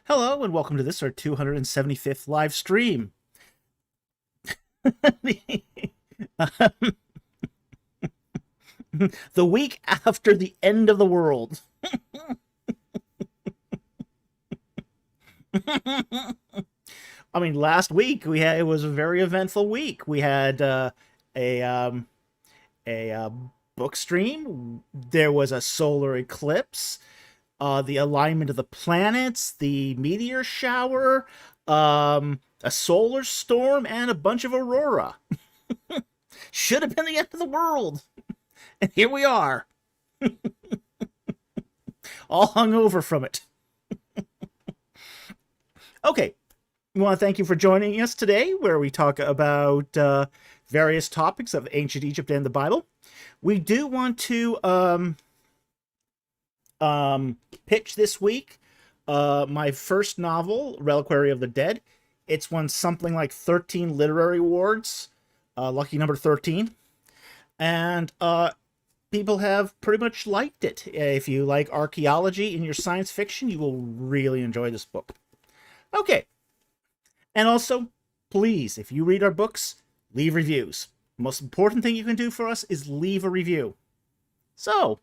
Hello and welcome to this, our 275th live stream. The week after the end of the world. I mean, last week it was a very eventful week. We had a um, a book stream. There was a solar eclipse. The alignment of the planets, the meteor shower, a solar storm, and a bunch of aurora. Should have been the end of the world. And here we are, all hung over from it. Okay, we want to thank you for joining us today, where we talk about various topics of ancient Egypt and the Bible. We do want to pitch this week my first novel, Reliquary of the Dead. It's won something like 13 literary awards, lucky number 13, and people have pretty much liked it. If you like archaeology in your science fiction, you will really enjoy this book. Okay, and also, please, if you read our books, leave reviews. The most important thing you can do for us is leave a review. So,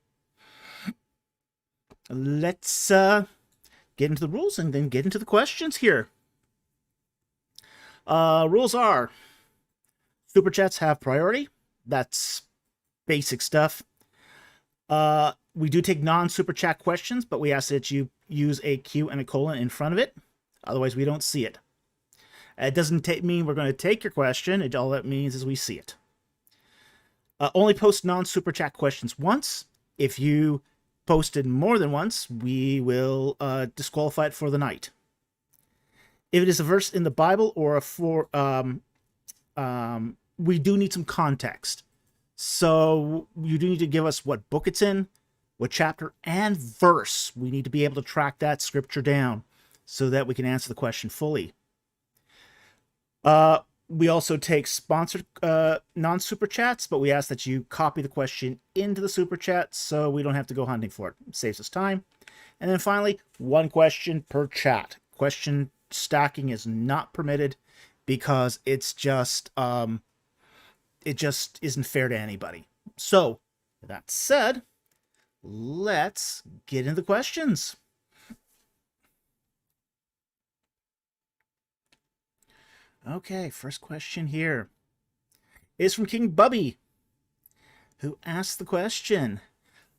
let's get into the rules and then get into the questions here. Rules are, super chats have priority. That's basic stuff. We do take non-super chat questions, but we ask that you use a Q and a colon in front of it. Otherwise, we don't see it. It doesn't mean we're going to take your question. All that means is we see it. Only post non-super chat questions once. If you posted more than once, we will disqualify it for the night. If it is a verse in the Bible or we do need some context. So you do need to give us what book it's in, what chapter and verse. We need to be able to track that scripture down so that we can answer the question fully. We also take sponsored non-super chats, but we ask that you copy the question into the super chat so we don't have to go hunting for it. It saves us time. And then finally, one question per chat. Question stacking is not permitted because it just isn't fair to anybody. So, with that said, let's get into the questions. Okay, first question here is from King Bubby, who asked the question,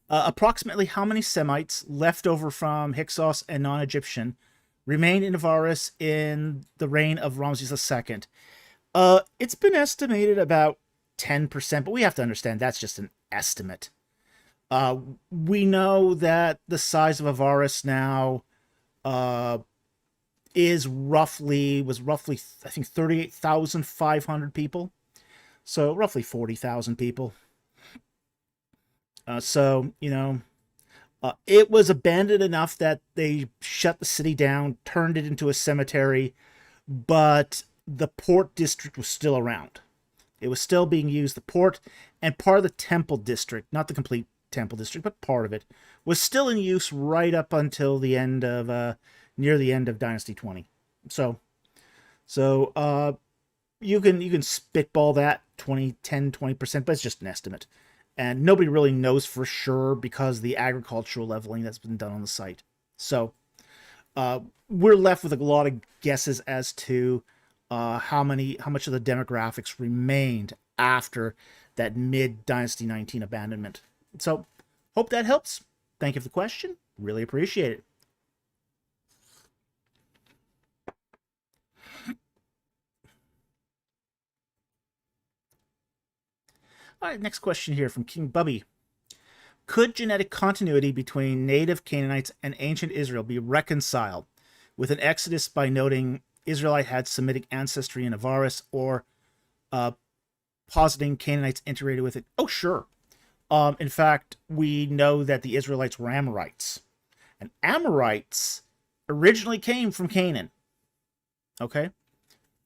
approximately how many Semites left over from Hyksos and non-Egyptian remained in Avaris in the reign of Ramses II? It's been estimated about 10%, but we have to understand that's just an estimate. We know that the size of Avaris now was roughly, I think, 38,500 people. So roughly 40,000 people. It was abandoned enough that they shut the city down, turned it into a cemetery, but the port district was still around. It was still being used. The port and part of the temple district, not the complete temple district, but part of it, was still in use right up until the end of near the end of Dynasty 20. So you can spitball that 10-20%, but it's just an estimate. And nobody really knows for sure because of the agricultural leveling that's been done on the site. So we're left with a lot of guesses as to how much of the demographics remained after that mid-Dynasty 19 abandonment. So hope that helps. Thank you for the question. Really appreciate it. All right, next question here from King Bubby. Could genetic continuity between native Canaanites and ancient Israel be reconciled with an exodus by noting Israelite had Semitic ancestry in Avaris, or positing Canaanites integrated with it? Oh, sure. In fact, we know that the Israelites were Amorites. And Amorites originally came from Canaan. Okay?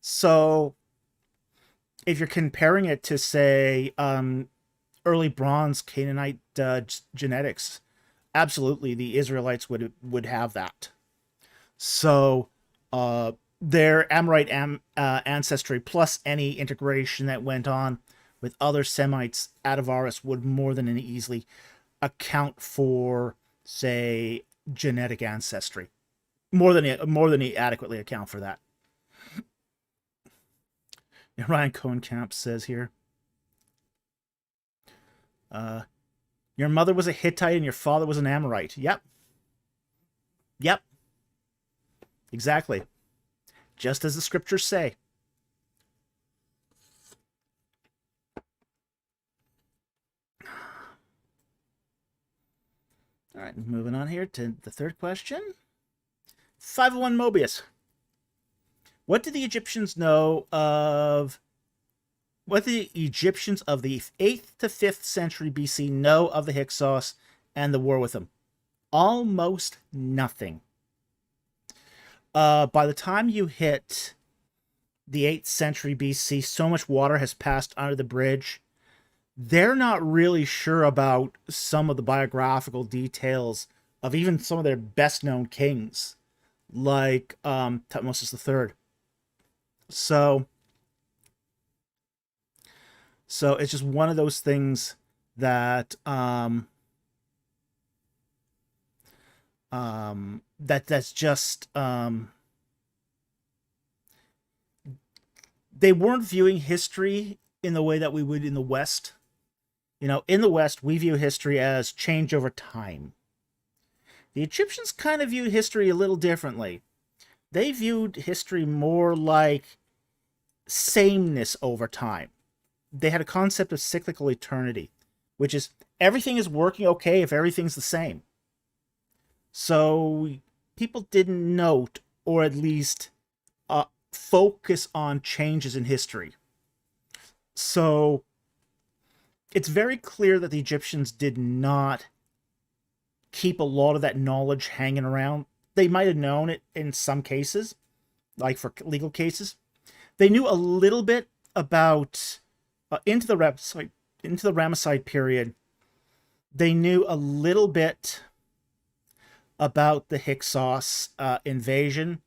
So if you're comparing it to, say, early bronze Canaanite genetics, absolutely the Israelites would have that. So their Amorite ancestry plus any integration that went on with other Semites at Avaris would more than easily account for, say, genetic ancestry. More than he adequately account for that. Ryan Cohen Camp says here, your mother was a Hittite and your father was an Amorite. Yep. Yep. Exactly. Just as the scriptures say. All right, moving on here to the third question. 501 Mobius. What did the Egyptians know of... What did the Egyptians of the 8th to 5th century BC know of the Hyksos and the war with them? Almost nothing. By the time you hit the 8th century BC, so much water has passed under the bridge. They're not really sure about some of the biographical details of even some of their best-known kings, like Thutmose III. So it's just one of those things that that's just they weren't viewing history in the way that we would in the West. You know, in the West, we view history as change over time. The Egyptians kind of viewed history a little differently. They viewed history more like sameness over time. They had a concept of cyclical eternity, which is everything is working okay if everything's the same. So people didn't note, or at least focus on changes in history. So it's very clear that the Egyptians did not keep a lot of that knowledge hanging around. They might have known it in some cases, like for legal cases. They knew a little bit about into the Ramesside period. They knew a little bit about the Hyksos invasion,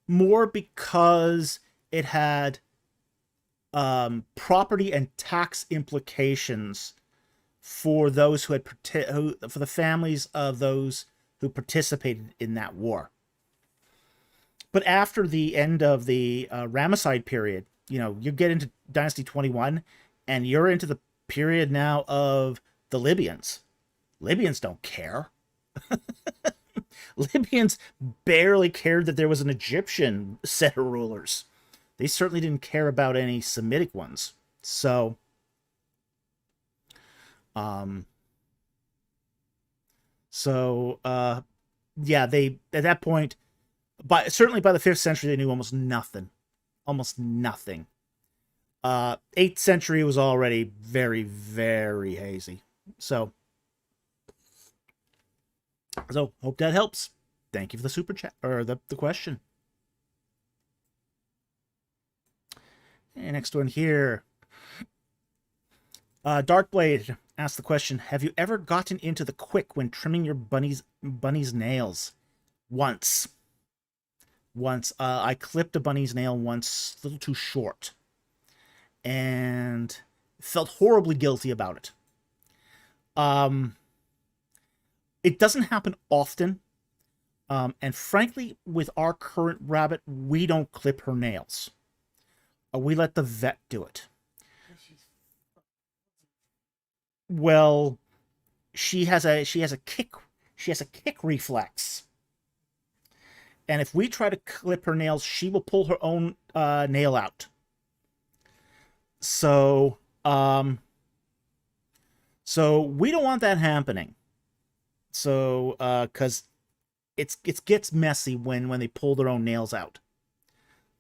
more because it had property and tax implications for those who had for the families of those who participated in that war. But after the end of the Ramesside period, you know, you get into Dynasty 21, and you're into the period now of the Libyans. Libyans don't care. Libyans barely cared that there was an Egyptian set of rulers. They certainly didn't care about any Semitic ones. So, yeah, they, at that point, certainly by the 5th century, they knew almost nothing. Almost nothing. 8th century was already very, very hazy. So hope that helps. Thank you for the super chat, or the question. And next one here. Darkblade asked the question, have you ever gotten into the quick when trimming your bunny's nails? Once. I clipped a bunny's nail once, a little too short, and felt horribly guilty about it. It doesn't happen often, and frankly, with our current rabbit, we don't clip her nails. We let the vet do it. Well, she has a kick reflex. And if we try to clip her nails, she will pull her own nail out. So we don't want that happening. So, because it gets messy when they pull their own nails out.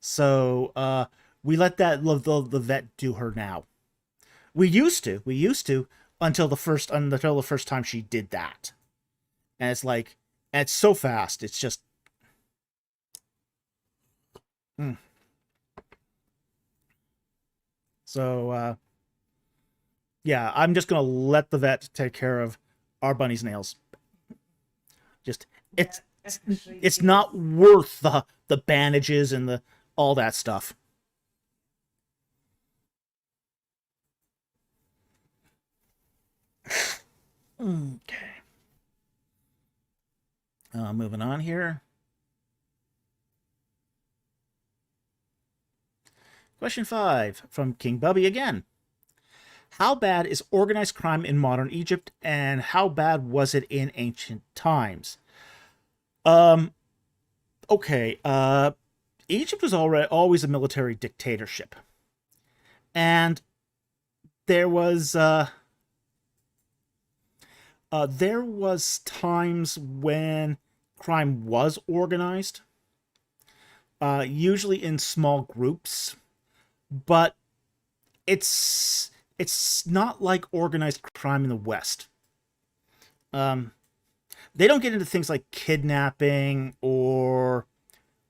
So we let the vet do her now. We used to until the first time she did that, and it's so fast. It's just. So, yeah, I'm just gonna let the vet take care of our bunny's nails. Just it's not worth the bandages and the all that stuff. Okay. Moving on here. Question 5 from King Bubby again. How bad is organized crime in modern Egypt, and how bad was it in ancient times? Okay, Egypt was always a military dictatorship. And there was times when crime was organized, usually in small groups, but it's not like organized crime in the West. They don't get into things like kidnapping or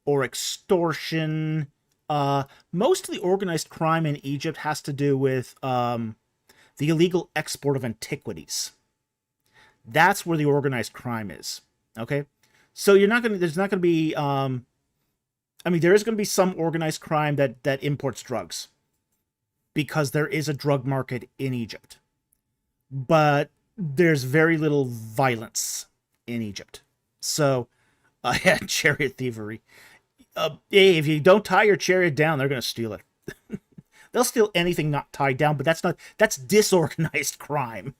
extortion. Most of the organized crime in Egypt has to do with the illegal export of antiquities. That's where the organized crime is. Okay, so there's not gonna be. I mean, there is gonna be some organized crime that imports drugs, because there is a drug market in Egypt, but there's very little violence in Egypt. So, yeah, chariot thievery. Hey, if you don't tie your chariot down, they're gonna steal it. They'll steal anything not tied down, but that's disorganized crime.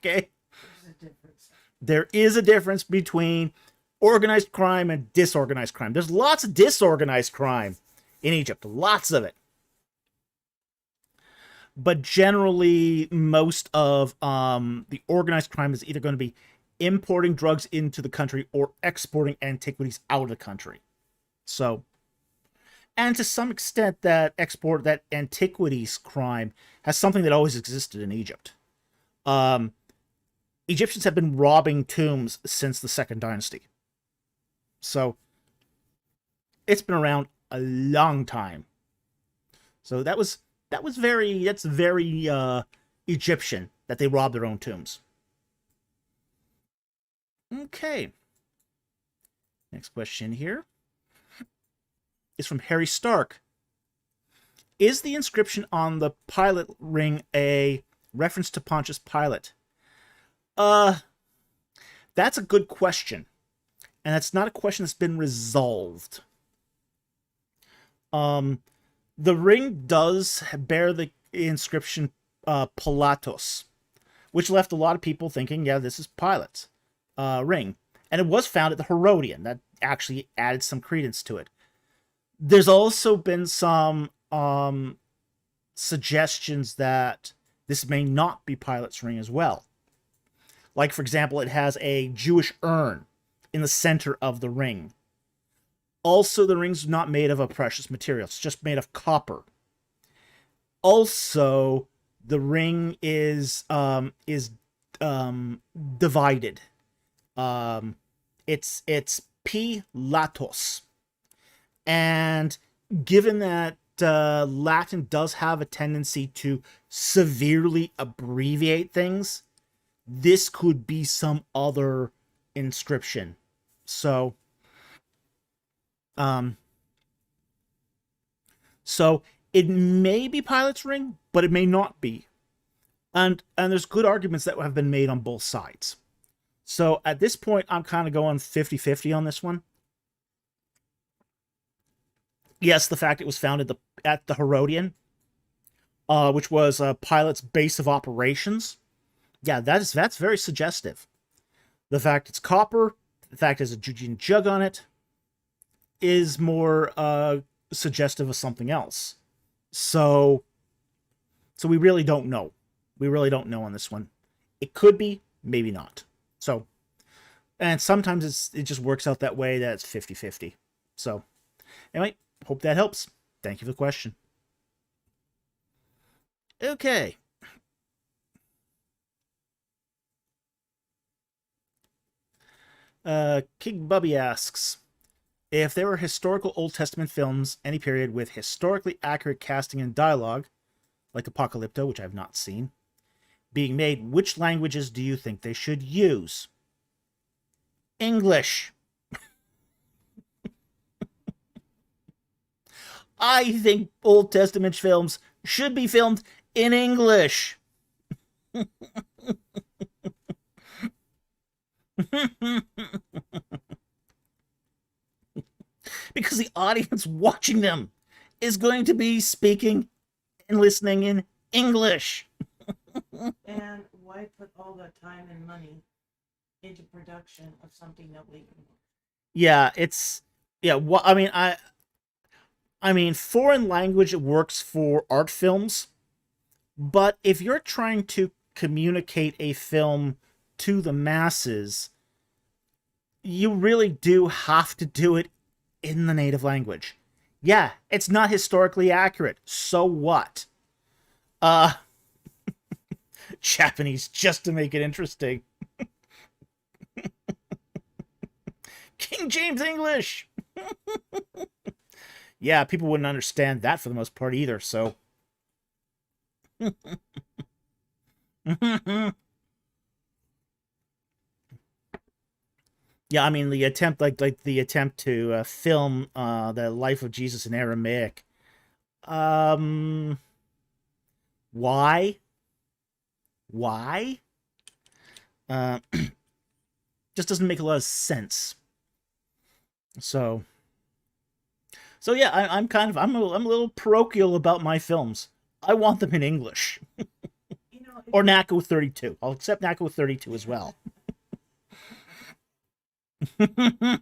Okay? There is a difference between organized crime and disorganized crime. There's lots of disorganized crime in Egypt, lots of it. But generally, most of the organized crime is either going to be importing drugs into the country or exporting antiquities out of the country. So, and to some extent, that antiquities crime has something that always existed in Egypt. Egyptians have been robbing tombs since the Second Dynasty. So, it's been around a long time. So that's very Egyptian that they rob their own tombs. Okay. Next question here is from Harry Stark. Is the inscription on the Pilate ring a reference to Pontius Pilate? That's a good question. And that's not a question that's been resolved. The ring does bear the inscription Pilatos, which left a lot of people thinking, yeah, this is Pilate's ring. And it was found at the Herodian. That actually added some credence to it. There's also been some suggestions that this may not be Pilate's ring as well. Like, for example, it has a Jewish urn in the center of the ring. Also, the ring's not made of a precious material. It's just made of copper. Also, the ring is divided. It's Pilatos. And given that Latin does have a tendency to severely abbreviate things, this could be some other inscription. So it may be Pilate's ring, but it may not be. And there's good arguments that have been made on both sides. So at this point, I'm kind of going 50-50 on this one. Yes, the fact it was found at the Herodian, which was Pilate's base of operations. Yeah, that's very suggestive. The fact it's copper, the fact there's a Judean jug on it, is more suggestive of something else. So we really don't know. We really don't know on this one. It could be, maybe not. So, and sometimes it just works out that way that it's 50-50. So, anyway, hope that helps. Thank you for the question. Okay. King Bubby asks, if there were historical Old Testament films, any period, with historically accurate casting and dialogue, like Apocalypto, which I have not seen, being made, which languages do you think they should use? English. I think Old Testament films should be filmed in English. Because the audience watching them is going to be speaking and listening in English. And why put all that time and money into production of something nobody can watch? Yeah, it's yeah. What I mean, foreign language works for art films, but if you're trying to communicate a film to the masses, you really do have to do it in the native language. Yeah, it's not historically accurate. So what? Uh, Japanese just to make it interesting. King James English. Yeah, people wouldn't understand that for the most part either. So, yeah, I mean the attempt, like the attempt to film the life of Jesus in Aramaic. Um, why? Why? Uh, just doesn't make a lot of sense. So, so yeah, I'm kind of I'm a little parochial about my films. I want them in English You know, or NACO 32. I'll accept NACO 32 as well. if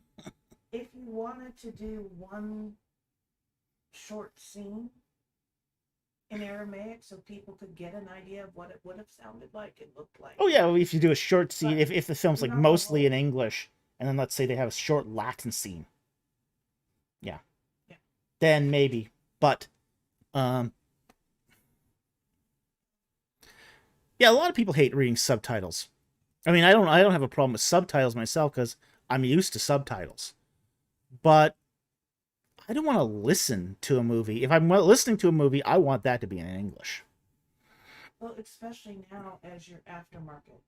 you wanted to do one short scene in Aramaic so people could get an idea of what it would have sounded like and looked like. Oh yeah, well, if you do a short scene, But if the film's like not the mostly in whole- English, and then let's say they have a short Latin scene, yeah, Yeah. then maybe. But um, yeah, a lot of people hate reading subtitles. I mean, I don't have a problem with subtitles myself because I'm used to subtitles. But I don't want to listen to a movie. If I'm listening to a movie, I want that to be in English. Well, especially now as your aftermarket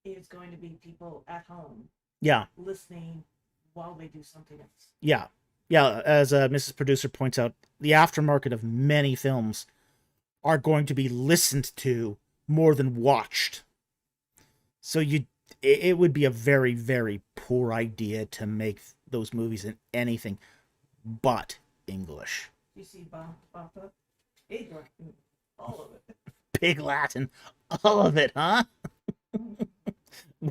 is going to be people at home Yeah, listening while they do something else. yeah, yeah. As Mrs. Producer points out, the aftermarket of many films are going to be listened to more than watched. So it would be a very, very poor idea to make those movies in anything but English. You see Bapa, Igor, all of it. Pig Latin, all of it, huh?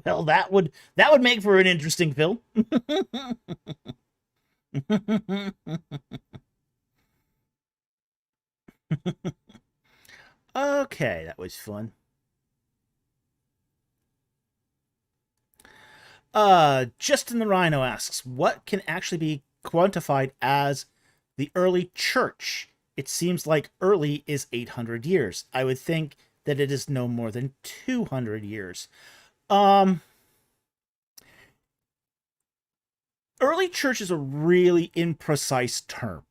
Well, that would make for an interesting film. Okay, that was fun. Justin the Rhino asks, what can actually be quantified as the early church? It seems like early is 800 years. I would think that it is no more than 200 years. Um, Early church is a really imprecise term,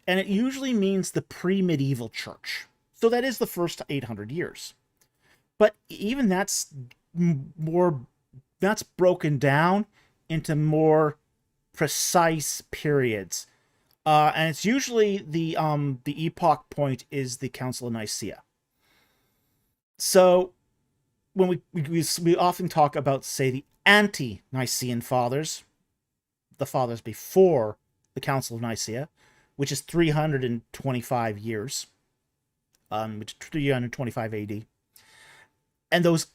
and it usually means the pre-medieval church. So that is the first 800 years. But even more that's broken down into more precise periods. And it's usually the epoch point is the Council of Nicaea. So when we often talk about, say, the ante-Nicene fathers, the fathers before the Council of Nicaea, which is 325 years, which is 325 AD, and those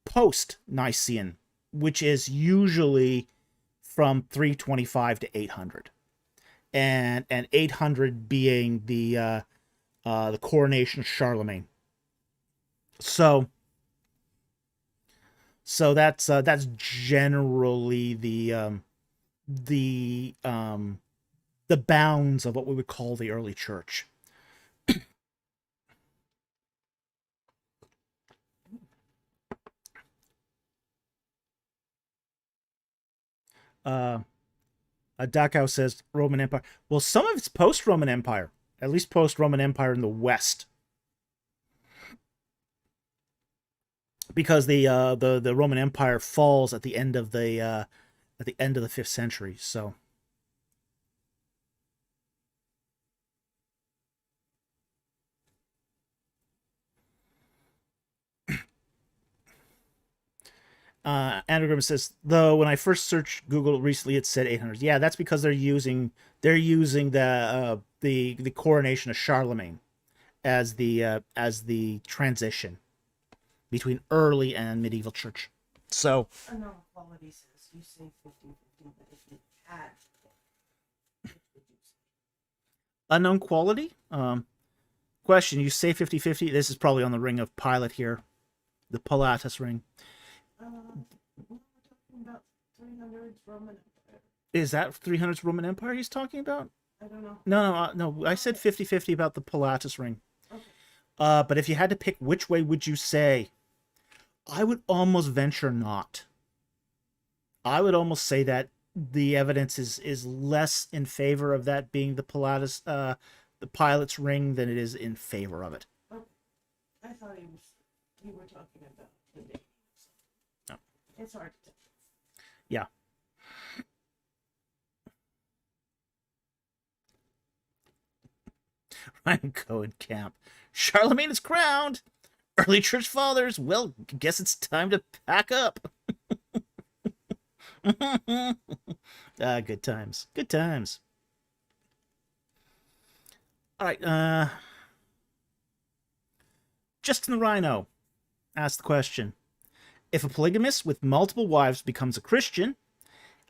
post-Nicene, which is usually from 325 to 800, and 800 being the coronation of Charlemagne. So that's generally the bounds of what we would call the early church. Dachau says Roman Empire. Well, some of it's post-Roman Empire, at least post-Roman Empire in the West. because the Roman Empire falls at the end of the 5th century. So Andrew Grimm says, though when I first searched Google recently, it said 800. Yeah, that's because they're using the coronation of Charlemagne as the transition between early and medieval church. So Unknown quality says you say 50-50, but if you had, which would you say? unknown quality. Question: you say 50-50. This is probably on the ring of Pilate here, the Pilatus ring. We're talking about 300s Roman Empire. Is that 300's Roman Empire he's talking about? I don't know. No. I said 50-50 about the Pilatus ring. Okay. But if you had to pick, which way would you say? I would almost venture not. I would almost say that the evidence is less in favor of that being the Pilate's ring than it is in favor of it. Okay. I thought you were talking about the dating. No. It's hard to tell. Yeah. Ryan Cohen Camp. Charlemagne is crowned. Early church fathers. Well, guess it's time to pack up. Good times. Good times. All right. Justin the Rhino asked the question: if a polygamist with multiple wives becomes a Christian,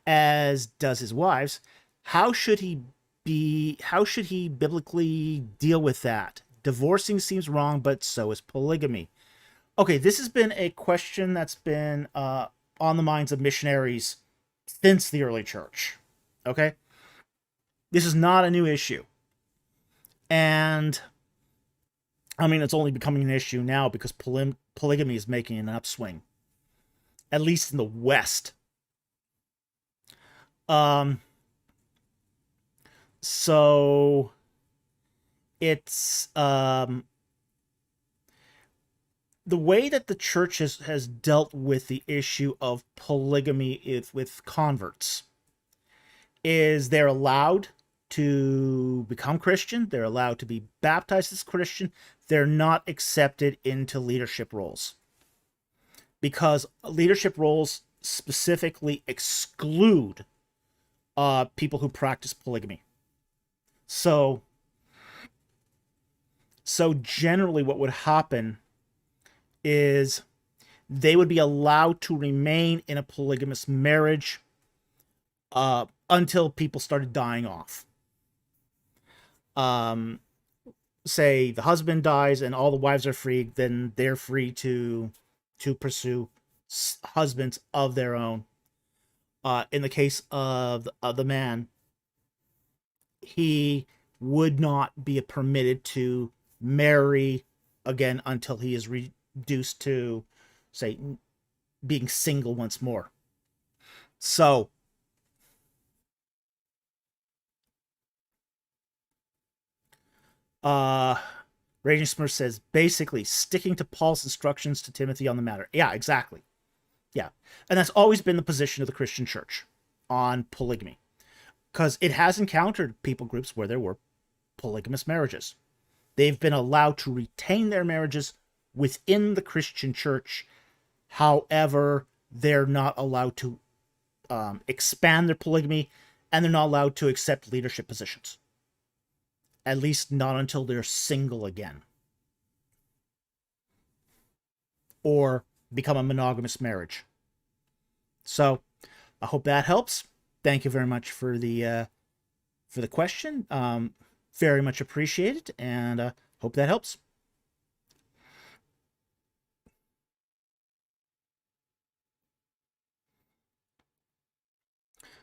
as does his wives, how should he biblically deal with that? Divorcing seems wrong, but so is polygamy. Okay, this has been a question that's been on the minds of missionaries since the early church. Okay? This is not a new issue. And I mean, it's only becoming an issue now because polygamy is making an upswing, at least in the West. So it's the way that the church has dealt with the issue of polygamy with converts is they're allowed to become Christian, they're allowed to be baptized as Christian, they're not accepted into leadership roles because leadership roles specifically exclude people who practice polygamy. So generally what would happen is they would be allowed to remain in a polygamous marriage until people started dying off. Say the husband dies and all the wives are free, then they're free to pursue husbands of their own. In the case of the man, he would not be permitted to marry again until he is reduced to, say, being single once more. So Raging Smurf says basically sticking to Paul's instructions to Timothy on the matter. Yeah, exactly. Yeah. And that's always been the position of the Christian church on polygamy, because it has encountered people groups where there were polygamous marriages. They've been allowed to retain their marriages within the Christian church. However, they're not allowed to expand their polygamy, and they're not allowed to accept leadership positions. At least not until they're single again. Or become a monogamous marriage. So, I hope that helps. Thank you very much for the question. Very much appreciated, and hope that helps.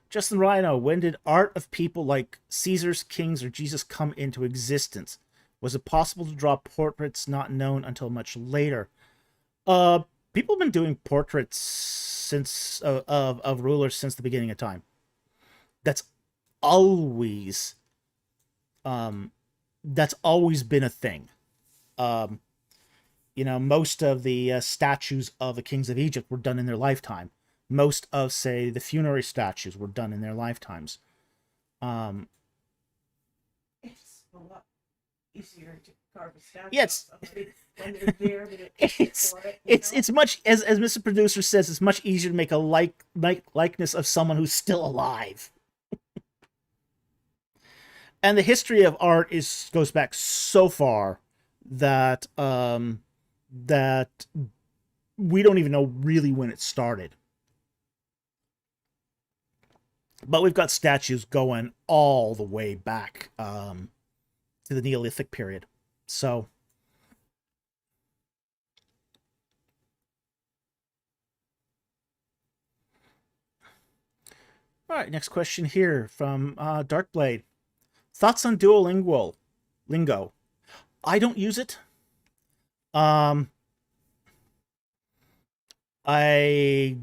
Justin Rhino, when did art of people like Caesars, kings, or Jesus come into existence? Was it possible to draw portraits not known until much later? People have been doing portraits since of rulers since the beginning of time. That's always been a thing. You know, most of the statues of the kings of Egypt were done in their lifetime. Most of, say, the funerary statues were done in their lifetimes. Um, It's a lot easier to carve a statue yeah, of somebody when they're there to it's for it. it's much, as Mr. Producer says, it's much easier to make a likeness of someone who's still alive. And the history of art goes back so far that that we don't even know really when it started. But we've got statues going all the way back to the Neolithic period. So, all right, next question here from Darkblade. Thoughts on Duolingo? Lingo. I don't use it. Um, I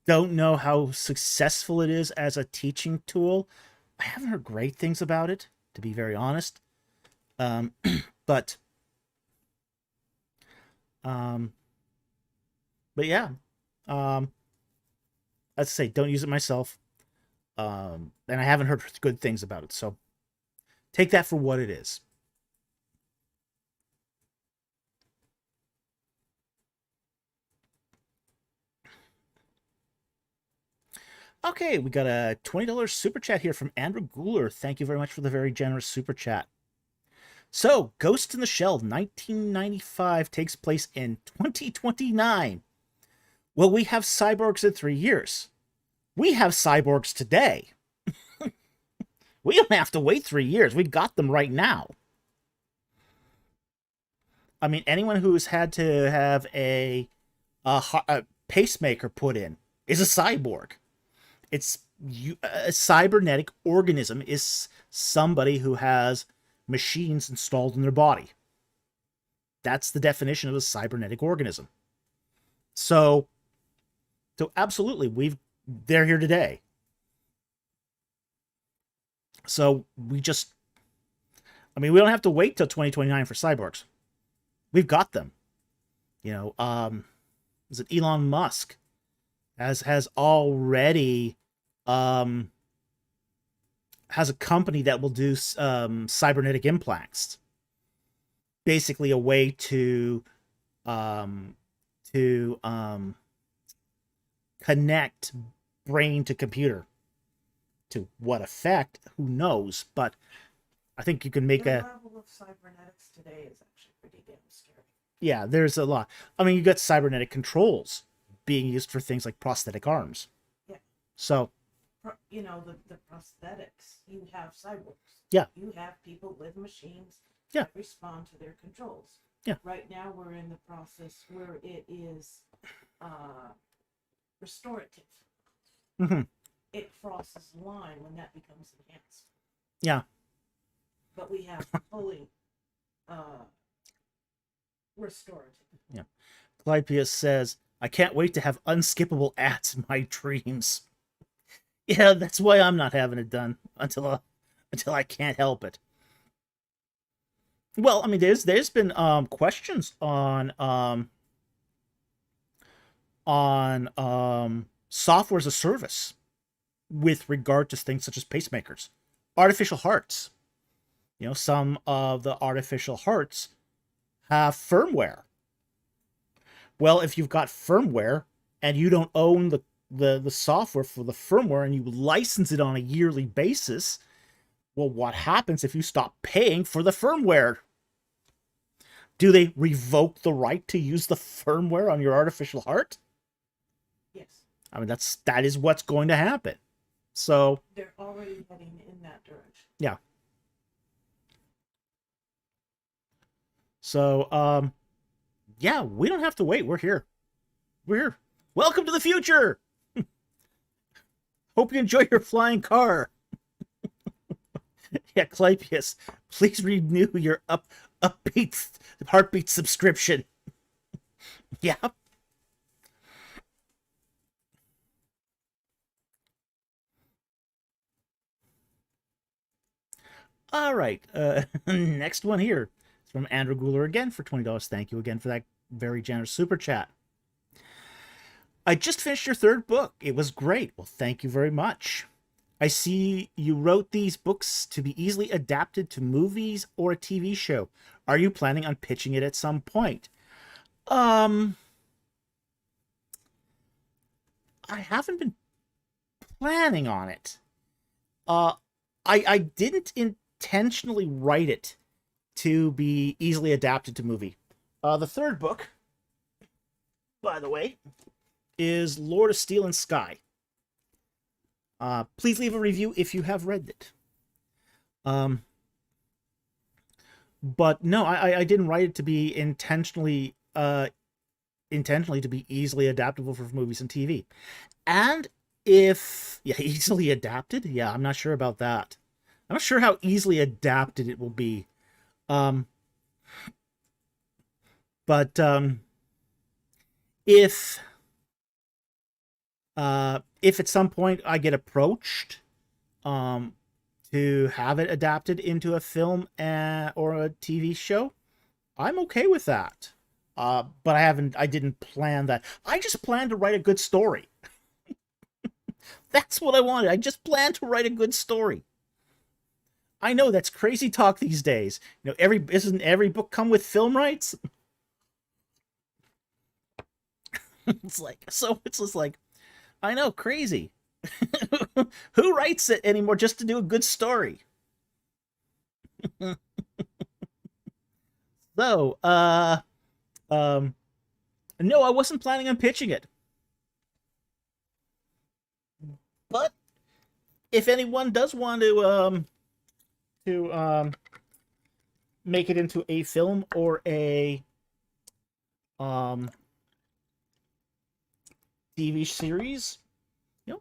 don't know how successful it is as a teaching tool. I haven't heard great things about it, to be very honest. Um, but um, but yeah, let's say don't use it myself. And I haven't heard good things about it, so take that for what it is. Okay, we got a $20 super chat here from Andrew Gooler. Thank you very much for the very generous super chat. So, Ghost in the Shell 1995 takes place in 2029. Will we have cyborgs in 3 years? We have cyborgs today. We don't have to wait 3 years. We've got them right now. I mean, anyone who's had to have a pacemaker put in is a cyborg. A cybernetic organism is somebody who has machines installed in their body. That's the definition of a cybernetic organism. So absolutely, they're here today. So we don't have to wait till 2029 for cyborgs. We've got them. You know, is it Elon Musk has already has a company that will do cybernetic implants. Basically, a way to connect brain to computer. To what effect? Who knows? But I think you can make the level of cybernetics today is actually pretty damn scary. Yeah, there's a lot. I mean, you got cybernetic controls being used for things like prosthetic arms. Yeah. So, you know, the prosthetics, you have cyborgs. Yeah. You have people with machines Yeah. that respond to their controls. Yeah. Right now we're in the process where it is restorative. Mm-hmm. It crosses the line when that becomes enhanced. Yeah. But we have fully restorative. Yeah. Clypeus says, I can't wait to have unskippable ads in my dreams. Yeah, that's why I'm not having it done until I can't help it. Well, I mean, there's been questions on software as a service with regard to things such as pacemakers, artificial hearts. You know, some of the artificial hearts have firmware. Well, if you've got firmware and you don't own the software for the firmware and you license it on a yearly basis, well, what happens if you stop paying for the firmware? Do they revoke the right to use the firmware on your artificial heart? Yes. I mean, that is what's going to happen. So they're already heading in that direction. Yeah. So yeah, we don't have to wait. We're here. We're here. Welcome to the future. Hope you enjoy your flying car. Yeah, Clypeus, please renew your upbeat heartbeat subscription. Yeah. All right. Next one here is from Andrew Gooler again for $20. Thank you again for that Very generous super chat. I just finished your third book. It was great. Well, thank you very much. I see you wrote these books to be easily adapted to movies or a TV show. Are you planning on pitching it at some point? I haven't been planning on it. Uh, I didn't intentionally write it to be easily adapted to movie. The third book, by the way, is Lord of Steel and Sky. Please leave a review if you have read it. But no, I didn't write it to be intentionally to be easily adaptable for movies and TV. And if easily adapted, I'm not sure about that. I'm not sure how easily adapted it will be. But if at some point I get approached to have it adapted into a film or a TV show, I'm okay with that. But I didn't plan that. I just planned to write a good story. That's what I wanted. I just planned to write a good story. I know that's crazy talk these days. You know, isn't every book come with film rights? It's just like, I know, crazy. Who writes it anymore just to do a good story? So, no, I wasn't planning on pitching it. But if anyone does want to make it into a film or a TV series,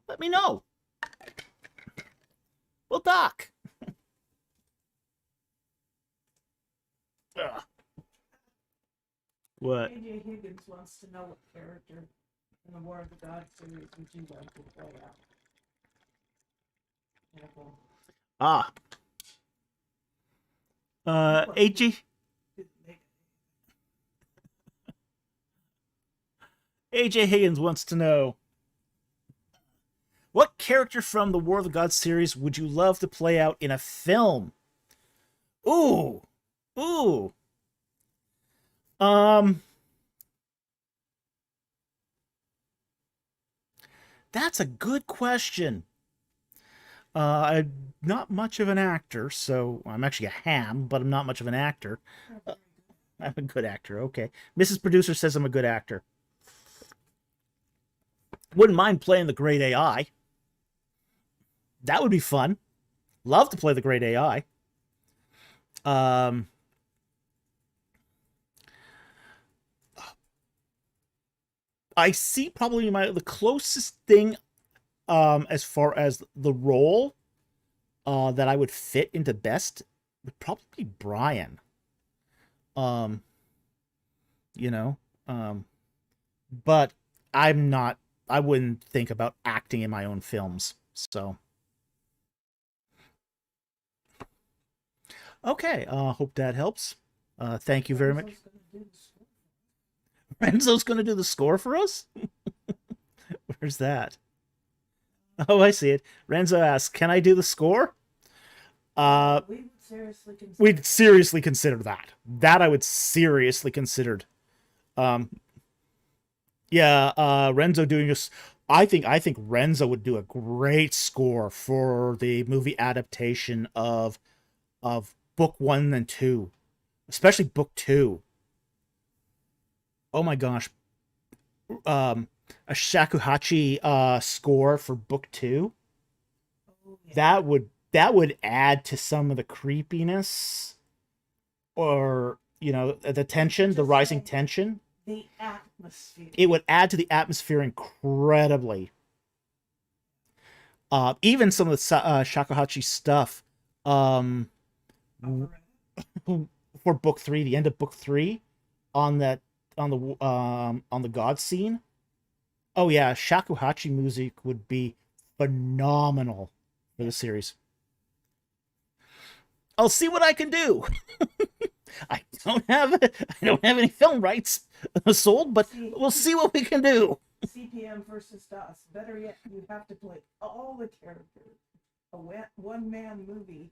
let me know. We'll talk. What? AJ Higgins wants to know what character in the War of the Gods series would you like to play out? AJ Higgins wants to know, what character from the War of the Gods series would you love to play out in a film? Ooh. That's a good question. I'm not much of an actor, so I'm actually a ham, but I'm not much of an actor. I'm a good actor, okay. Mrs. Producer says I'm a good actor. Wouldn't mind playing the Great AI. That would be fun. Love to play the Great AI. I see probably the closest thing as far as the role that I would fit into best would probably be Brian. But I wouldn't think about acting in my own films. So okay, hope that helps. Thank you very much. Renzo's gonna do the score for us? Where's that? Oh, I see it. Renzo asks, can I do the score? We'd seriously consider that. That I would seriously consider. Renzo doing this. I think Renzo would do a great score for the movie adaptation of book 1 and 2, especially book 2. Oh my gosh. A shakuhachi score for book 2. Oh, yeah. That would add to some of the creepiness, or the tension, the rising tension. The atmosphere. It would add to the atmosphere incredibly. Even some of the shakuhachi stuff for book 3, the end of book 3, on the god scene. Oh yeah, shakuhachi music would be phenomenal for the series. I'll see what I can do. I don't have any film rights, Sold, but See, we'll see what we can do. CPM versus DOS. Better yet, you have to play all the characters. A one-man movie.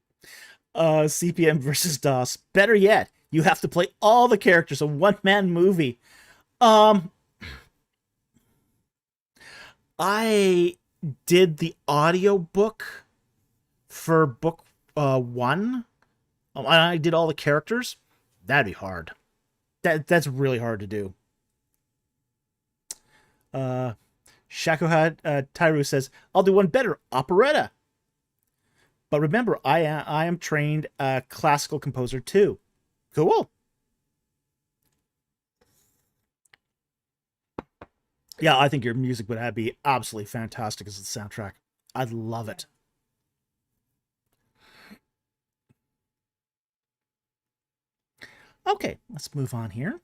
CPM versus DOS. Better yet, you have to play all the characters. A one-man movie. Um, I did the audio book for book 1. I did all the characters. That'd be hard. That's really hard to do. Shakuhad Tyru says, I'll do one better, operetta. But remember, I am trained classical composer too. Cool. Yeah, I think your music would be absolutely fantastic as a soundtrack. I'd love it. Okay, let's move on here.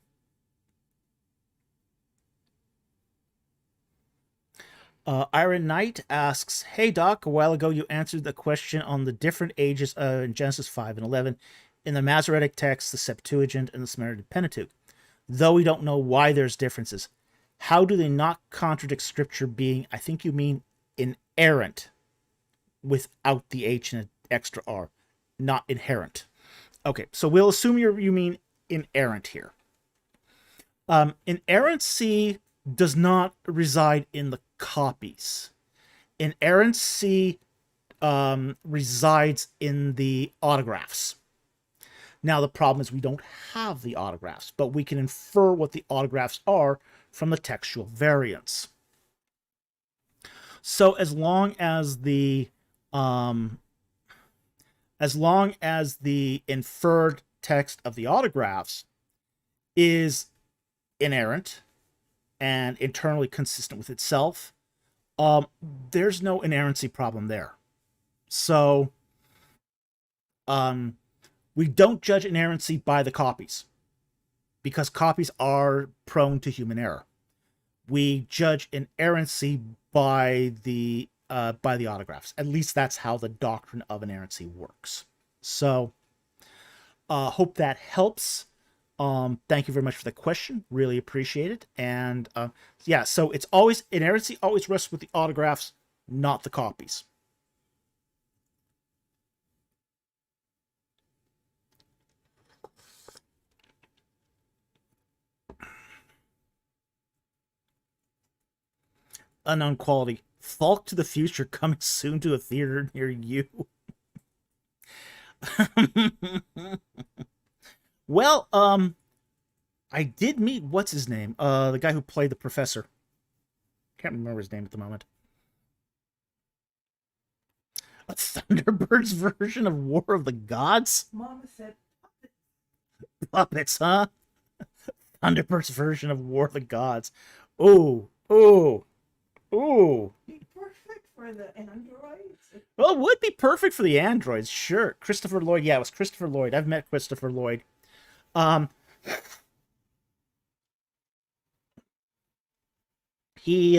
Iron Knight asks, Hey Doc, a while ago you answered the question on the different ages in Genesis 5 and 11 in the Masoretic text, the Septuagint, and the Samaritan Pentateuch. Though we don't know why there's differences, how do they not contradict Scripture being, I think you mean, inerrant, without the H and an extra R, not inherent? Okay, so we'll assume you mean inerrant here. Inerrancy does not reside in the copies. Inerrancy resides in the autographs. Now, the problem is we don't have the autographs, but we can infer what the autographs are from the textual variants. So as long as the inferred text of the autographs is inerrant and internally consistent with itself, there's no inerrancy problem there. So we don't judge inerrancy by the copies, because copies are prone to human error. We judge inerrancy by the autographs. At least that's how the doctrine of inerrancy works. So hope that helps. Thank you very much for the question. Really appreciate it. And yeah, so it's always, inerrancy always rests with the autographs, not the copies. Unknown quality. Falk to the Future coming soon to a theater near you. Well, I did meet, what's his name? The guy who played the professor. Can't remember his name at the moment. A Thunderbirds version of War of the Gods? Mama said Puppets, huh? Thunderbirds version of War of the Gods. Oh, oh, oh. be perfect for the androids. Well, it would be perfect for the androids, sure. Christopher Lloyd, yeah, it was Christopher Lloyd. I've met Christopher Lloyd. He,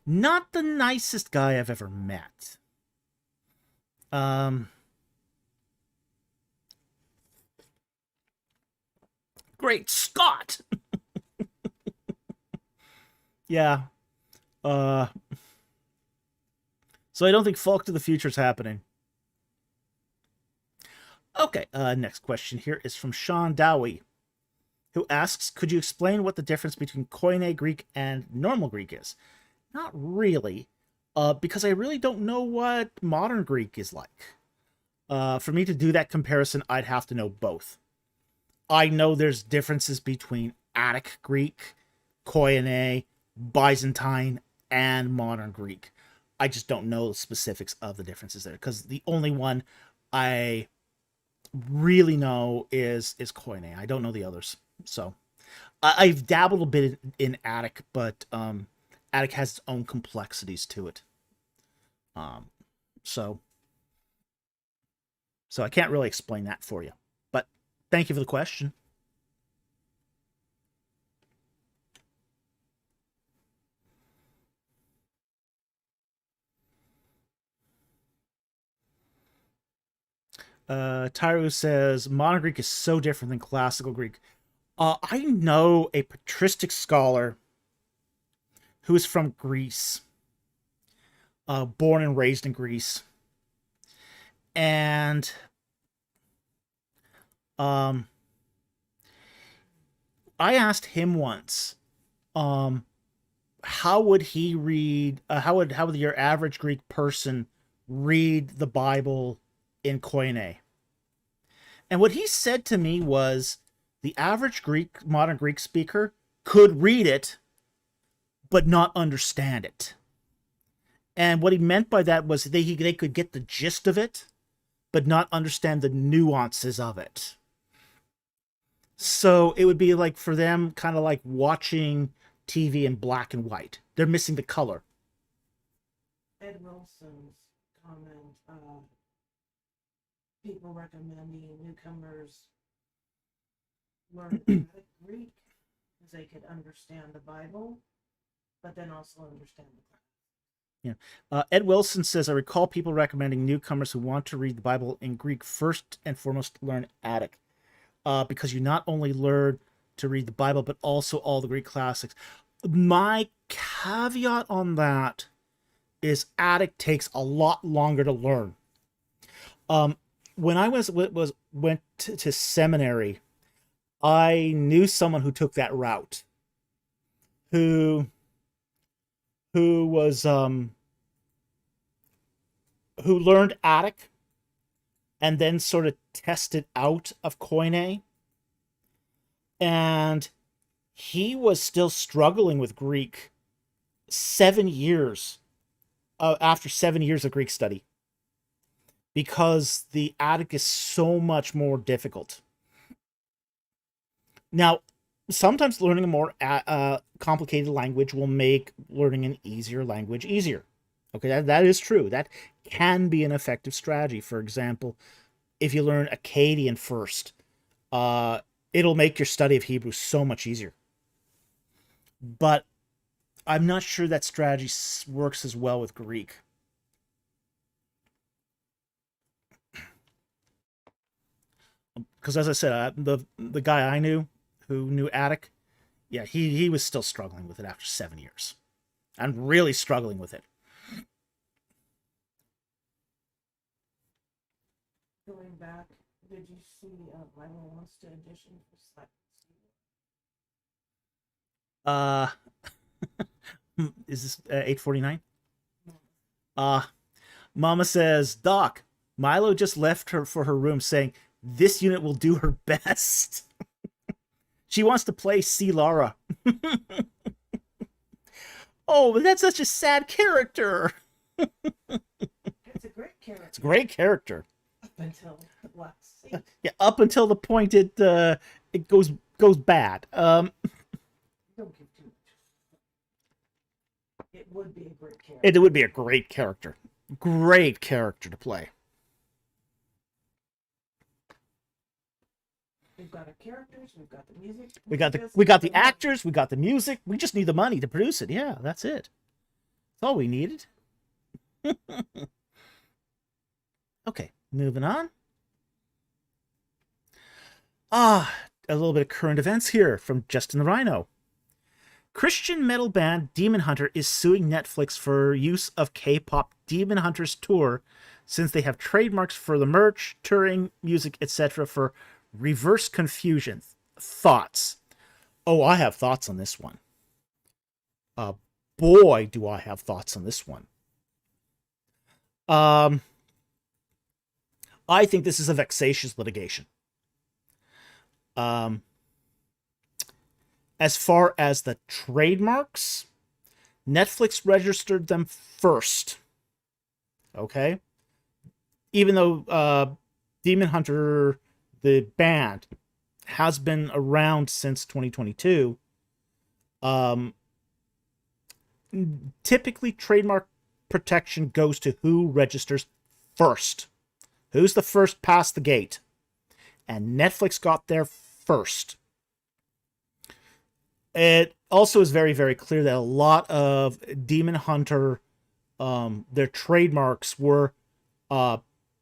not the nicest guy I've ever met. Great Scott! Yeah. So I don't think Falk to the Future is happening. Okay, next question here is from Sean Dowie, who asks, could you explain what the difference between Koine Greek and normal Greek is? Not really, because I really don't know what modern Greek is like. For me to do that comparison, I'd have to know both. I know there's differences between Attic Greek, Koine, Byzantine, and modern Greek. I just don't know the specifics of the differences there, because the only one I really know is Koine. I don't know the others. So I've dabbled a bit in Attic, but Attic has its own complexities to it. So I can't really explain that for you. But thank you for the question. Tyro says, modern Greek is so different than classical Greek. I know a patristic scholar who is from Greece, born and raised in Greece. And I asked him once, how would he read? How would your average Greek person read the Bible in Koine? And what he said to me was, the average modern Greek speaker could read it, but not understand it. And what he meant by that was they could get the gist of it, but not understand the nuances of it. So it would be like for them, kind of like watching TV in black and white. They're missing the color. Ed Wilson's comment, people recommending newcomers learn Greek because they could understand the Bible, but then also understand the class. Yeah. Ed Wilson says, I recall people recommending newcomers who want to read the Bible in Greek first and foremost learn Attic, because you not only learn to read the Bible, but also all the Greek classics. My caveat on that is Attic takes a lot longer to learn. When I went to seminary, I knew someone who took that route, who was who learned Attic and then sort of tested out of Koine, and he was still struggling with Greek 7 years after 7 years of Greek study, because the Attic is so much more difficult. Now, sometimes learning a more complicated language will make learning an easier language easier. Okay, that is true. That can be an effective strategy. For example, if you learn Akkadian first, it'll make your study of Hebrew so much easier. But I'm not sure that strategy works as well with Greek. Because as I said, the guy I knew who knew Attic, yeah, he was still struggling with it after 7 years. And really struggling with it. Going back, did you see Milo wants to audition for Slack? Is this 8:49? Mama says, Doc, Milo just left her for her room saying, this unit will do her best. She wants to play C. Lara. Oh, but that's such a sad character. It's a great character. It's a great character. Up until the last scene. Yeah, up until the point it goes bad. Don't give too much. It would be a great character. It would be a great character. Great character to play. We've got our characters, we've got the music. We got the actors, we got the music. We just need the money to produce it. Yeah, that's it. That's all we needed. Okay, moving on. A little bit of current events here from Justin the Rhino. Christian metal band Demon Hunter is suing Netflix for use of K-pop Demon Hunter's tour, since they have trademarks for the merch, touring, music, etc. for Reverse Confusion. Thoughts? Oh, I have thoughts on this one. Boy, do I have thoughts on this one. I think this is a vexatious litigation. As far as the trademarks, Netflix registered them first. Okay? Even though Demon Hunter, the band, has been around since 2022, typically trademark protection goes to who registers first. Who's the first past the gate? And Netflix got there first. It also is very, very clear that a lot of Demon Hunter, their trademarks were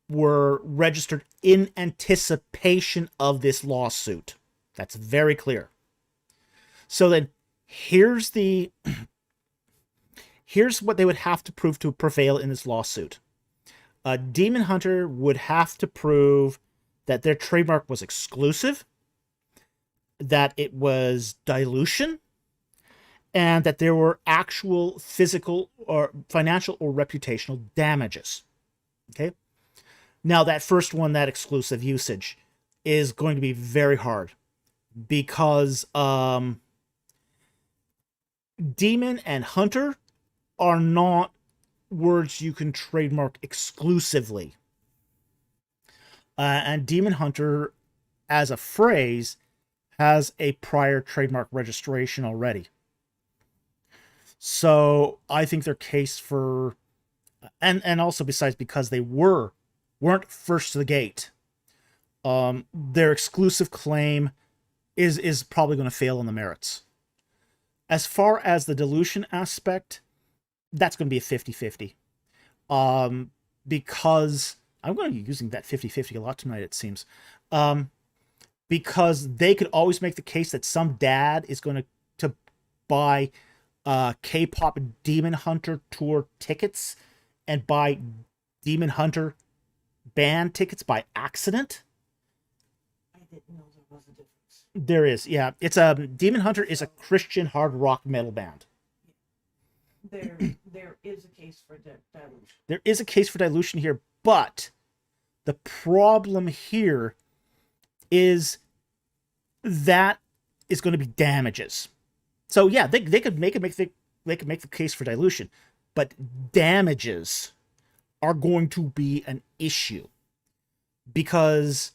registered in anticipation of this lawsuit. That's very clear. So then here's what they would have to prove to prevail in this lawsuit. Demon Hunter would have to prove that their trademark was exclusive, that it was dilution, and that there were actual physical or financial or reputational damages. Okay? Now, that first one, that exclusive usage, is going to be very hard because Demon and Hunter are not words you can trademark exclusively. And Demon Hunter, as a phrase, has a prior trademark registration already. So I think their case for, and also besides, because they weren't first to the gate, their exclusive claim is probably going to fail on the merits. As far as the dilution aspect, that's going to be a 50-50. Because I'm going to be using that 50-50 a lot tonight, it seems. Because they could always make the case that some dad is going to buy K-pop Demon Hunter tour tickets and buy Demon Hunter band tickets by accident. I didn't know there was a difference. There is, yeah. It's Demon Hunter is a Christian hard rock metal band. There is a case for dilution. There is a case for dilution here, but the problem here is that is going to be damages. So yeah, they could make the case for dilution, but damages are going to be an issue because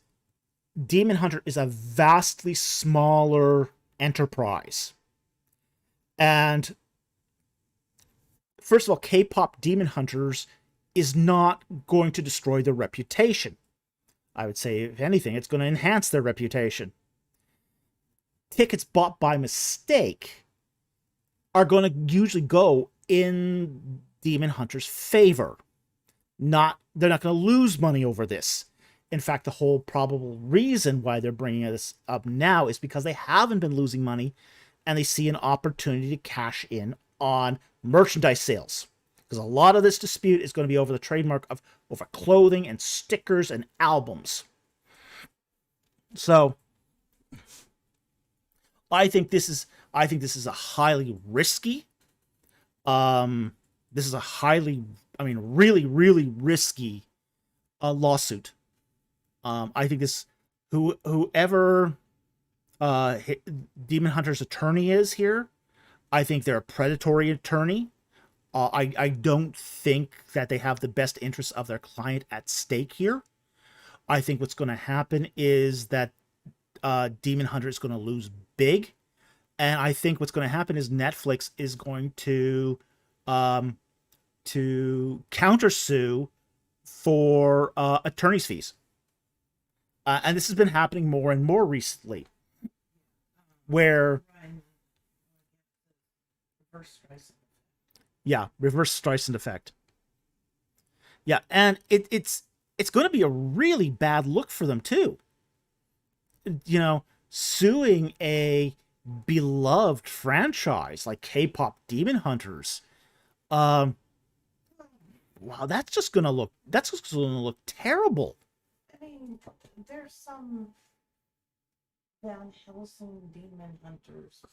Demon Hunter is a vastly smaller enterprise. And first of all, K-pop Demon Hunters is not going to destroy their reputation. I would say, if anything, it's going to enhance their reputation. Tickets bought by mistake are going to usually go in Demon Hunter's favor. They're not going to lose money over this. In fact, the whole probable reason why they're bringing this up now is because they haven't been losing money and they see an opportunity to cash in on merchandise sales. Because a lot of this dispute is going to be over the trademark of over clothing and stickers and albums. So I think this is a highly risky, really, really risky lawsuit. I think whoever Demon Hunter's attorney is here, I think they're a predatory attorney. I don't think that they have the best interests of their client at stake here. I think what's going to happen is that Demon Hunter is going to lose big. And I think what's going to happen is Netflix is going to countersue for attorney's fees. And this has been happening more and more recently, where reverse Streisand effect. Yeah, and it's going to be a really bad look for them too. You know, suing a beloved franchise like K-pop Demon Hunters. Wow, that's just going to look terrible. I mean, there's some Van Helsing Demon Hunters.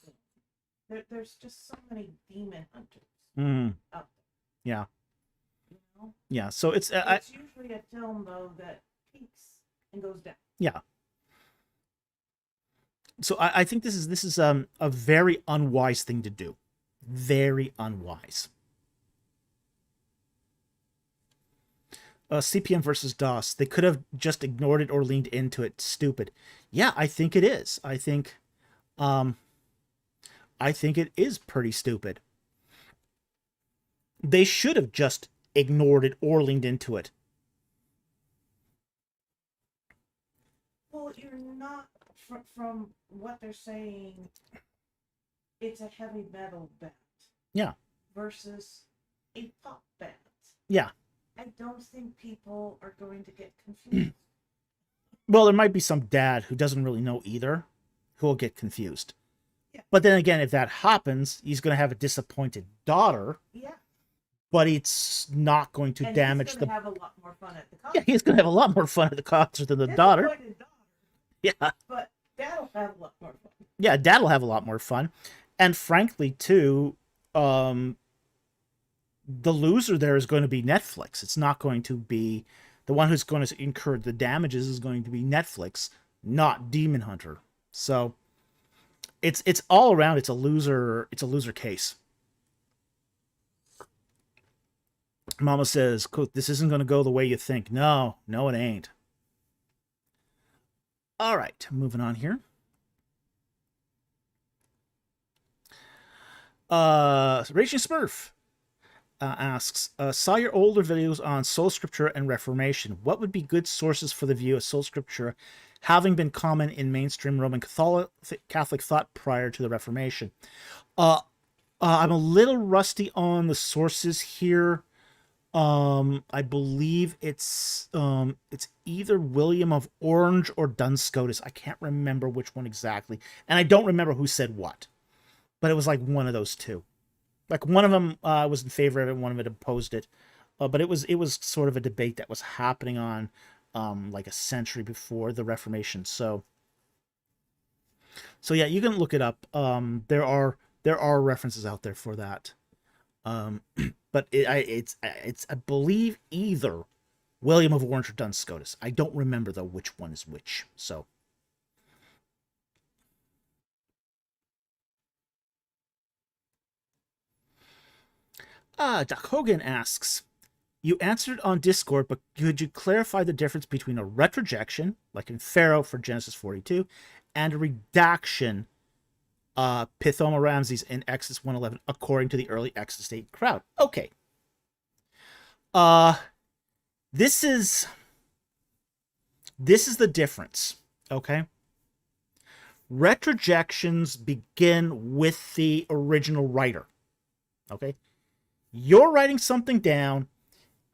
There's just so many Demon Hunters out there. Yeah. You know? Yeah, so it's usually a film, though, that peaks and goes down. Yeah. So I think this is a very unwise thing to do. Very unwise. CPM versus DOS. They could have just ignored it or leaned into it. Stupid. Yeah, I think it is. I think it is pretty stupid. They should have just ignored it or leaned into it. Well, you're not, from what they're saying, it's a heavy metal band. Yeah. Versus a pop band. Yeah. I don't think people are going to get confused. Well, there might be some dad who doesn't really know either, who will get confused. Yeah. But then again, if that happens, he's going to have a disappointed daughter. Yeah. But it's not going to damage he's gonna have a lot more fun at the concert. Yeah, he's going to have a lot more fun at the concert than the daughter. Yeah. But Dad'll have a lot more fun. Yeah, Dad'll have a lot more fun. And frankly, too, the loser there is going to be Netflix. It's not going to be the one who's going to incur the damages is going to be Netflix, not Demon Hunter. So it's all around. It's a loser case. Mama says, quote, "This isn't going to go the way you think." No, it ain't. All right, moving on here. Raging Smurf asks, saw your older videos on Soul Scripture and Reformation. What would be good sources for the view of Soul Scripture having been common in mainstream Roman Catholic thought prior to the Reformation? I'm a little rusty on the sources here. I believe it's either William of Orange or Duns Scotus. I can't remember which one exactly, and I don't remember who said what, but it was like one of those two. Like one of them was in favor of it, one of it opposed it, but it was sort of a debate that was happening on like a century before the Reformation. So yeah, you can look it up. There are references out there for that. But it's I believe either William of Orange or Duns Scotus. I don't remember though which one is which. So Doc Hogan asks, you answered on Discord, but could you clarify the difference between a retrojection, like in Pharaoh for Genesis 42, and a redaction, Pithoma Ramses in Exodus 1:11, according to the early Exodus 8 crowd? Okay. This is the difference, okay? Retrojections begin with the original writer, okay? You're writing something down,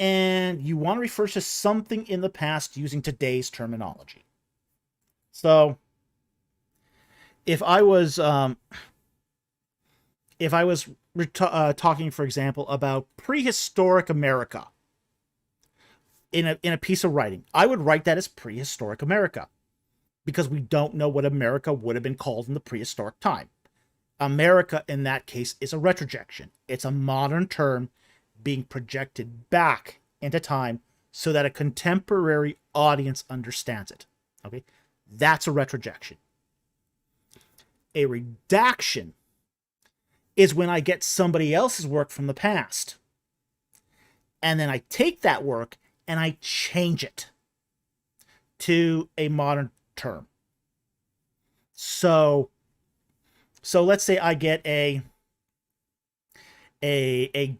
and you want to refer to something in the past using today's terminology. So, if I was talking, for example, about prehistoric America in a piece of writing, I would write that as prehistoric America, because we don't know what America would have been called in the prehistoric time. America, in that case, is a retrojection. It's a modern term being projected back into time so that a contemporary audience understands it. Okay? That's a retrojection. A redaction is when I get somebody else's work from the past, and then I take that work and I change it to a modern term. So let's say I get a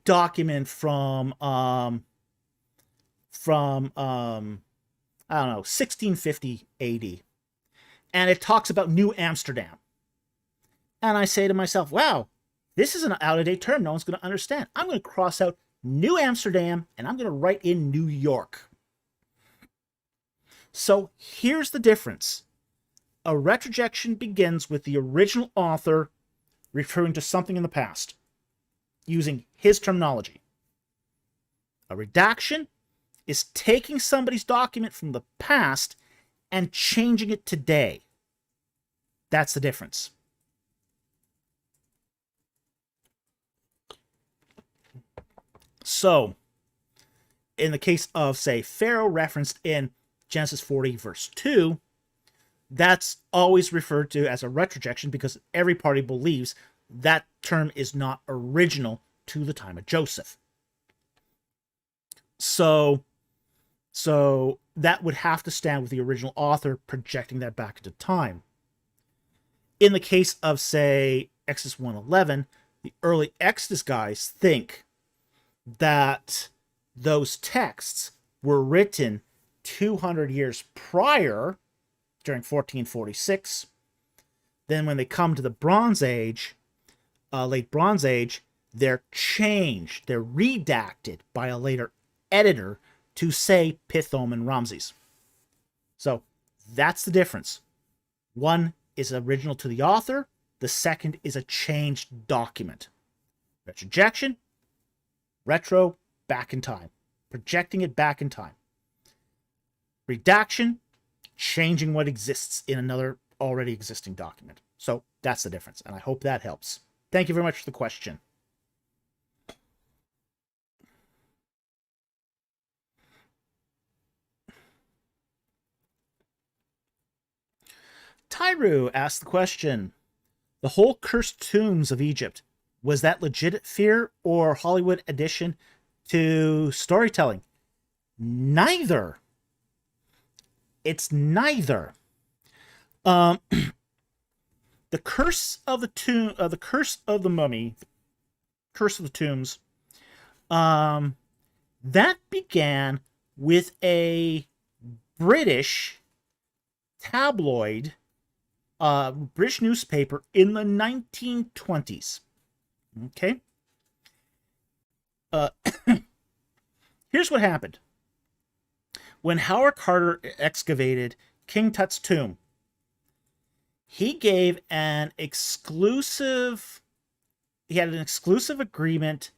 document from I don't know, 1650 AD, and it talks about New Amsterdam. And I say to myself, wow, this is an out-of-date term no one's going to understand. I'm going to cross out New Amsterdam and I'm going to write in New York. So here's the difference. A retrojection begins with the original author referring to something in the past, using his terminology. A redaction is taking somebody's document from the past and changing it today. That's the difference. So, in the case of, say, Pharaoh referenced in Genesis 40, verse 2, that's always referred to as a retrojection because every party believes that term is not original to the time of Joseph. So that would have to stand with the original author projecting that back into time. In the case of, say, Exodus 1:11, the early Exodus guys think that those texts were written 200 years prior, during 1446. Then when they come to the Bronze Age, late Bronze Age, they're changed, they're redacted by a later editor to say Pithom and Ramses. So that's the difference. One is original to the author. The second is a changed document. Retrojection, retro, back in time. Projecting it back in time. Redaction, changing what exists in another already existing document. So that's the difference, and I hope that helps. Thank you very much for the question. Tyru asked the question, the whole cursed tombs of Egypt, was that legit fear or Hollywood addition to storytelling? Neither. It's neither. The curse of the tomb, the curse of the mummy, curse of the tombs, that began with a British tabloid, British newspaper in the 1920s. Okay. Here's what happened. When Howard Carter excavated King Tut's tomb, he gave an exclusive, he had an exclusive agreement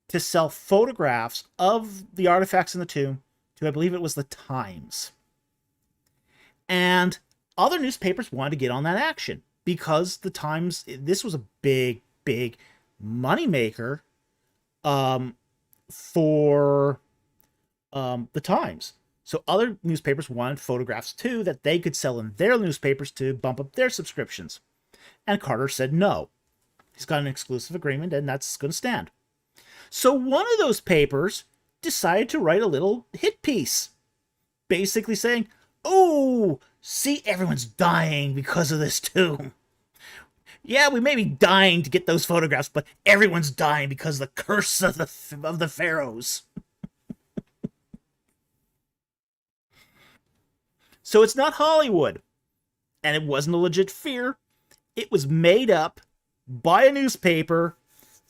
to sell photographs of the artifacts in the tomb to, I believe it was the Times. And other newspapers wanted to get on that action because the Times, this was a big, big moneymaker for the Times. So other newspapers wanted photographs too that they could sell in their newspapers to bump up their subscriptions. And Carter said no. He's got an exclusive agreement and that's going to stand. So one of those papers decided to write a little hit piece, basically saying, oh, see, everyone's dying because of this tomb. Yeah, we may be dying to get those photographs, but everyone's dying because of the curse of the pharaohs. So it's not Hollywood, and it wasn't a legit fear. It was made up by a newspaper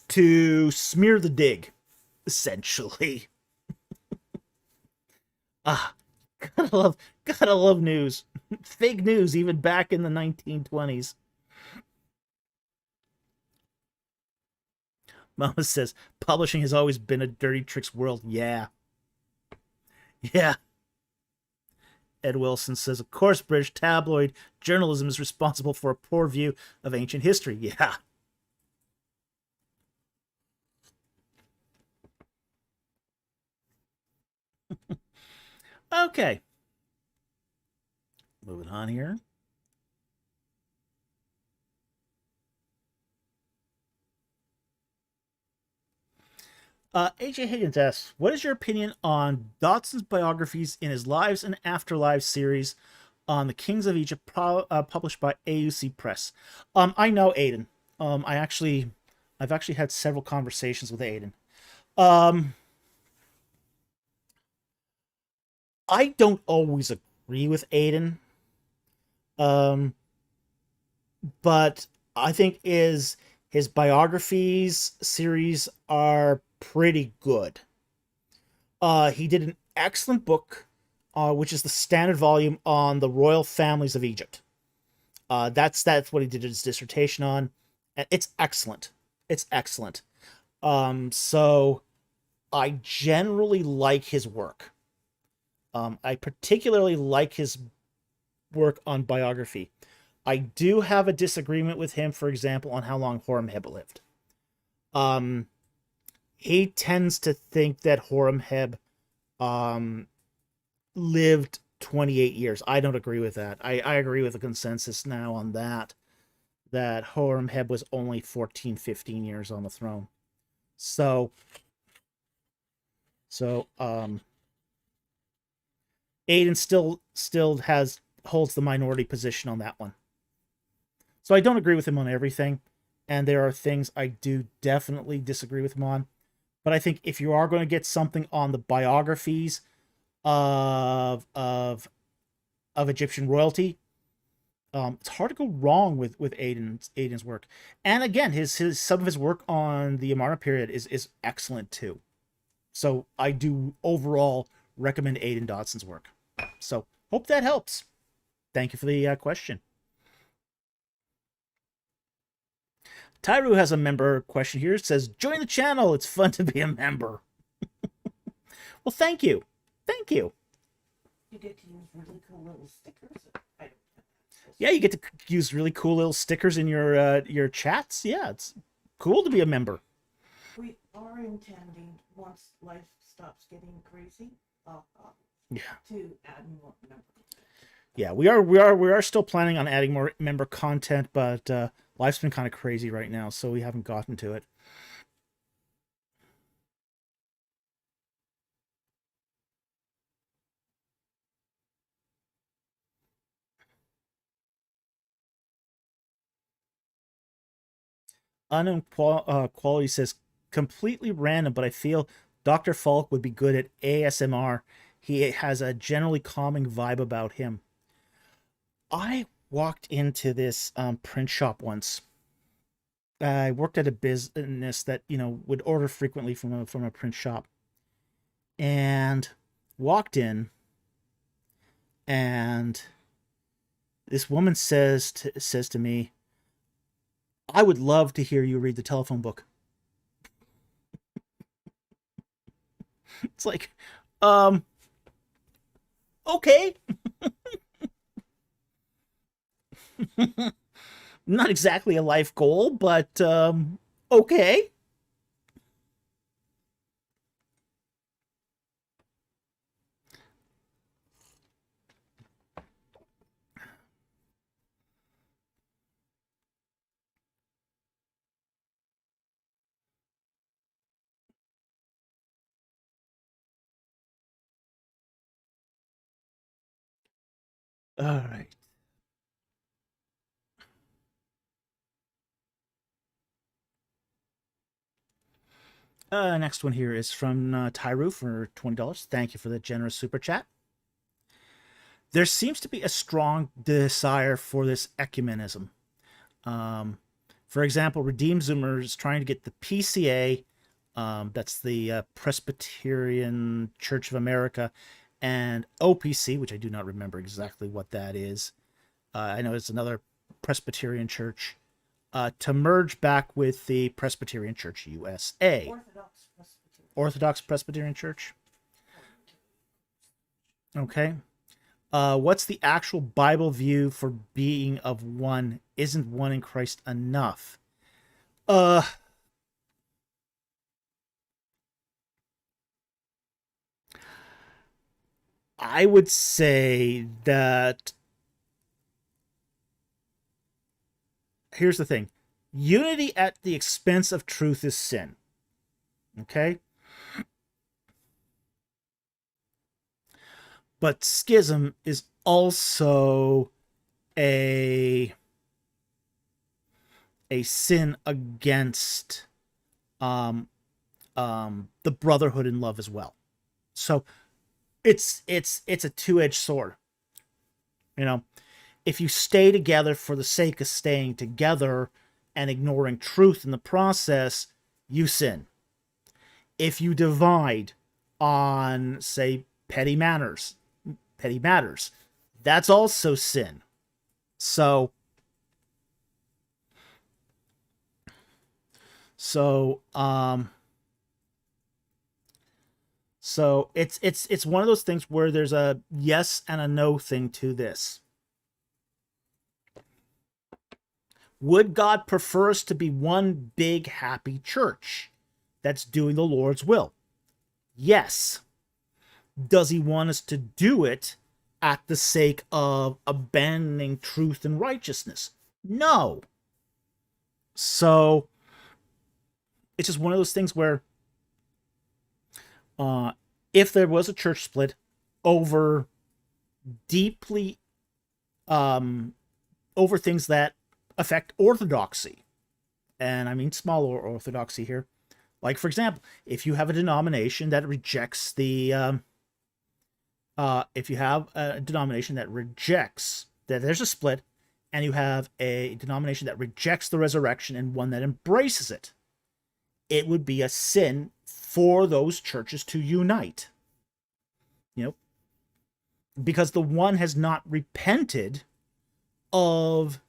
to smear the dig, essentially. Gotta love news. Fake news, even back in the 1920s. Mama says, publishing has always been a dirty tricks world. Yeah. Yeah. Ed Wilson says, of course, British tabloid journalism is responsible for a poor view of ancient history. Yeah. Okay. Moving on here. AJ Higgins asks, what is your opinion on Dotson's biographies in his Lives and Afterlives series on the Kings of Egypt published by AUC Press? I know Aiden. I've actually had several conversations with Aiden. I don't always agree with Aiden. But I think his biographies series are pretty good. He did an excellent book, which is the standard volume on the royal families of Egypt. That's what he did his dissertation on, and it's excellent. It's excellent. So I generally like his work. I particularly like his work on biography. I do have a disagreement with him, for example, on how long Horemheb lived. He tends to think that Horemheb lived 28 years. I don't agree with that. I agree with the consensus now on that Horemheb was only 14, 15 years on the throne. So Aiden still holds the minority position on that one. So I don't agree with him on everything, and there are things I do definitely disagree with him on. But I think if you are going to get something on the biographies of Egyptian royalty, it's hard to go wrong with Aiden's work. And again, some of his work on the Amarna period is excellent too. So I do overall recommend Aiden Dotson's work. So hope that helps. Thank you for the question. Tyru has a member question here. It says, join the channel. It's fun to be a member. Well, thank you. Thank you. You get to use really cool little stickers. Yeah, you get to use really cool little stickers in your chats. Yeah, it's cool to be a member. We are intending, once life stops getting crazy, Yeah. to add more members. Yeah, we are still planning on adding more member content, but life's been kind of crazy right now, so we haven't gotten to it. Unknown Quality says, completely random, but I feel Dr. Falk would be good at ASMR. He has a generally calming vibe about him. I walked into this print shop once. I worked at a business that, would order frequently from a print shop, and walked in, and this woman says to me, I would love to hear you read the telephone book. It's like, okay. Not exactly a life goal, but okay. All right. Next one here is from Tyru for $20. Thank you for the generous super chat. There seems to be a strong desire for this ecumenism. For example, Redeemed Zoomers trying to get the PCA, that's the Presbyterian Church of America, and OPC, which I do not remember exactly what that is. I know it's another Presbyterian church, to merge back with the Presbyterian Church USA. Orthodox Presbyterian Church. Okay. What's the actual Bible view for being of one? Isn't one in Christ enough? I would say that here's the thing. Unity at the expense of truth is sin. Okay? But schism is also a sin against the brotherhood in love as well. So it's a two-edged sword. If you stay together for the sake of staying together and ignoring truth in the process, you sin. If you divide on, say, petty matters, that's also sin. So it's one of those things where there's a yes and a no thing to this. Would God prefer us to be one big happy church that's doing the Lord's will? Yes. Does he want us to do it at the sake of abandoning truth and righteousness? No. So it's just one of those things where if there was a church split over deeply over things that affect orthodoxy, and I mean smaller orthodoxy here, like for example, if you have a denomination that rejects the if you have a denomination that rejects that there's a split, and you have a denomination that rejects the resurrection and one that embraces it, it would be a sin for those churches to unite. Because the one has not repented of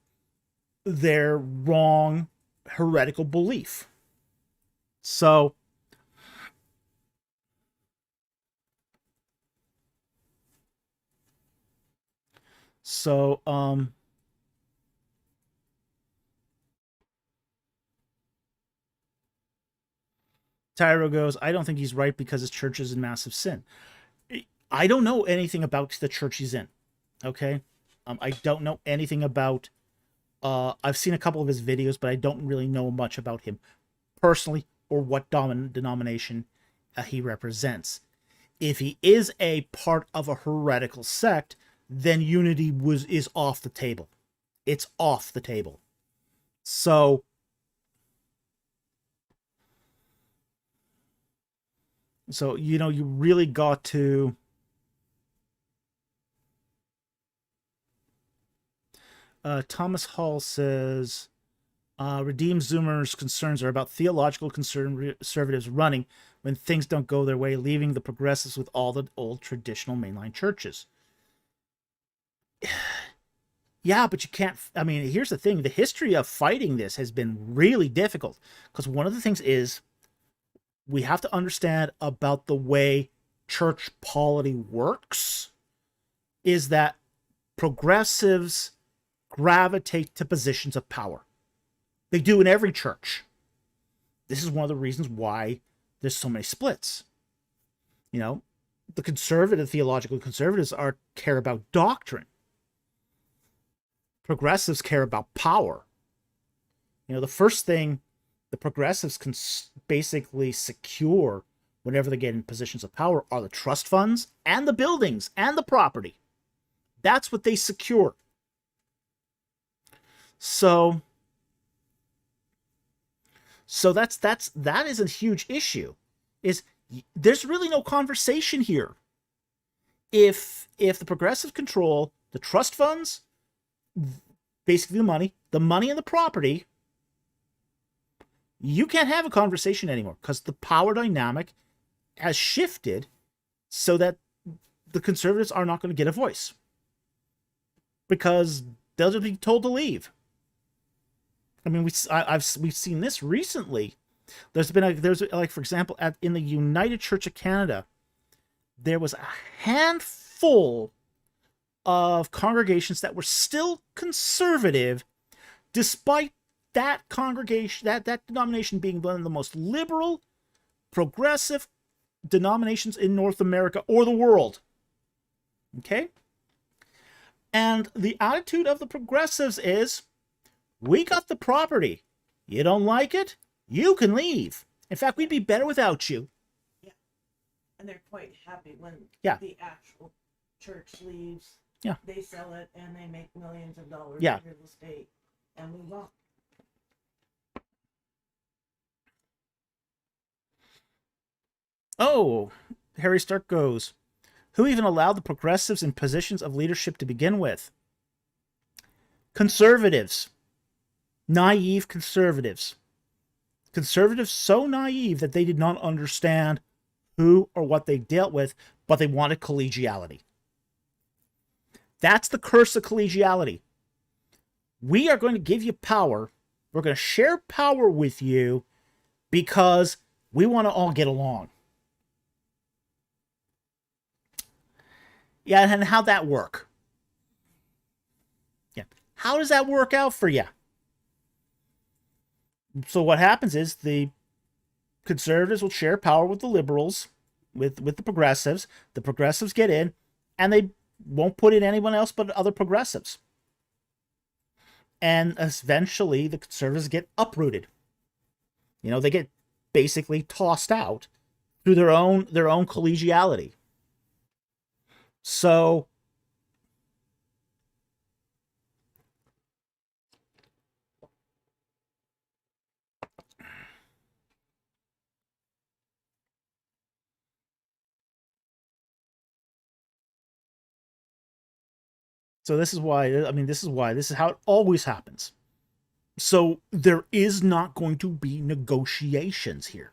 their wrong heretical belief. So Tyro goes, I don't think he's right because his church is in massive sin. I don't know anything about the church he's in. Okay. I don't know anything about, I've seen a couple of his videos, but I don't really know much about him personally or what denomination he represents. If he is a part of a heretical sect, then unity is off the table. It's off the table. So you really got to Thomas Hall says Redeemed Zoomer's concerns are about theological conservatives running when things don't go their way, leaving the progressives with all the old traditional mainline churches. Yeah, but you can't. I mean, here's the thing. The history of fighting this has been really difficult because one of the things is we have to understand about the way church polity works is that progressives gravitate to positions of power. They do in every church. This is one of the reasons why there's so many splits. The theological conservatives care about doctrine. Progressives care about power. The first thing the progressives can basically secure whenever they get in positions of power are the trust funds and the buildings and the property. That's what they secure. So that is a huge issue. There's really no conversation here. If the progressives control the trust funds, basically the money and the property, you can't have a conversation anymore because the power dynamic has shifted so that the conservatives are not going to get a voice because they'll just be told to leave. I mean, we've seen this recently. There's for example, in the United Church of Canada, there was a handful of congregations that were still conservative, despite that congregation, that denomination being one of the most liberal, progressive denominations in North America or the world. Okay? And the attitude of the progressives is, we got the property. You don't like it? You can leave. In fact, we'd be better without you. Yeah. And they're quite happy when the actual church leaves. Yeah. They sell it and they make millions of dollars in real estate and move on. Oh, Harry Stark goes, who even allowed the progressives in positions of leadership to begin with? Conservatives. Naive conservatives. Conservatives so naive that they did not understand who or what they dealt with, but they wanted collegiality. That's the curse of collegiality. We are going to give you power. We're going to share power with you because we want to all get along. Yeah, and how'd that work? Yeah. How does that work out for you? So what happens is the conservatives will share power with the liberals, with the progressives. The progressives get in, and they won't put in anyone else but other progressives. And eventually the conservatives get uprooted. They get basically tossed out through their own collegiality. So this is why, this is how it always happens. So there is not going to be negotiations here.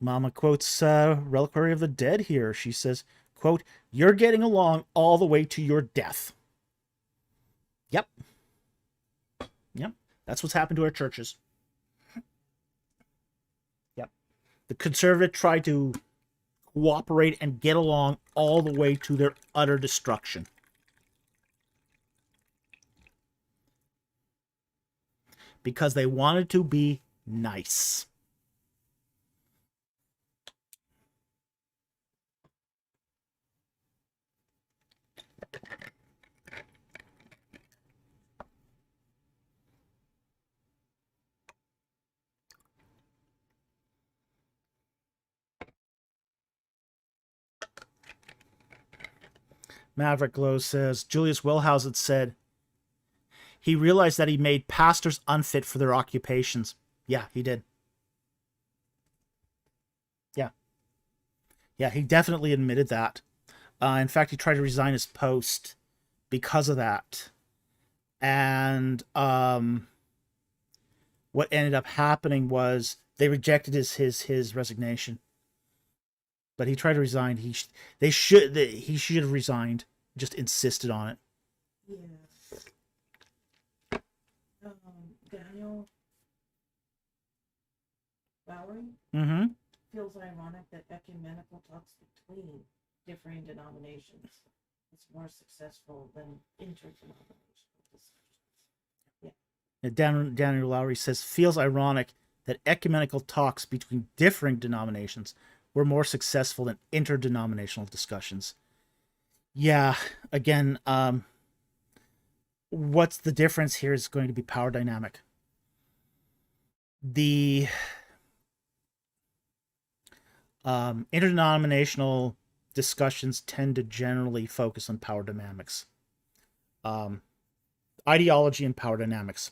Mama quotes Reliquary of the Dead here. She says, quote, "You're getting along all the way to your death." Yep. Yep. That's what's happened to our churches. Yep. The conservative tried to cooperate and get along all the way to their utter destruction. Because they wanted to be nice. Maverick Glow says, Julius Wellhausen said he realized that he made pastors unfit for their occupations. Yeah, he did. Yeah. Yeah, he definitely admitted that. In fact, he tried to resign his post because of that. And what ended up happening was they rejected his resignation. But he tried to resign. He should have resigned. Just insisted on it. Yeah. Daniel Lowry feels ironic that ecumenical talks between differing denominations is more successful than interdenominational discussions. Yeah. Daniel Lowry says, feels ironic that ecumenical talks between differing denominations were more successful than interdenominational discussions. Yeah, again, what's the difference here is going to be power dynamic. The interdenominational discussions tend to generally focus on power dynamics. Ideology and power dynamics.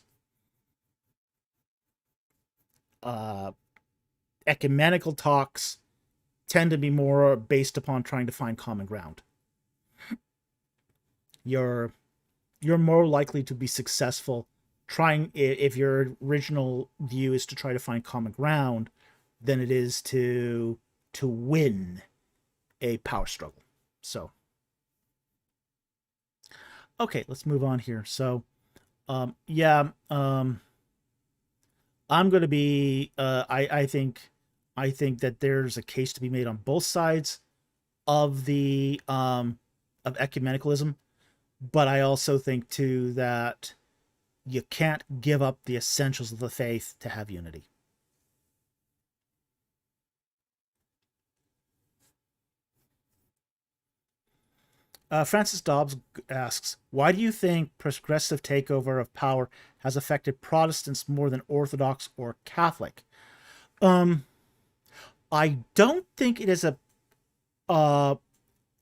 Ecumenical talks tend to be more based upon trying to find common ground. You're more likely to be successful trying, if your original view is to try to find common ground, than it is to win a power struggle. So, okay, let's move on here. So, I'm going to be. I think that there's a case to be made on both sides of the of ecumenicalism, but I also think too that you can't give up the essentials of the faith to have unity. Francis Dobbs asks, why do you think progressive takeover of power has affected Protestants more than Orthodox or Catholic? I don't think it has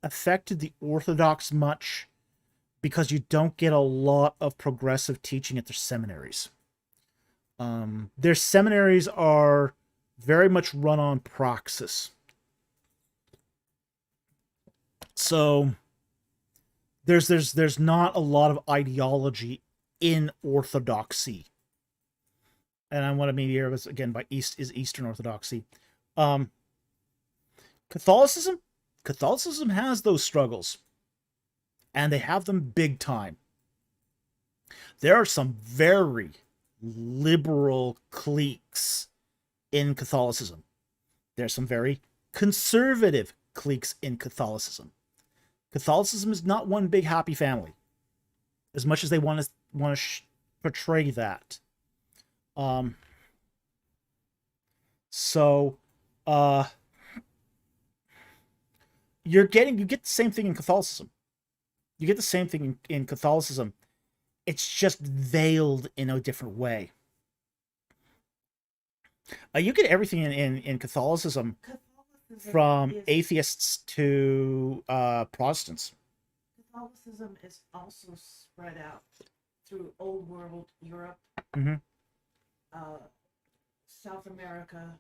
affected the Orthodox much because you don't get a lot of progressive teaching at their seminaries. Their seminaries are very much run on praxis. So there's not a lot of ideology in orthodoxy. And I want to mean here was again by Eastern Orthodoxy. Catholicism has those struggles. And they have them big time. There are some very liberal cliques in Catholicism. There's some very conservative cliques in Catholicism. Catholicism is not one big happy family, as much as they want to portray that. You get the same thing in Catholicism. You get the same thing in Catholicism. It's just veiled in a different way. You get everything in Catholicism from atheists to Protestants. Catholicism is also spread out through Old World Europe, South America.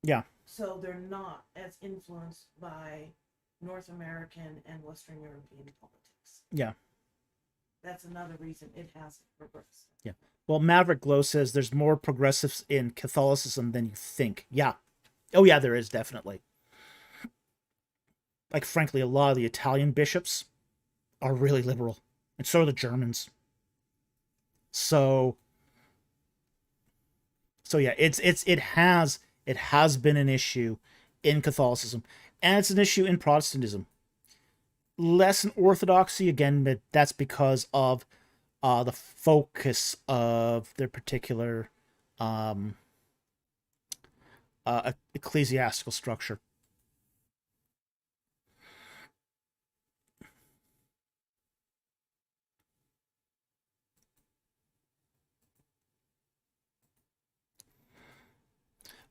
Yeah. So they're not as influenced by North American and Western European politics. Yeah. That's another reason it hasn't progressed. Yeah. Well, Maverick Glow says there's more progressives in Catholicism than you think. Yeah. Oh, yeah, there is, definitely. Like, frankly, a lot of the Italian bishops are really liberal. And so are the Germans. So yeah, it has been an issue in Catholicism, and it's an issue in Protestantism. Less in Orthodoxy, again, but that's because of the focus of their particular um, ecclesiastical structure.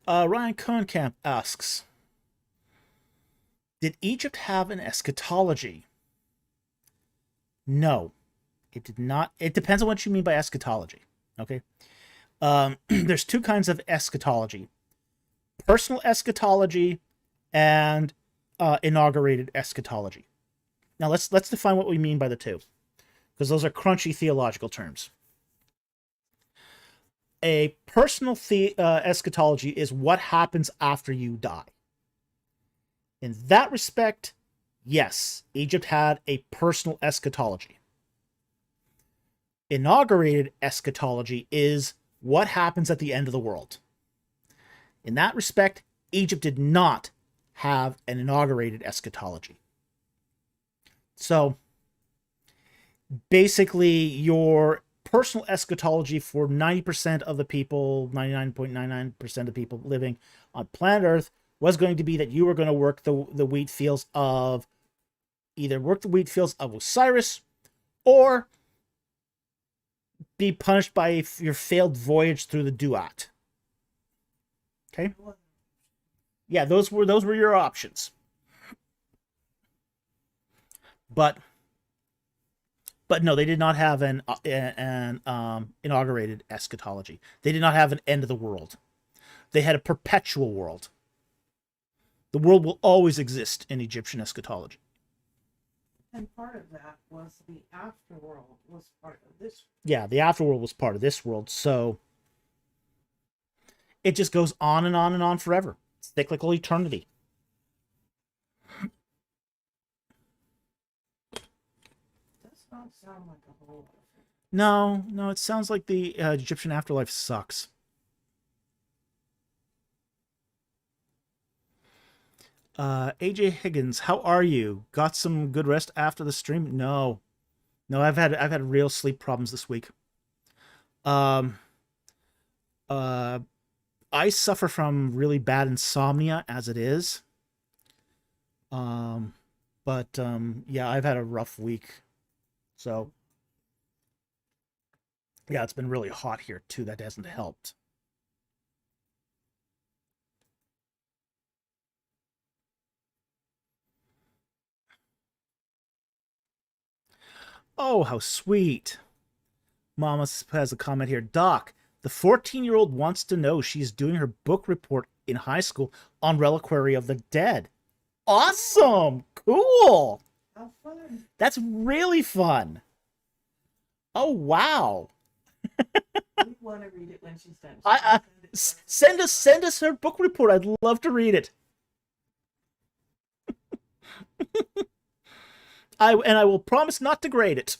Ryan Cohenkamp asks, did Egypt have an eschatology? No, it did not. It depends on what you mean by eschatology. Okay. There's two kinds of eschatology: personal eschatology and inaugurated eschatology. Now let's define what we mean by the two, because those are crunchy theological terms. A personal eschatology is what happens after you die. In that respect, yes, Egypt had a personal eschatology. Inaugurated eschatology is what happens at the end of the world. In that respect, Egypt did not have an inaugurated eschatology. So basically, your personal eschatology for 90% of the people, 99.99% of the people living on planet Earth, was going to be that you were going to work the wheat fields of Osiris, or be punished by your failed voyage through the Duat. Okay? Yeah, those were your options. But no, they did not have an inaugurated eschatology. They did not have an end of the world. They had a perpetual world. The world will always exist in Egyptian eschatology. And part of that was the afterworld was part of this. Yeah, the afterworld was part of this world, so it just goes on and on and on forever. Cyclical eternity. Does not sound like a whole lot of fun. No, it sounds like the Egyptian afterlife sucks. AJ Higgins, how are you? Got some good rest after the stream? No, I've had real sleep problems this week. I suffer from really bad insomnia as it is. But yeah, I've had a rough week. So yeah, it's been really hot here too. That hasn't helped. Oh, how sweet. Mama has a comment here. Doc, the 14-year-old wants to know she's doing her book report in high school on Reliquary of the Dead. Awesome! Cool! How fun. That's really fun. Oh, wow. We want to read it when she's done. Send us her book report. I'd love to read it. I will promise not to grade it.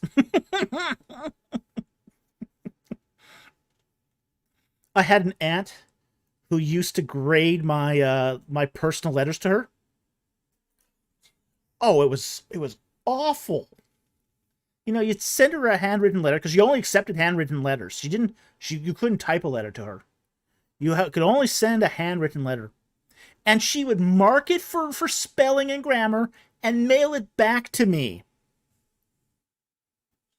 I had an aunt who used to grade my my personal letters to her. Oh, it was awful. You know, you'd send her a handwritten letter because you only accepted handwritten letters. You couldn't type a letter to her. You could only send a handwritten letter, and she would mark it for spelling and grammar and mail it back to me.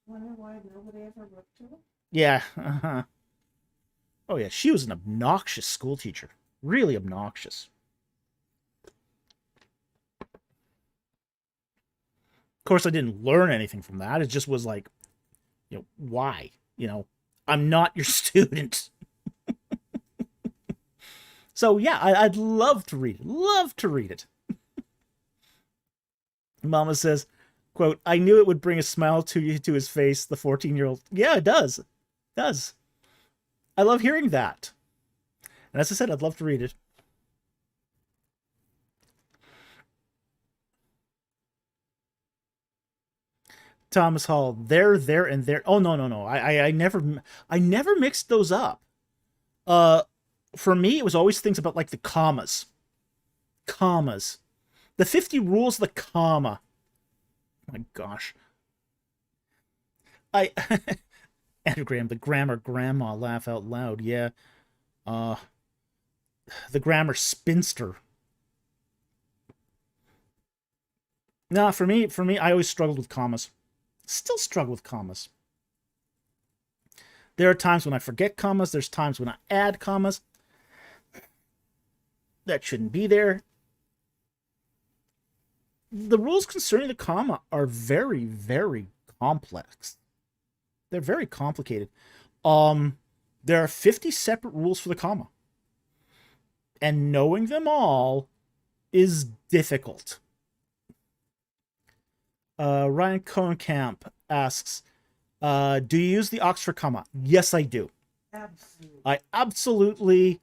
Wonder why nobody ever wrote to her? Yeah. Uh-huh. Oh yeah, she was an obnoxious school teacher. Really obnoxious. Of course, I didn't learn anything from that. It just was like, you know, why? You know, I'm not your student. So yeah, I'd love to read it. Love to read it. Mama says, quote, I knew it would bring a smile to his face, the 14-year-old. Yeah, it does. It does. I love hearing that. And as I said, I'd love to read it. Thomas Hall, there, and there. Oh no, no, no. I never mixed those up. Uh, for me, it was always things about like the commas, commas, the 50 rules of the comma. My gosh, I anagram the grammar grandma laugh out loud. Yeah, uh, the grammar spinster. Nah, for me, I always struggled with commas. Still struggle with commas. There are times when I forget commas. There's times when I add commas that shouldn't be there. The rules concerning the comma are very, very complex. They're very complicated. There are 50 separate rules for the comma, and knowing them all is difficult. Ryan Cohenkamp asks, do you use the Oxford comma? Yes, I do. Absolutely. I absolutely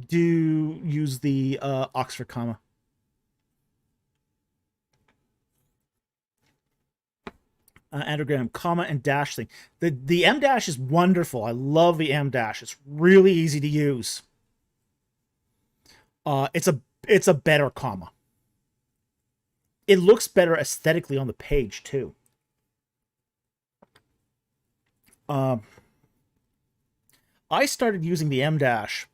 do use the Oxford comma. Anagram, comma, and dash thing. The M dash is wonderful. I love the M dash. It's really easy to use. It's a better comma. It looks better aesthetically on the page too. I started using the M dash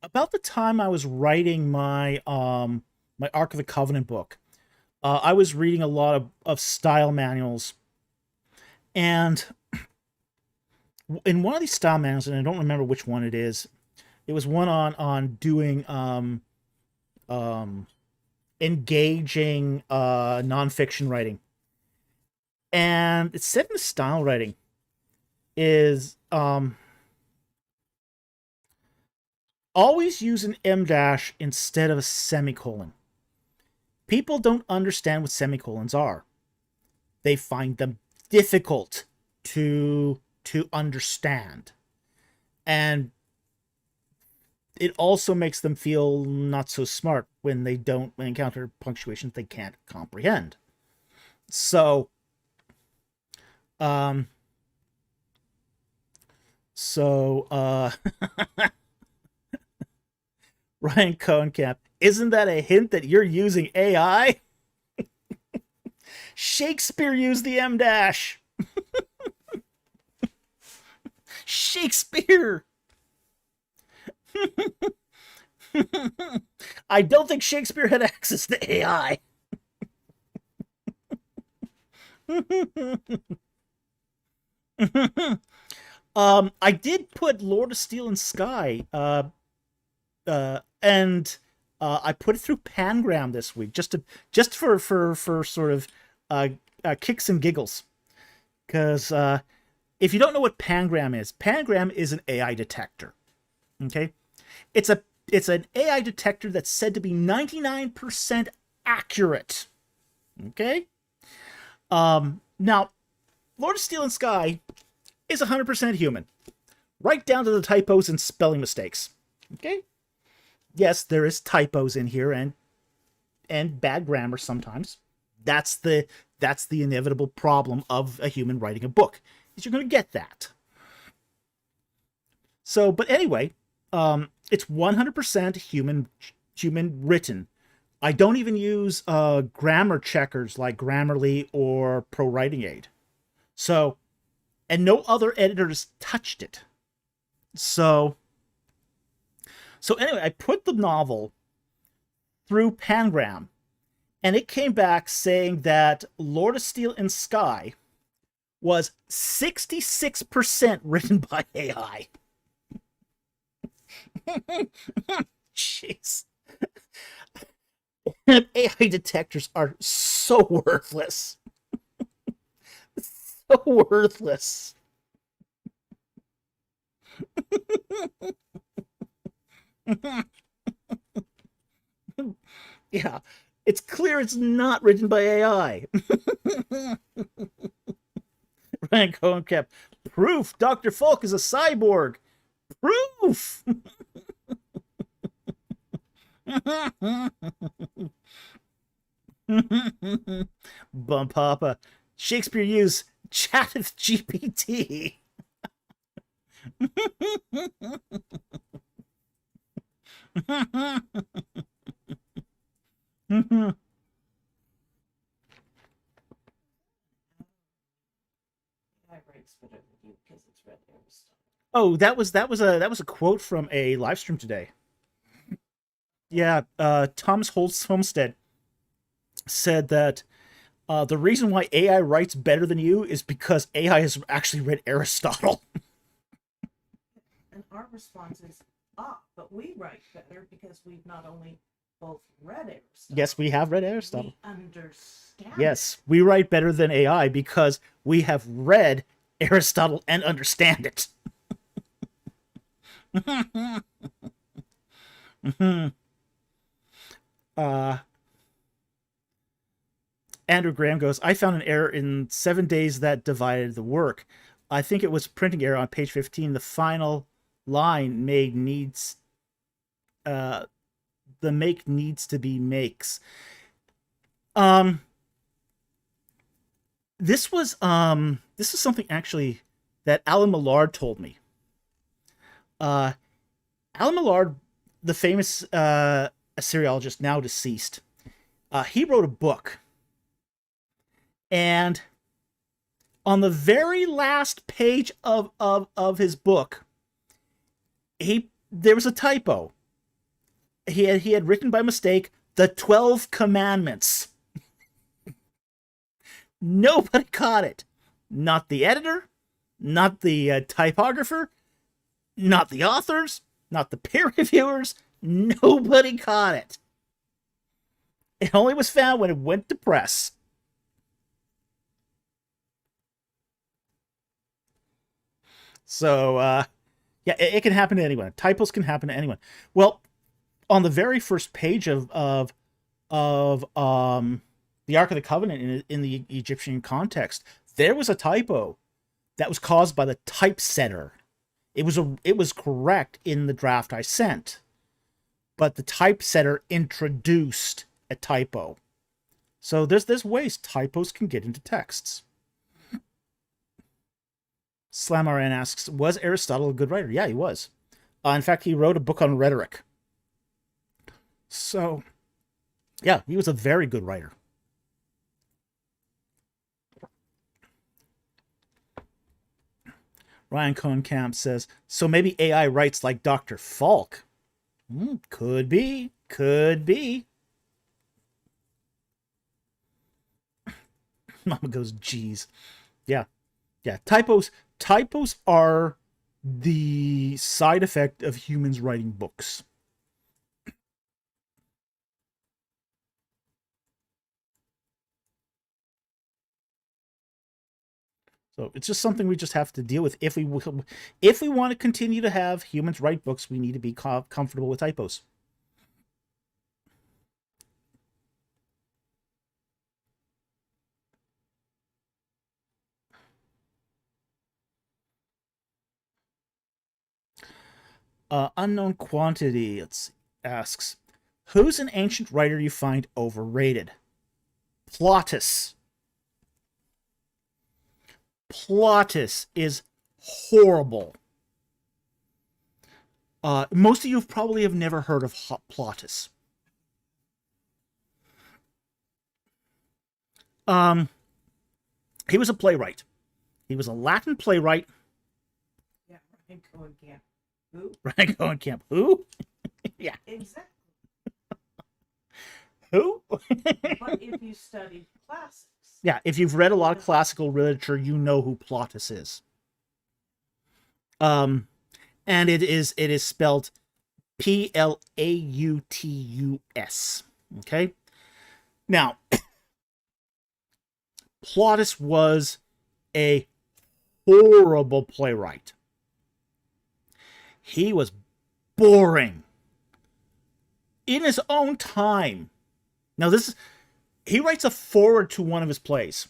about the time I was writing my my Ark of the Covenant book. I was reading a lot of style manuals, and in one of these style manuals, and I don't remember which one it is, it was one on doing engaging nonfiction writing, and it said in the style writing is always use an M dash instead of a semicolon. People don't understand what semicolons are. They find them difficult to understand. And it also makes them feel not so smart when they don't encounter punctuations they can't comprehend. So Ryan Cohenkamp, isn't that a hint that you're using AI? Shakespeare used the M dash. Shakespeare. I don't think Shakespeare had access to AI. I did put Lord of Steel and Sky, and I put it through Pangram this week, just for sort of kicks and giggles, because if you don't know what Pangram is an AI detector. Okay, it's an AI detector that's said to be 99% accurate. Okay, now Lord of Steel and Sky is 100% human, right down to the typos and spelling mistakes. Okay, yes, there is typos in here and bad grammar sometimes. That's the inevitable problem of a human writing a book, is you're going to get that. So, but anyway, it's 100% human written. I don't even use grammar checkers like Grammarly or Pro Writing Aid. So, and no other editors touched it. So anyway, I put the novel through Pangram, and it came back saying that Lord of Steel and Sky was 66% written by AI. Jeez. AI detectors are so worthless. So worthless. Yeah, it's clear it's not written by AI. Ryan Cohen kept proof Dr. Falk is a cyborg. Proof. Bum Papa. Shakespeare used chat with GPT. I writes better than you because it's read Aristotle. Oh, that was a quote from a live stream today. Yeah, Thomas Homestead said that the reason why AI writes better than you is because AI has actually read Aristotle. And our response is, but we write better because we've not only both read Aristotle. Yes, we have read Aristotle. We understand. Yes, we write better than AI because we have read Aristotle and understand it. uh, Andrew Graham goes, I found an error in 7 days that divided the work. I think it was printing error on page 15. The final line made needs the make needs to be makes. This was something actually that Alan Millard told me. Alan Millard, the famous Assyriologist, now deceased, he wrote a book. And on the very last page of his book, there was a typo. He had written by mistake the 12 commandments. Nobody caught it. Not the editor, not the typographer, not the authors, not the peer reviewers. Nobody caught it. It only was found when it went to press. So, yeah, it can happen to anyone. Typos can happen to anyone. Well, on the very first page of the Ark of the Covenant in the Egyptian context, there was a typo that was caused by the typesetter. It was correct in the draft I sent, but the typesetter introduced a typo. So there's ways typos can get into texts. Slamaran asks, was Aristotle a good writer? Yeah, he was. In fact, he wrote a book on rhetoric. So, yeah, he was a very good writer. Ryan Cohen-Camp says, so maybe AI writes like Dr. Falk. Could be. Could be. Mama goes, geez. Yeah. Yeah. Typos are the side effect of humans writing books. So it's just something we just have to deal with. If we want to continue to have humans write books, we need to be comfortable with typos. Unknown Quantity asks, who's an ancient writer you find overrated? Plautus. Plautus is horrible. Most of you probably have never heard of Plautus. He was a playwright. He was a Latin playwright. Yeah, Ryan Cohen-Camp. Who? Ryan Cohen-Camp. Who? Yeah. Exactly. Who? But if you studied classics. Yeah, if you've read a lot of classical literature, you know who Plautus is. And it is spelled Plautus. Okay? Now, Plautus was a horrible playwright. He was boring in his own time. Now, he writes a foreword to one of his plays.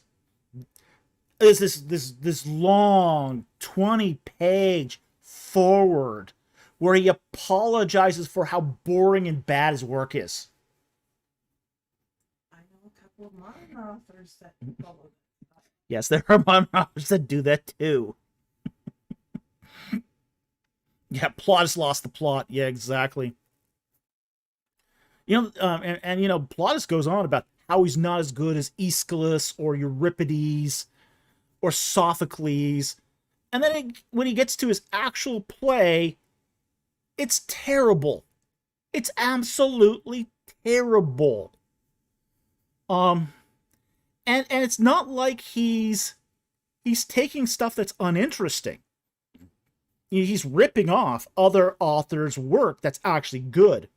It's this long 20-page foreword where he apologizes for how boring and bad his work is. I know couple of modern authors that follow that. Yes, there are modern authors that do that too. Yeah, plot has lost the plot. Yeah, exactly. Plautus goes on about how he's not as good as Aeschylus or Euripides or Sophocles. And then when he gets to his actual play, it's terrible. It's absolutely terrible. And it's not like he's taking stuff that's uninteresting. He's ripping off other authors' work that's actually good.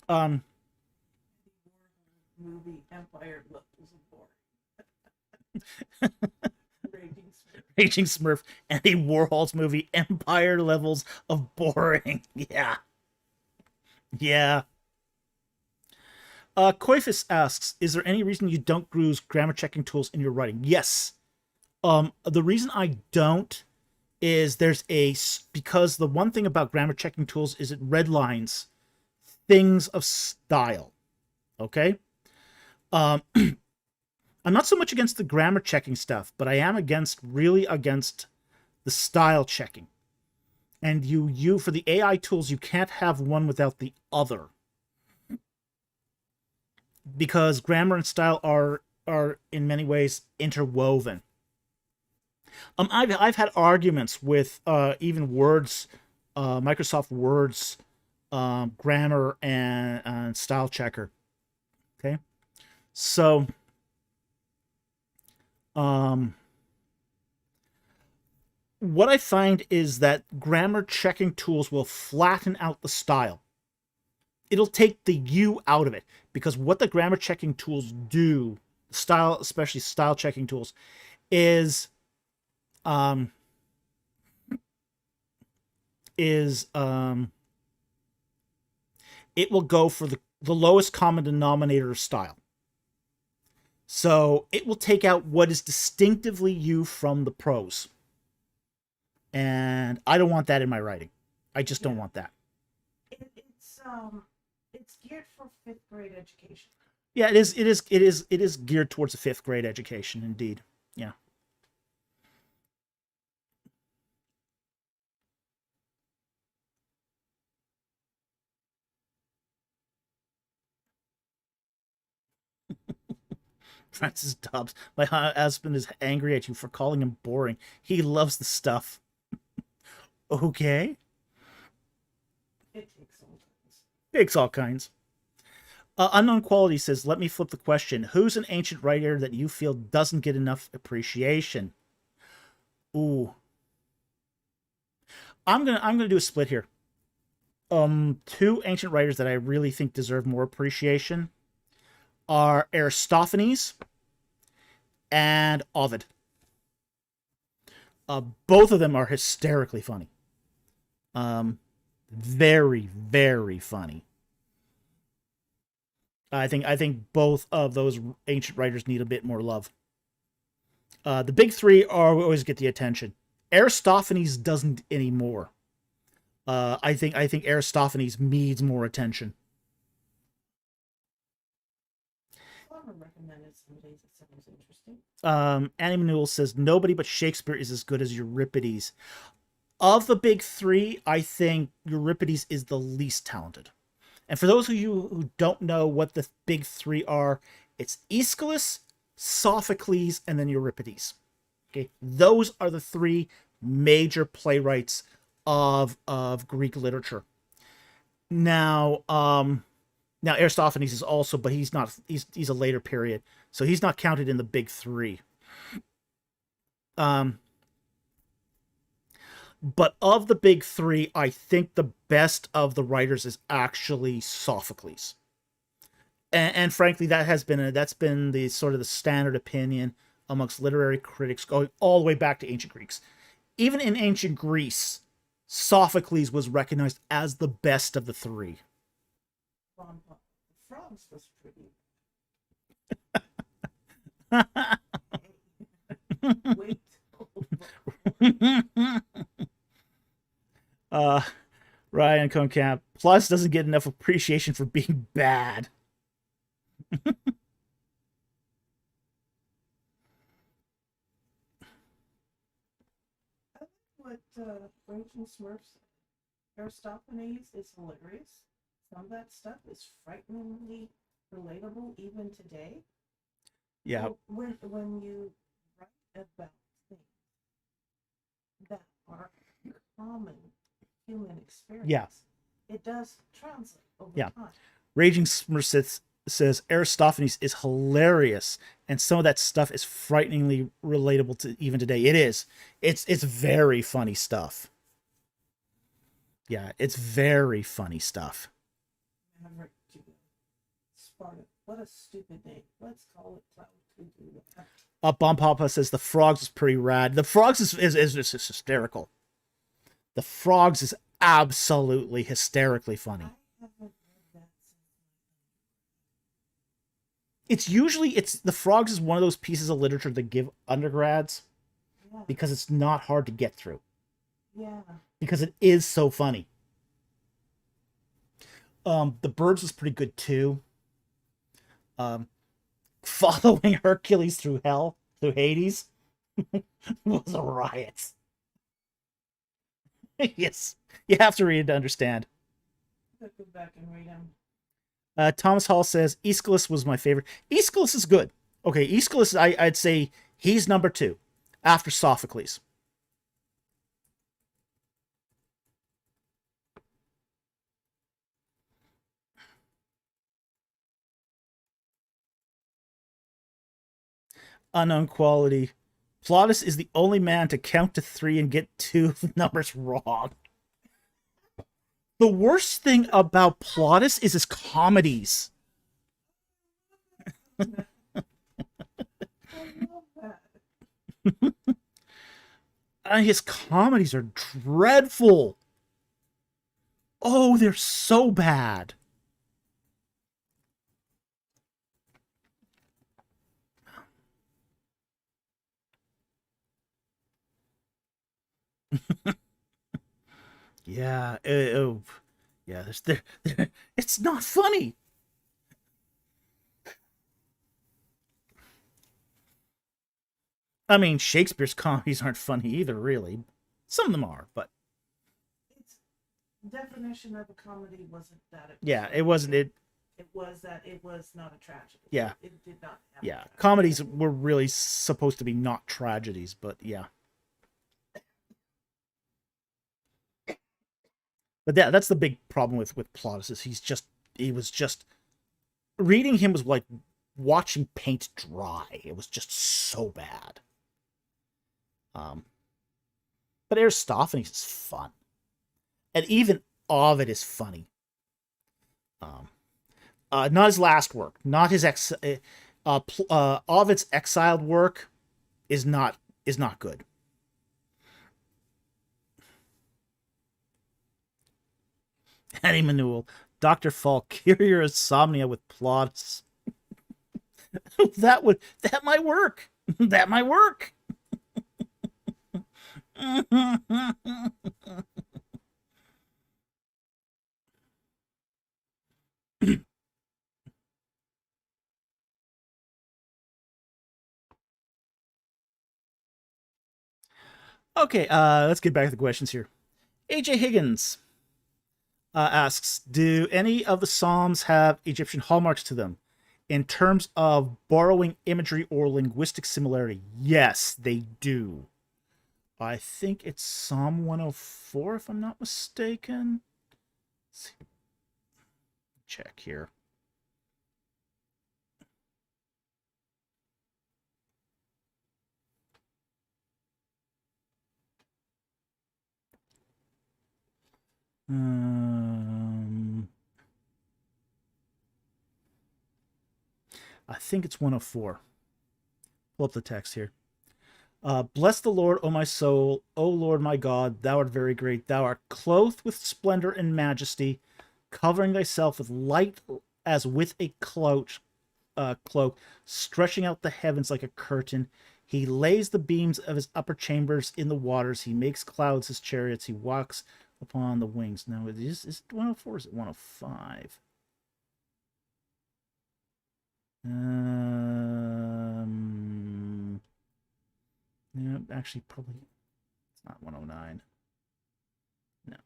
Movie Empire levels of boring. Raging Smurf, Andy Warhol's movie Empire levels of boring. Yeah. Yeah. Coifus asks, is there any reason you don't use grammar checking tools in your writing? Yes. The reason I don't is because the one thing about grammar checking tools is it redlines things of style. Okay? I'm not so much against the grammar checking stuff, but I am really against the style checking. And you for the AI tools, you can't have one without the other. Because grammar and style are in many ways interwoven. I've had arguments with even Word's Microsoft Word's grammar and style checker. Okay, so what I find is that grammar checking tools will flatten out the style. It'll take the you out of it, because what the grammar checking tools do, style, especially style checking tools, is it will go for the lowest common denominator of style. So it will take out what is distinctively you from the prose. And I don't want that in my writing. I just don't want that. It's geared for 5th grade education. Yeah, it is geared towards a 5th grade education, indeed. Yeah. Francis Dobbs, my husband is angry at you for calling him boring. He loves the stuff. Okay. It takes all kinds. Takes all kinds. Unknown Quality says, let me flip the question. Who's an ancient writer that you feel doesn't get enough appreciation? Ooh. I'm gonna do a split here. 2 ancient writers that I really think deserve more appreciation are Aristophanes and Ovid. Both of them are hysterically funny. Very, very funny. I think both of those ancient writers need a bit more love. The big 3 always get the attention. Aristophanes doesn't anymore. I think Aristophanes needs more attention. Recommended somebody that sounds interesting. Annie Manuel says nobody but Shakespeare is as good as Euripides. Of the big 3, I think Euripides is the least talented. And for those of you who don't know what the big 3 are, it's Aeschylus, Sophocles, and then Euripides. Okay, those are the 3 major playwrights of Greek literature. Now Aristophanes is also, but he's not. He's a later period, so he's not counted in the big 3. But of the big 3, I think the best of the writers is actually Sophocles. And frankly, that's been the sort of the standard opinion amongst literary critics going all the way back to ancient Greeks. Even in ancient Greece, Sophocles was recognized as the best of the 3. France was pretty. Wait. Ryan Concamp, Plus doesn't get enough appreciation for being bad. I like what Raging Smurfs Aristophanes is hilarious. Some of that stuff is frighteningly relatable even today. Yeah. So when you write about things that are common human experience, Yeah. it does translate over Yeah. time. Raging Smurfs says Aristophanes is hilarious, and some of that stuff is frighteningly relatable to even today. It is. It's very funny stuff. Yeah, it's very funny stuff. Maverick to Sparta. What a stupid name. Let's call it Cloud to do that. Bomb Papa says the frogs is pretty rad. The frogs is just hysterical. The frogs is absolutely hysterically funny. I haven't read that It's the frogs is one of those pieces of literature that give undergrads since. because it's not hard to get through. Yeah. Because it is so funny. The Birds was pretty good too. Following Hercules through hell, through Hades, was a riot. Yes, you have to read it to understand. I'll go back and read them. Thomas Hall says Aeschylus was my favorite. Aeschylus is good. Okay, Aeschylus, I'd say he's number 2 after Sophocles. Unknown quality. Plautus is the only man to count to 3 and get 2 numbers wrong. The worst thing about Plautus is his comedies. I love that. His comedies are dreadful. Oh, they're so bad. Yeah. Yeah. It's not funny. I mean, Shakespeare's comedies aren't funny either, really. Some of them are, but Its definition of a comedy wasn't that it was yeah, funny. it wasn't it. It was that it was not a tragedy. Yeah. It did not have Yeah, that. comedies were really supposed to be not tragedies, but yeah. But that's the big problem with Plautus is he was just reading him was like watching paint dry. It was just so bad. But Aristophanes is fun, and even Ovid is funny. Not his last work, not his Ovid's exiled work is not good. Eddie Manuel, Dr. Falk, cure your insomnia with Plautus. that might work. That might work. Okay, let's get back to the questions here. AJ Higgins asks, do any of the Psalms have Egyptian hallmarks to them? In terms of borrowing imagery or linguistic similarity, yes, they do. I think it's Psalm 104, if I'm not mistaken. Let's see. Check here. I think it's 104. Pull up the text here. Bless the Lord, O my soul, O Lord my God, thou art very great. Thou art clothed with splendor and majesty, covering thyself with light as with a cloak, stretching out the heavens like a curtain. He lays the beams of his upper chambers in the waters. He makes clouds his chariots. He walks upon the wings. Now, is it 104 or is it 105? Yeah, actually, probably it's not 109. No,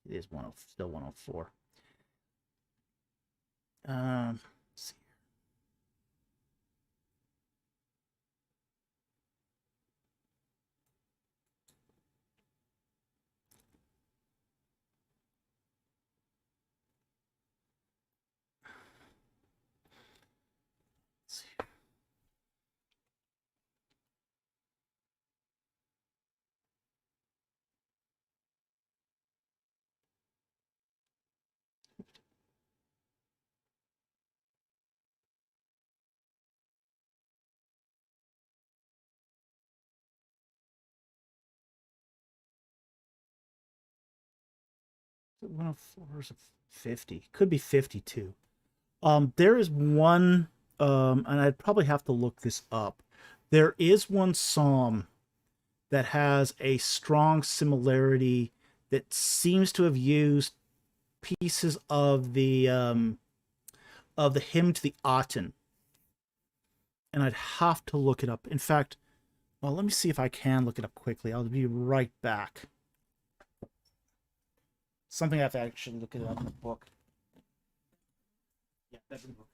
it is 10, still 104. Let's see. 104 or 50? Could be 52. There is one, and I'd probably have to look this up. There is one psalm that has a strong similarity that seems to have used pieces of the hymn to the Aten, and I'd have to look it up. In fact, well, let me see if I can look it up quickly. I'll be right back. Something I have to actually look it up in the book. Yeah, that's in the book.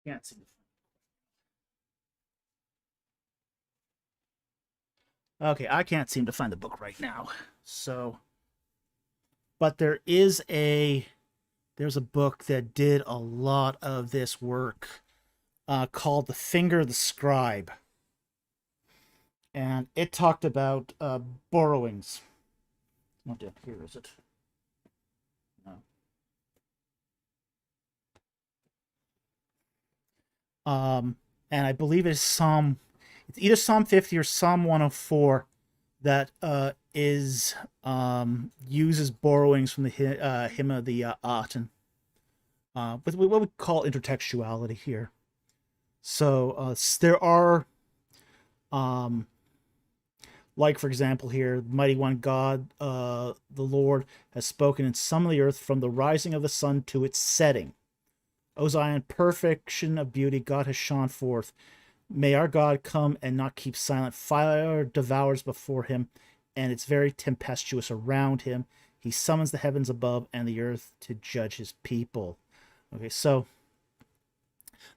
I can't see the. Okay, I can't seem to find the book right now. So, but there's a book that did a lot of this work called The Finger of the Scribe, and it talked about borrowings. Oh, dear, here is it? No. And I believe it's either Psalm 50 or Psalm 104 that is uses borrowings from the hymn of the Aten, with what we call intertextuality here. So there are, um, like for example here, mighty one God, the Lord has spoken in some of the earth from the rising of the sun to its setting. O Zion, perfection of beauty, God has shone forth. May our God come and not keep silent. Fire devours before him, and it's very tempestuous around him. He summons the heavens above and the earth to judge his people. Okay, so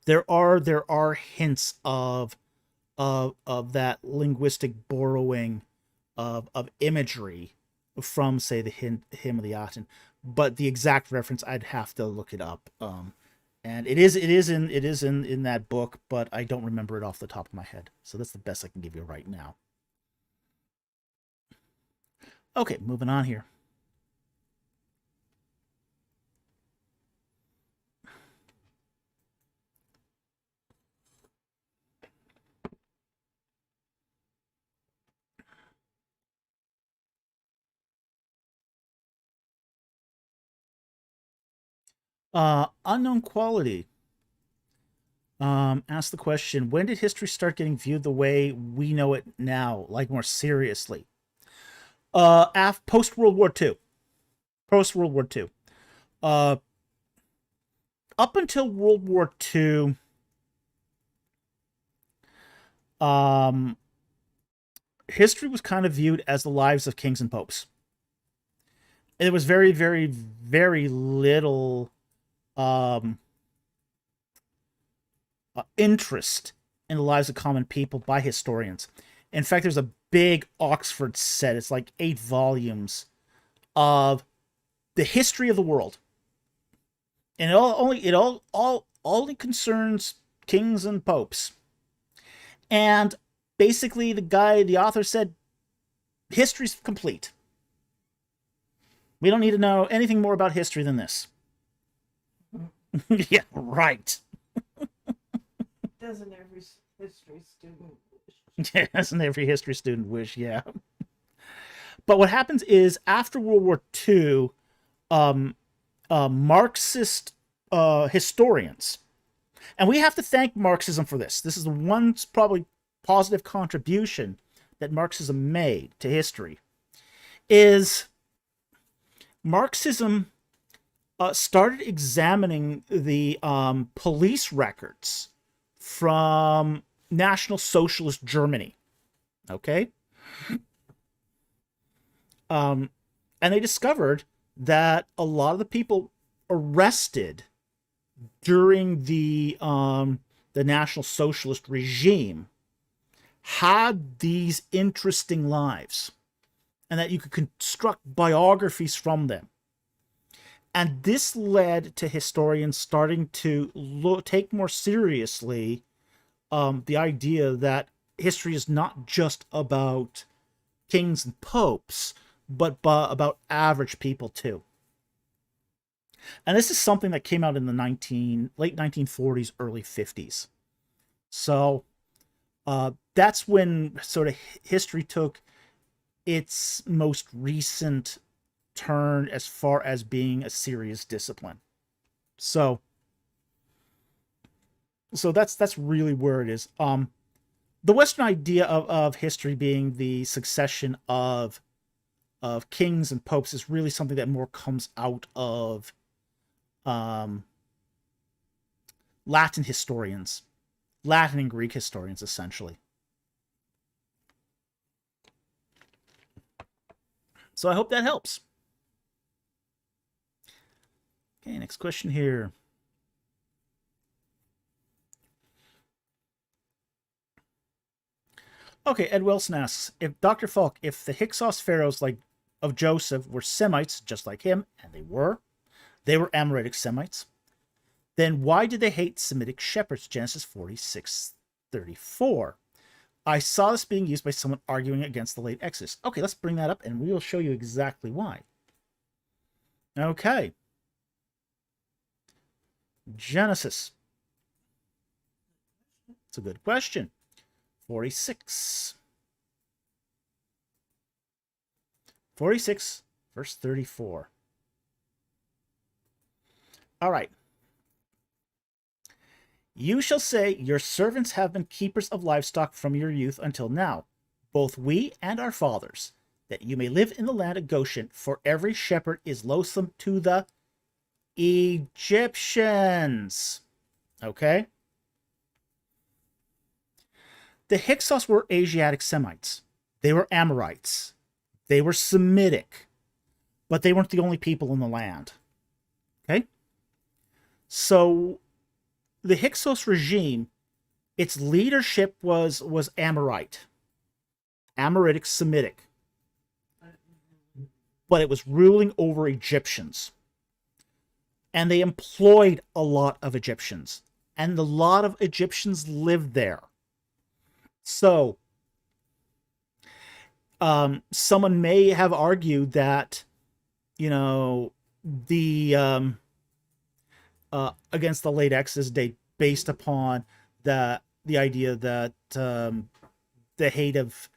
there are hints of that linguistic borrowing of imagery from, say, the Hymn of the Aten, but the exact reference I'd have to look it up. And it is in that book, but I don't remember it off the top of my head. So that's the best I can give you right now. Okay, moving on here. Unknown Quality asked the question, when did history start getting viewed the way we know it now, like more seriously? Post World War II. Post World War II. Up until World War II, history was kind of viewed as the lives of kings and popes. And there was very, very, very little interest in the lives of common people by historians. In fact, there's a big Oxford set. It's like 8 volumes of the history of the world, and it only concerns kings and popes. And basically, the author said, history's complete. We don't need to know anything more about history than this. Yeah, right. Doesn't every history student wish? Yeah, doesn't every history student wish? Yeah. But what happens is, after World War II, Marxist historians, and we have to thank Marxism for this. This is the one probably positive contribution that Marxism made to history, is Marxism started examining the police records from National Socialist Germany. Okay? And they discovered that a lot of the people arrested during the National Socialist regime had these interesting lives, and that you could construct biographies from them. And this led to historians starting to take more seriously the idea that history is not just about kings and popes, but about average people too. And this is something that came out in the late 1940s, early 50s. So that's when sort of history took its most recent turn as far as being a serious discipline. So that's really where it is. The Western idea of history being the succession of kings and popes is really something that more comes out of Latin historians, Latin and Greek historians, essentially. So I hope that helps. Okay, next question here. Okay, Ed Wilson asks, if Dr. Falk, if the Hyksos pharaohs of Joseph were Semites just like him, and they were Amoritic Semites, then why did they hate Semitic shepherds? Genesis 46:34. I saw this being used by someone arguing against the late Exodus. Okay, let's bring that up and we will show you exactly why. Okay. Genesis. It's a good question. 46. 46, verse 34. All right. You shall say, your servants have been keepers of livestock from your youth until now, both we and our fathers, that you may live in the land of Goshen, for every shepherd is loathsome to the Egyptians. Okay? The Hyksos were Asiatic Semites. They were Amorites. They were Semitic. But they weren't the only people in the land. Okay? So the Hyksos regime, its leadership was Amorite. Amoritic Semitic. but it was ruling over Egyptians. And they employed a lot of Egyptians. And a lot of Egyptians lived there. So, someone may have argued that, you know, the against the late Exodus date, based upon the idea that the hate of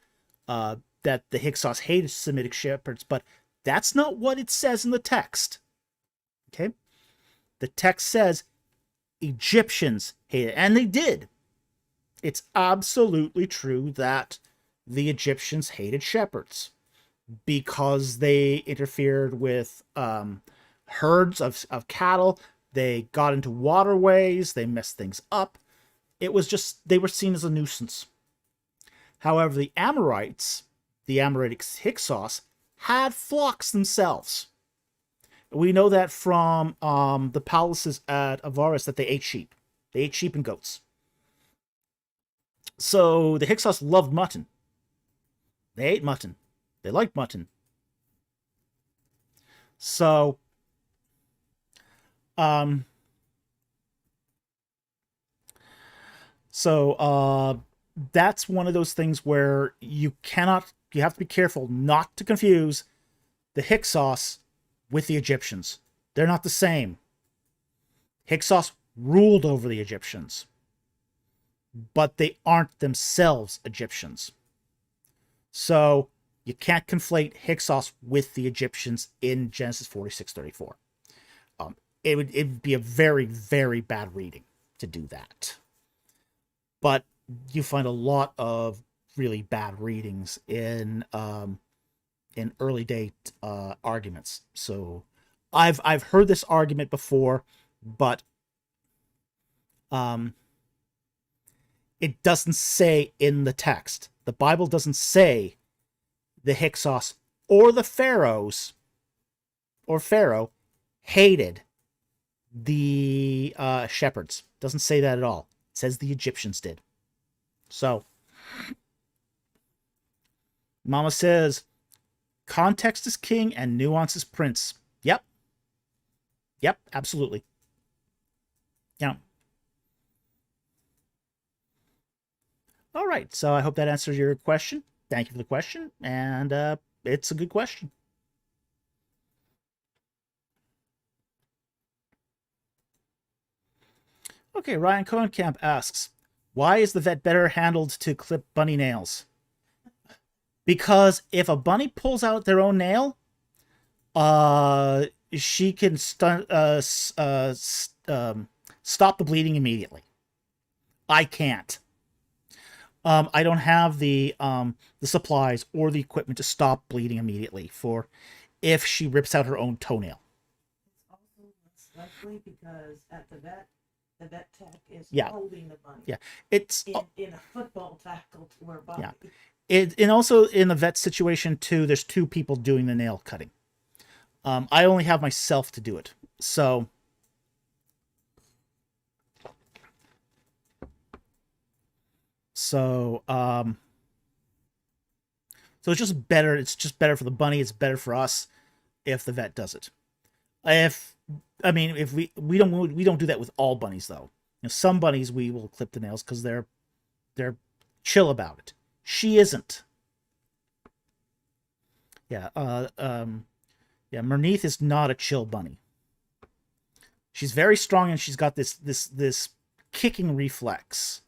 that the Hyksos hated Semitic shepherds, but that's not what it says in the text. Okay, the text says Egyptians hated, and they did. It's absolutely true that the Egyptians hated shepherds because they interfered with herds of cattle. They got into waterways. They messed things up. It was just, they were seen as a nuisance. However, the Amoritic Hyksos, had flocks themselves. We know that from the palaces at Avaris that they ate sheep. They ate sheep and goats. So the Hyksos loved mutton. They ate mutton. They liked mutton. So, that's one of those things where you have to be careful not to confuse the Hyksos with the Egyptians. They're not the same. Hyksos ruled over the Egyptians, but they aren't themselves Egyptians. So you can't conflate Hyksos with the Egyptians in Genesis 46:34. It'd be a very, very bad reading to do that. But you find a lot of really bad readings in early date arguments. So I've heard this argument before, but it doesn't say in the text. The Bible doesn't say the Hyksos or the pharaohs or Pharaoh hated the shepherds. Doesn't say that at all. It says the Egyptians did. So, Mama says, context is king and nuance is prince. Yep. Yep, absolutely. Yeah. All right, so I hope that answers your question. Thank you for the question, and it's a good question. Okay, Ryan Cohenkamp asks, why is the vet better handled to clip bunny nails? Because if a bunny pulls out their own nail, she can stop the bleeding immediately. I can't. I don't have the supplies or the equipment to stop bleeding immediately for if she rips out her own toenail. It's also less likely because at the vet tech is Yeah. holding the bunny. Yeah, it's in a football tackle to her body. Yeah. And also in the vet situation too, there's two people doing the nail cutting. I only have myself to do it, so it's just better. It's just better for the bunny. It's better for us if the vet does it. If we don't do that with all bunnies though. You know, some bunnies we will clip the nails because they're chill about it. She isn't. Yeah. Merneith is not a chill bunny. She's very strong and she's got this kicking reflex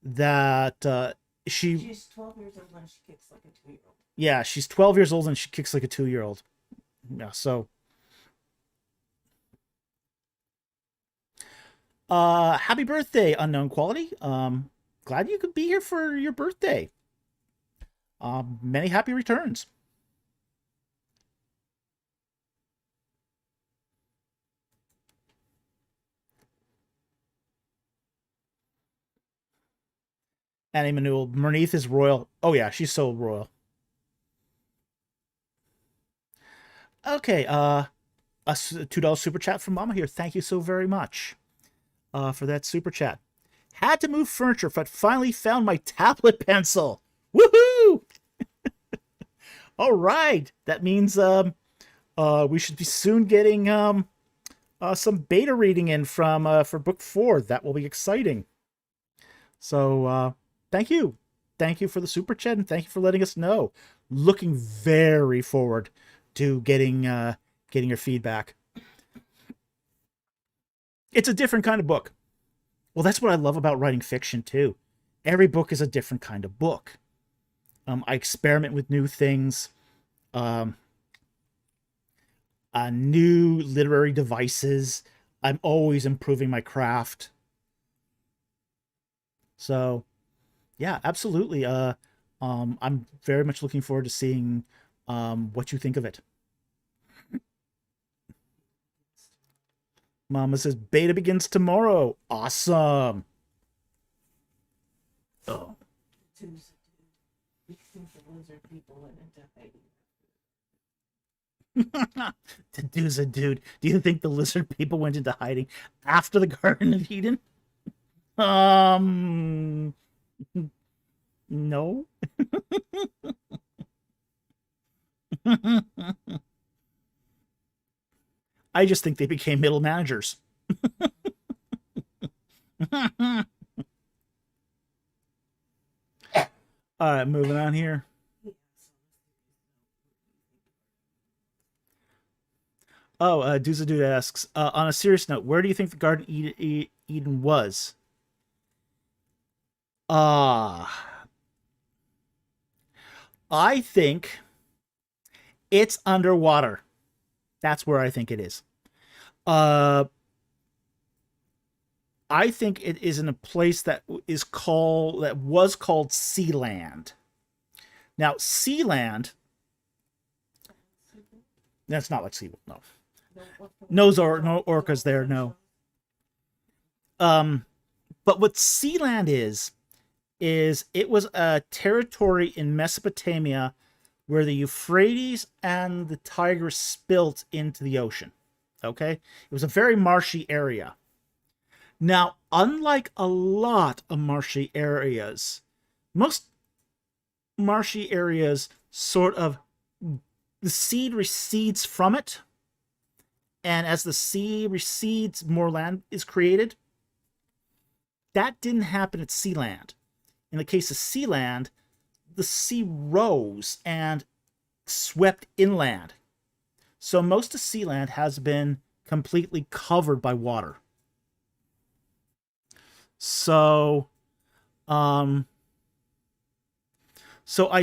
that she's 12 years old and she kicks like a 2-year-old. Yeah, she's 12 years old and she kicks like a 2-year-old. Yeah, so happy birthday, Unknown Quality. Glad you could be here for your birthday. Many happy returns. Annie Manuel, Merneith is royal. Oh yeah, she's so royal. Okay, a $2 super chat from Mama here. Thank you so very much for that super chat. Had to move furniture, but finally found my tablet pencil. Woohoo! All right, that means We should be soon getting some beta reading in from for book 4. That will be exciting. So thank you for the super chat, and thank you for letting us know. Looking very forward to getting your feedback. It's a different kind of book. Well, that's what I love about writing fiction too. Every book is a different kind of book. I experiment with new things, new literary devices. I'm always improving my craft. So, yeah, absolutely. I'm very much looking forward to seeing what you think of it. Mama says beta begins tomorrow. Awesome. Oh. We think the lizard people went into hiding. Taduza, dude, do you think the lizard people went into hiding after the Garden of Eden? No. I just think they became middle managers. All right, moving on here. Oh, Dude asks, on a serious note, where do you think the Garden Eden was? I think it's underwater. That's where I think it is. I think it is in a place that was called Sealand. Now, Sealand. That's not like SeaWorld, no. No orcas there, no. But what Sealand is it was a territory in Mesopotamia where the Euphrates and the Tigris spilt into the ocean. Okay? It was a very marshy area. Now, unlike a lot of marshy areas, most marshy areas sort of, the sea recedes from it, and as the sea recedes, more land is created. That didn't happen at Sealand. In the case of Sealand, the sea rose and swept inland. So most of Sealand has been completely covered by water. So I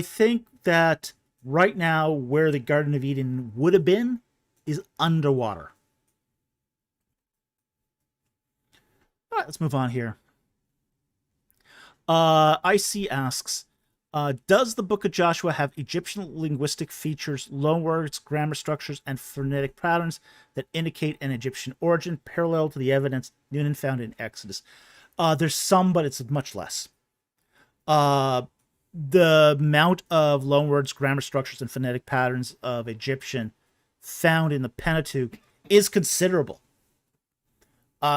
think that right now where the Garden of Eden would have been is underwater. All right, let's move on here. IC asks, does the Book of Joshua have Egyptian linguistic features, loanwords, grammar structures, and phonetic patterns that indicate an Egyptian origin parallel to the evidence Noonan found in Exodus? There's some, but it's much less. The amount of loanwords, grammar structures, and phonetic patterns of Egyptian found in the Pentateuch is considerable.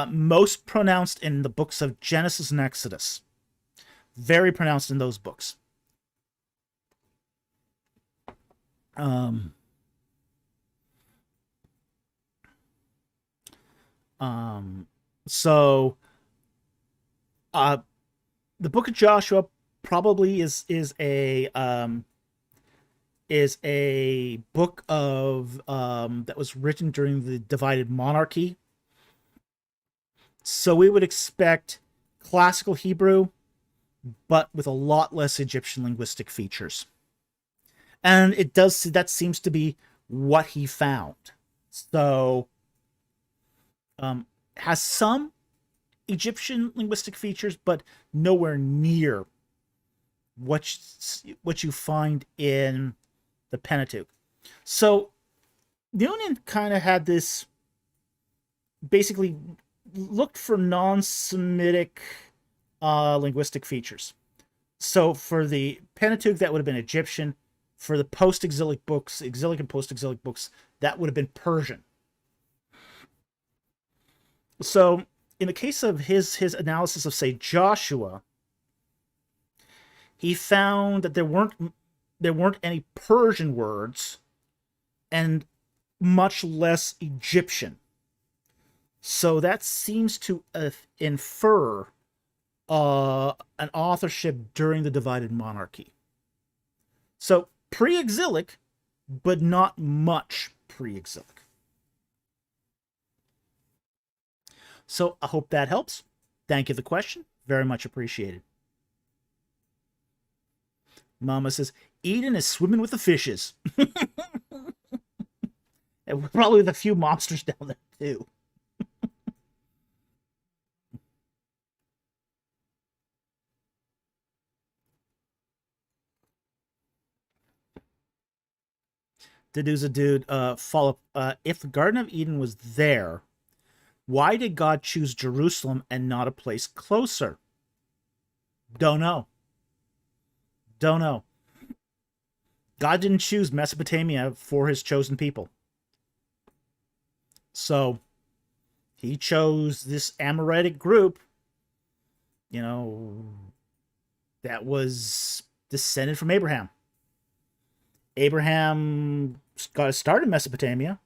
Most pronounced in the books of Genesis and Exodus. Very pronounced in those books. So the Book of Joshua probably is a book of that was written during the divided monarchy. So we would expect classical Hebrew, but with a lot less Egyptian linguistic features. And that seems to be what he found. So has some Egyptian linguistic features, but nowhere near what you find in the Pentateuch. So Noonan kind of had this, basically looked for non-Semitic linguistic features. So for the Pentateuch, that would have been Egyptian. For the post-exilic books, exilic and post-exilic books, that would have been Persian. So in the case of his analysis of, say, Joshua, he found that there weren't any Persian words, and much less Egyptian. So that seems to infer an authorship during the divided monarchy. So pre-exilic, but not much pre-exilic. So I hope that helps. Thank you for the question. Very much appreciated. Mama says, Eden is swimming with the fishes. And probably with a few monsters down there, too. Deduza dude, follow up. If the Garden of Eden was there, why did God choose Jerusalem and not a place closer? Don't know. Don't know. God didn't choose Mesopotamia for his chosen people. So he chose this Amoritic group, you know, that was descended from Abraham. Abraham got his start in Mesopotamia,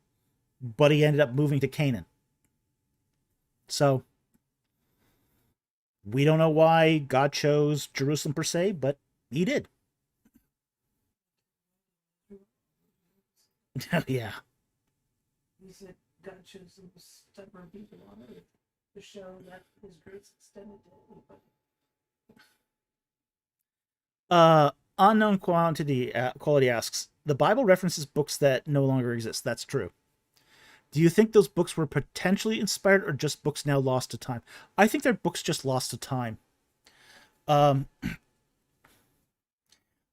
but he ended up moving to Canaan. So we don't know why God chose Jerusalem per se, but he did. Yeah. He said God chose some stubborn people on earth to show that his grace extended to anybody. Unknown quality asks, the Bible references books that no longer exist. That's true. Do you think those books were potentially inspired or just books now lost to time? I think they're books just lost to time. The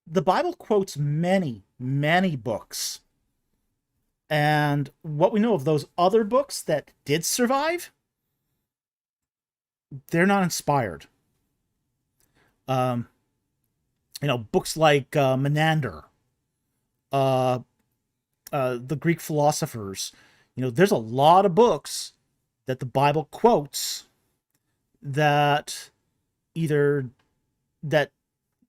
Bible quotes many, many books. And what we know of those other books that did survive, they're not inspired. Books like Menander, the Greek philosophers. There's a lot of books that the Bible quotes that the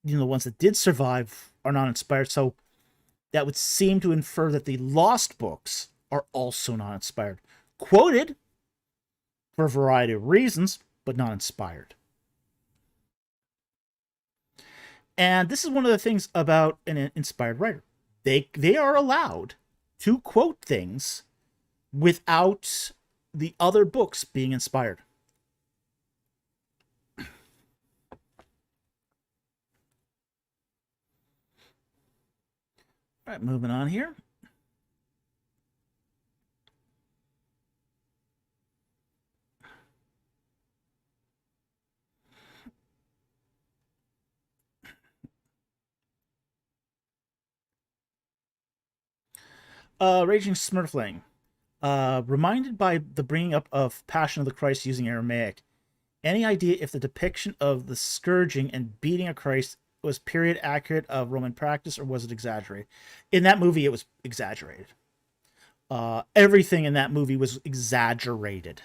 ones that did survive are not inspired. So that would seem to infer that the lost books are also not inspired. Quoted for a variety of reasons, but not inspired. And this is one of the things about an inspired writer. They are allowed to quote things without the other books being inspired. All right, moving on here. Raging Smurfling. Reminded by the bringing up of Passion of the Christ using Aramaic. Any idea if the depiction of the scourging and beating of Christ was period accurate of Roman practice, or was it exaggerated? In that movie, it was exaggerated. Everything in that movie was exaggerated.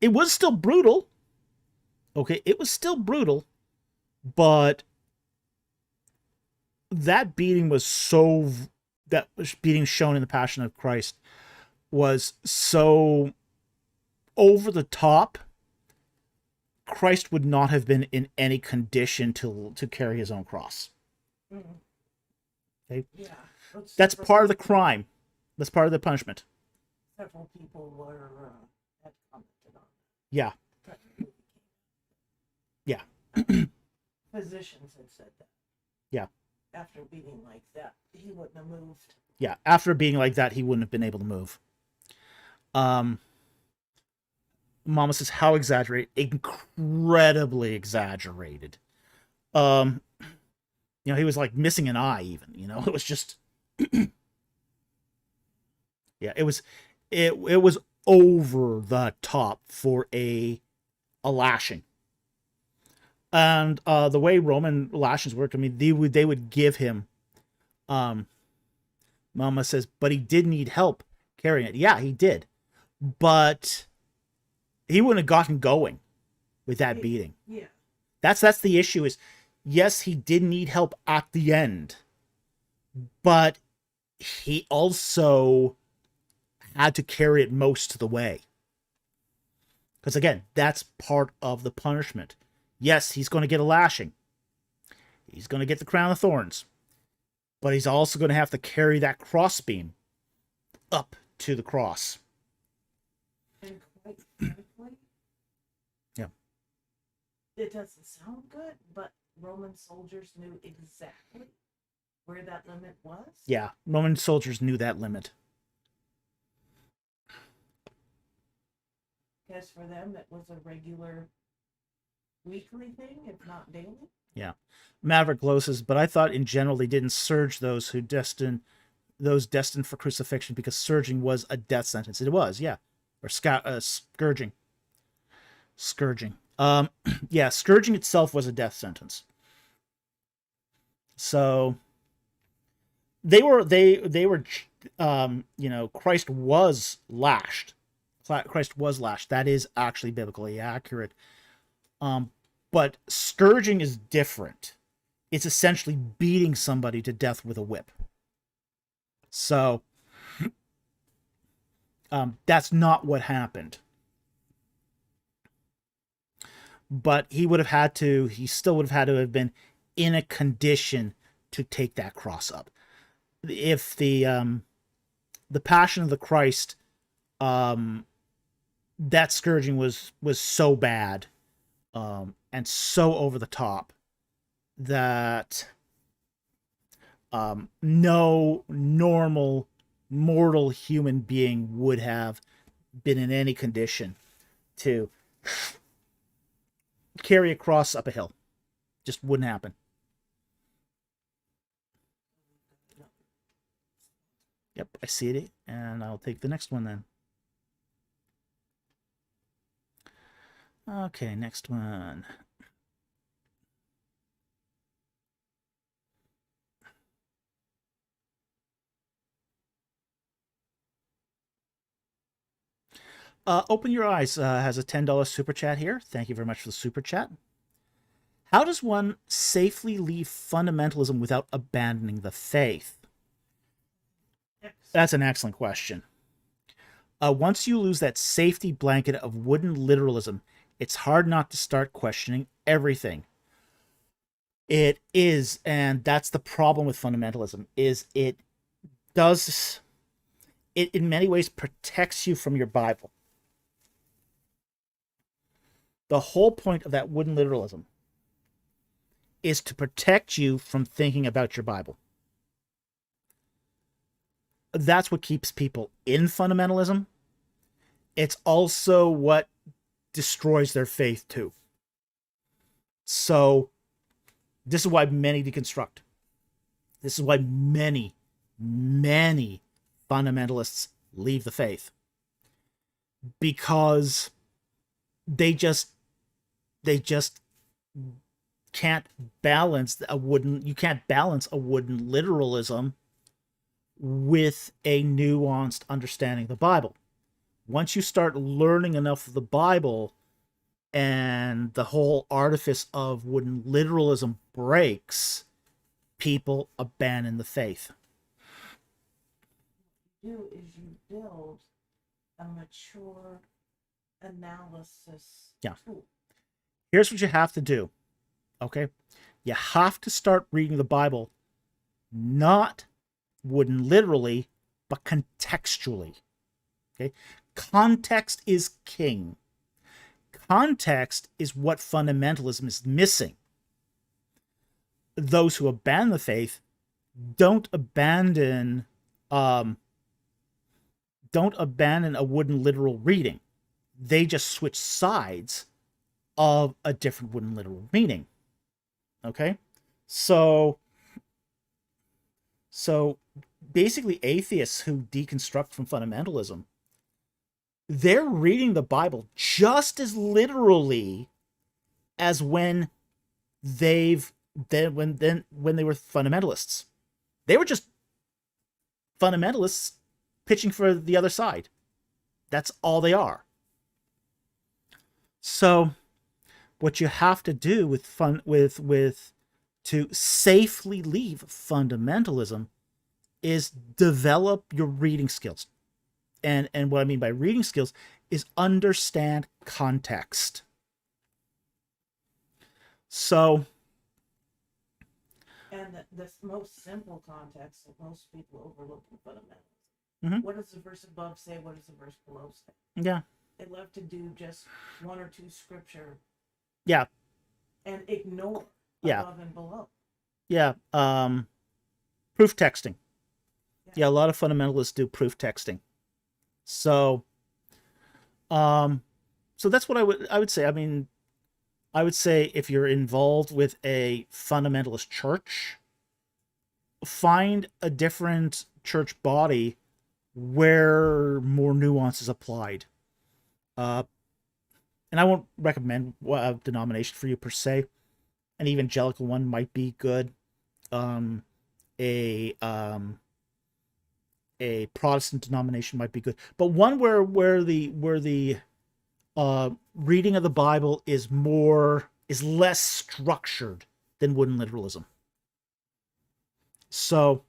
It was still brutal. Okay, it was still brutal, but that beating was so... that beating shown in the Passion of Christ was so over the top. Christ would not have been in any condition to carry his own cross. Mm-hmm. Okay? Yeah. That's part of the crime. That's part of the punishment. Several people had commented on that. Yeah. Yeah. Physicians had said that. Yeah. After beating like that, he wouldn't have moved. Yeah. After being like that, he wouldn't have been able to move. Mama says, how exaggerated? Incredibly exaggerated. He was like missing an eye even, it was just, yeah, it was over the top for a lashing. And the way Roman lashings worked, I mean, they would give him, Mama says, but he did need help carrying it. Yeah, he did. But he wouldn't have gotten going with that beating. Yeah. That's the issue is, yes, he did need help at the end, but he also had to carry it most of the way. Because again, that's part of the punishment. Yes, he's going to get a lashing. He's going to get the crown of thorns. But he's also going to have to carry that crossbeam up to the cross. And quite frankly, Yeah. it doesn't sound good, but Roman soldiers knew exactly where that limit was. Yeah, Roman soldiers knew that limit. Because for them, it was a regular weekly thing, if not daily. Yeah. Maverick glosses, but I thought in general they didn't surge those destined for crucifixion because surging was a death sentence. It was, yeah. Or scourging. Scourging. Yeah, scourging itself was a death sentence. So they were Christ was lashed. Christ was lashed. That is actually biblically accurate. But scourging is different. It's essentially beating somebody to death with a whip. So that's not what happened. But he still would have had to have been in a condition to take that cross up. If the Passion of the Christ, that scourging was so bad, and so over the top that no normal mortal human being would have been in any condition to carry a cross up a hill. Just wouldn't happen. Yep, I see it, and I'll take the next one then. Okay, next one. Open Your Eyes has a $10 super chat here. Thank you very much for the super chat. How does one safely leave fundamentalism without abandoning the faith? That's an excellent question. Once you lose that safety blanket of wooden literalism, it's hard not to start questioning everything. It is, and that's the problem with fundamentalism, is it in many ways protects you from your Bible. The whole point of that wooden literalism is to protect you from thinking about your Bible. That's what keeps people in fundamentalism. It's also what destroys their faith too. So this is why many deconstruct. This is why many fundamentalists leave the faith. Because they just can't balance you can't balance a wooden literalism with a nuanced understanding of the Bible. Once you start learning enough of the Bible and the whole artifice of wooden literalism breaks, people abandon the faith. What you do is you build a mature analysis tool. Here's what you have to do. Okay? You have to start reading the Bible not wooden literally, but contextually. Okay? Context is king. Context is what fundamentalism is missing. Those who abandon the faith don't abandon a wooden literal reading. They just switch sides of a different wooden literal meaning. Okay? So basically atheists who deconstruct from fundamentalism, they're reading the Bible just as literally as when they were fundamentalists. They were just fundamentalists pitching for the other side. That's all they are. So what you have to do to safely leave fundamentalism is develop your reading skills. And what I mean by reading skills is understand context. So, And the most simple context that most people overlook in fundamentals. Mhm. What does the verse above say? What does the verse below say? yeah, They love to do just one or two scripture yeah, and ignore yeah, above and below. yeah. Proof texting. Yeah. Yeah, a lot of fundamentalists do proof texting. So, so that's what I would say. I mean, I would say if you're involved with a fundamentalist church, find a different church body where more nuance is applied. Uh, and I won't recommend a denomination for you per se. An evangelical one might be good. Um, a um, a Protestant denomination might be good, but one where the reading of the Bible is less structured than wooden literalism. So,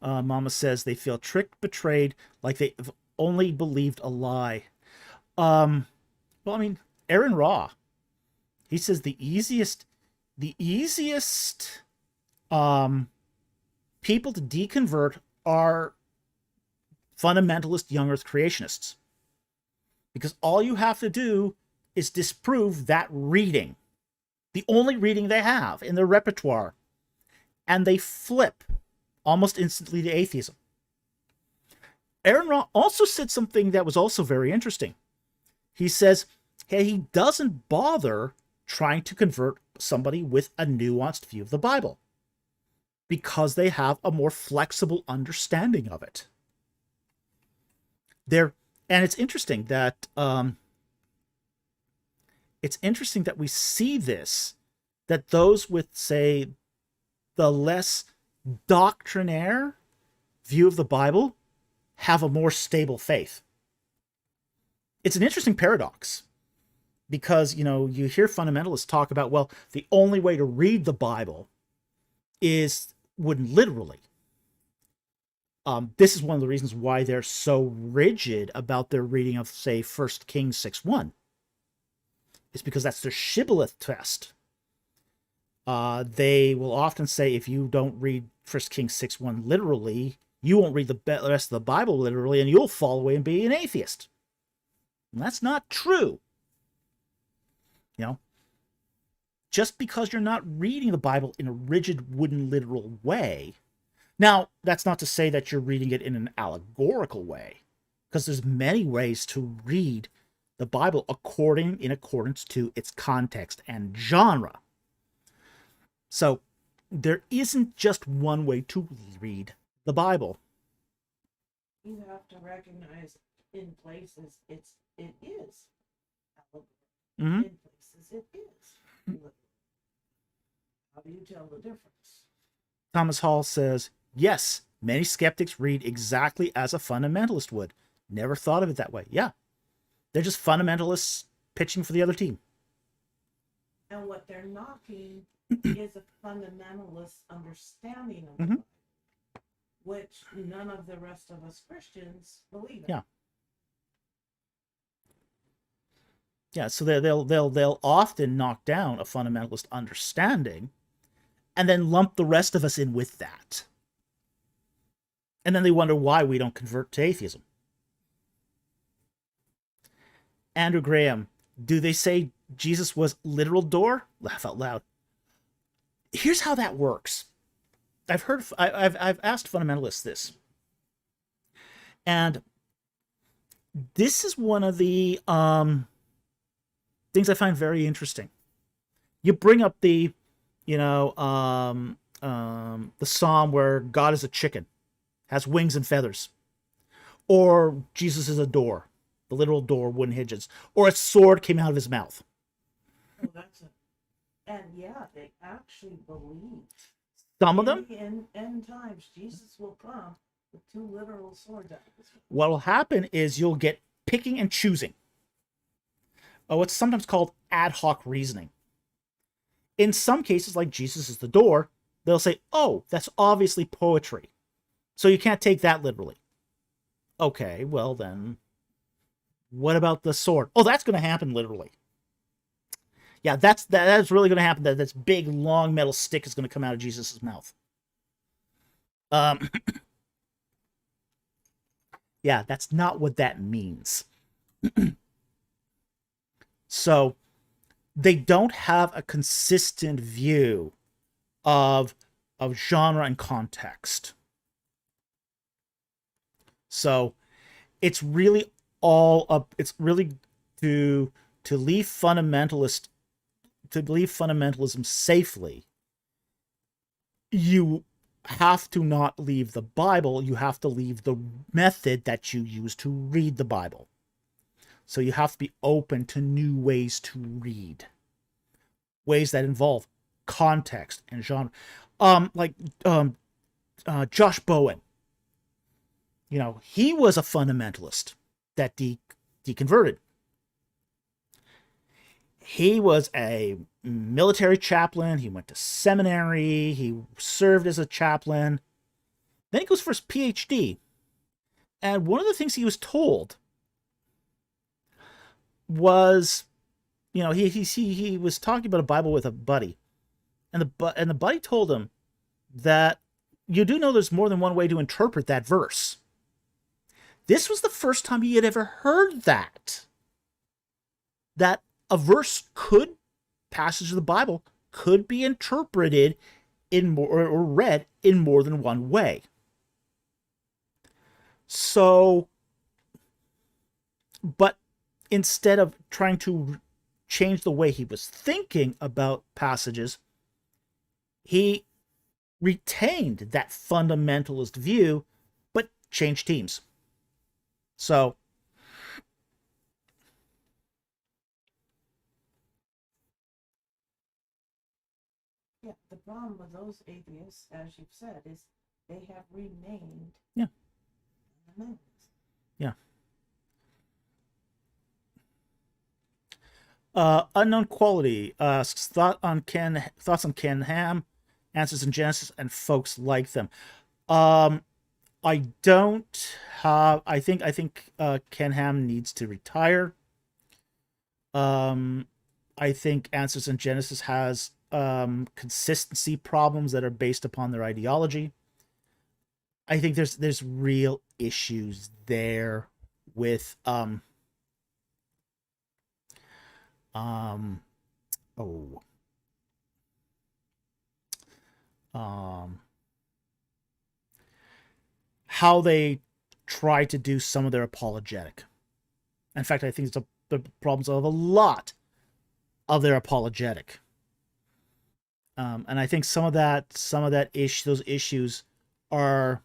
Mama says they feel tricked, betrayed, like they've only believed a lie. Well, I mean, Aaron Raw, he says the easiest people to deconvert are fundamentalist young earth creationists. Because all you have to do is disprove that reading, the only reading they have in their repertoire, and they flip almost instantly to atheism. Aaron Raw also said something that was also very interesting. He says, hey, he doesn't bother trying to convert somebody with a nuanced view of the Bible because they have a more flexible understanding of it. And it's interesting that we see this, that those with, say, the less doctrinaire view of the Bible have a more stable faith. It's an interesting paradox because, you hear fundamentalists talk about, well, the only way to read the Bible is wooden literally. This is one of the reasons why they're so rigid about their reading of, say, 1 Kings 6:1. It's because that's their shibboleth test. They will often say if you don't read 1 Kings 6:1 literally, you won't read the rest of the Bible literally, and you'll fall away and be an atheist. And that's not true. Just because you're not reading the Bible in a rigid wooden literal way. Now, that's not to say that you're reading it in an allegorical way, because there's many ways to read the Bible in accordance to its context and genre. So there isn't just one way to read the Bible. You have to recognize in places it is. Mm-hmm. In places it is. How do you tell the difference? Thomas Hall says, yes, many skeptics read exactly as a fundamentalist would. Never thought of it that way. Yeah. They're just fundamentalists pitching for the other team. And what they're knocking is a fundamentalist understanding of the Bible, which none of the rest of us Christians believe in. Yeah. Yeah, so they'll often knock down a fundamentalist understanding and then lump the rest of us in with that. And then they wonder why we don't convert to atheism. Andrew Graham, do they say Jesus was literal door? Laugh out loud. Here's how that works. I've asked fundamentalists this. And this is one of the things I find very interesting. You bring up the psalm where God is a chicken, has wings and feathers, or Jesus is a door, the literal door, wooden hinges, or a sword came out of his mouth. Oh, that's it. And yeah, they actually believe. Some of them. In end times, Jesus will come with two literal swords out of his mouth. What will happen is you'll get picking and choosing. What's sometimes called ad hoc reasoning. In some cases, like Jesus is the door, they'll say, oh, that's obviously poetry, so you can't take that literally. Okay, well then, what about the sword? Oh, that's going to happen literally. Yeah, that's really going to happen. That this big long metal stick is going to come out of Jesus' mouth. Yeah, that's not what that means. So they don't have a consistent view of genre and context. So it's really all up. It's really to leave fundamentalist to leave fundamentalism safely. You have to not leave the Bible. You have to leave the method that you use to read the Bible. So you have to be open to new ways to read, ways that involve context and genre. Josh Bowen, he was a fundamentalist that deconverted. He was a military chaplain. He went to seminary. He served as a chaplain. Then he goes for his PhD. And one of the things he was told was, he was talking about a Bible with a buddy, and the buddy told him that you do know there's more than one way to interpret that verse. This was the first time he had ever heard that a verse passage of the Bible could be interpreted in more or read in more than one way. So, but instead of trying to change the way he was thinking about passages, he retained that fundamentalist view, but changed teams. So, yeah, the problem with those atheists, as you've said, is they have remained. Yeah. Fundamentalists. Yeah. Unknown Quality asks thoughts on Ken Ham, Answers in Genesis, and folks like them. I don't have. I think Ken Ham needs to retire. I think Answers in Genesis has consistency problems that are based upon their ideology. I think there's real issues there with how they try to do some of their apologetic. In fact, I think it's the problems of a lot of their apologetic. And I think some of that issue, those issues are,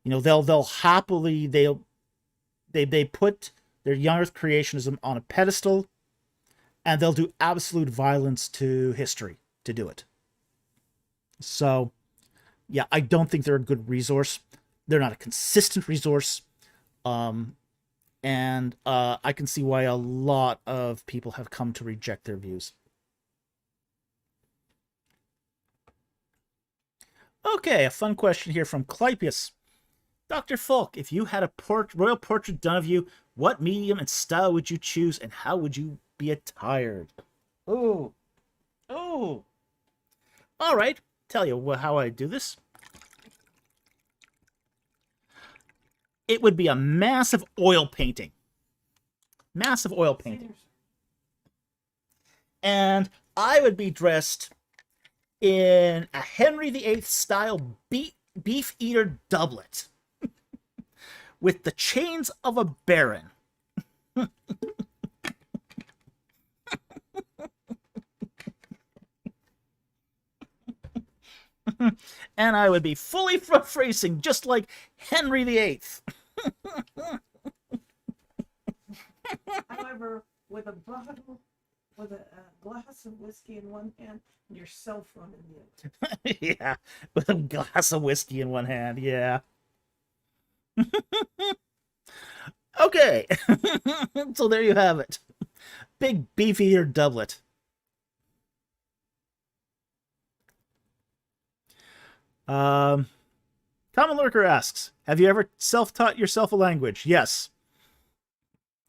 they'll happily they put their young earth creationism on a pedestal, and they'll do absolute violence to history to do it. So, yeah, I don't think they're a good resource. They're not a consistent resource. And I can see why a lot of people have come to reject their views. Okay, a fun question here from Clypius. Dr. Falk, if you had a royal portrait done of you, what medium and style would you choose, and how would you be attired? Oh. All right, tell you how I do this. It would be a massive oil painting. Massive oil painting. And I would be dressed in a Henry VIII style beef eater doublet with the chains of a baron. And I would be fully front-facing, just like Henry VIII. However, with a bottle, with a glass of whiskey in one hand, and your cell phone in the other. Yeah, with a glass of whiskey in one hand, yeah. Okay, so there you have it. Big beef eater doublet. Um, Common Lurker asks, have you ever self-taught yourself a language? Yes.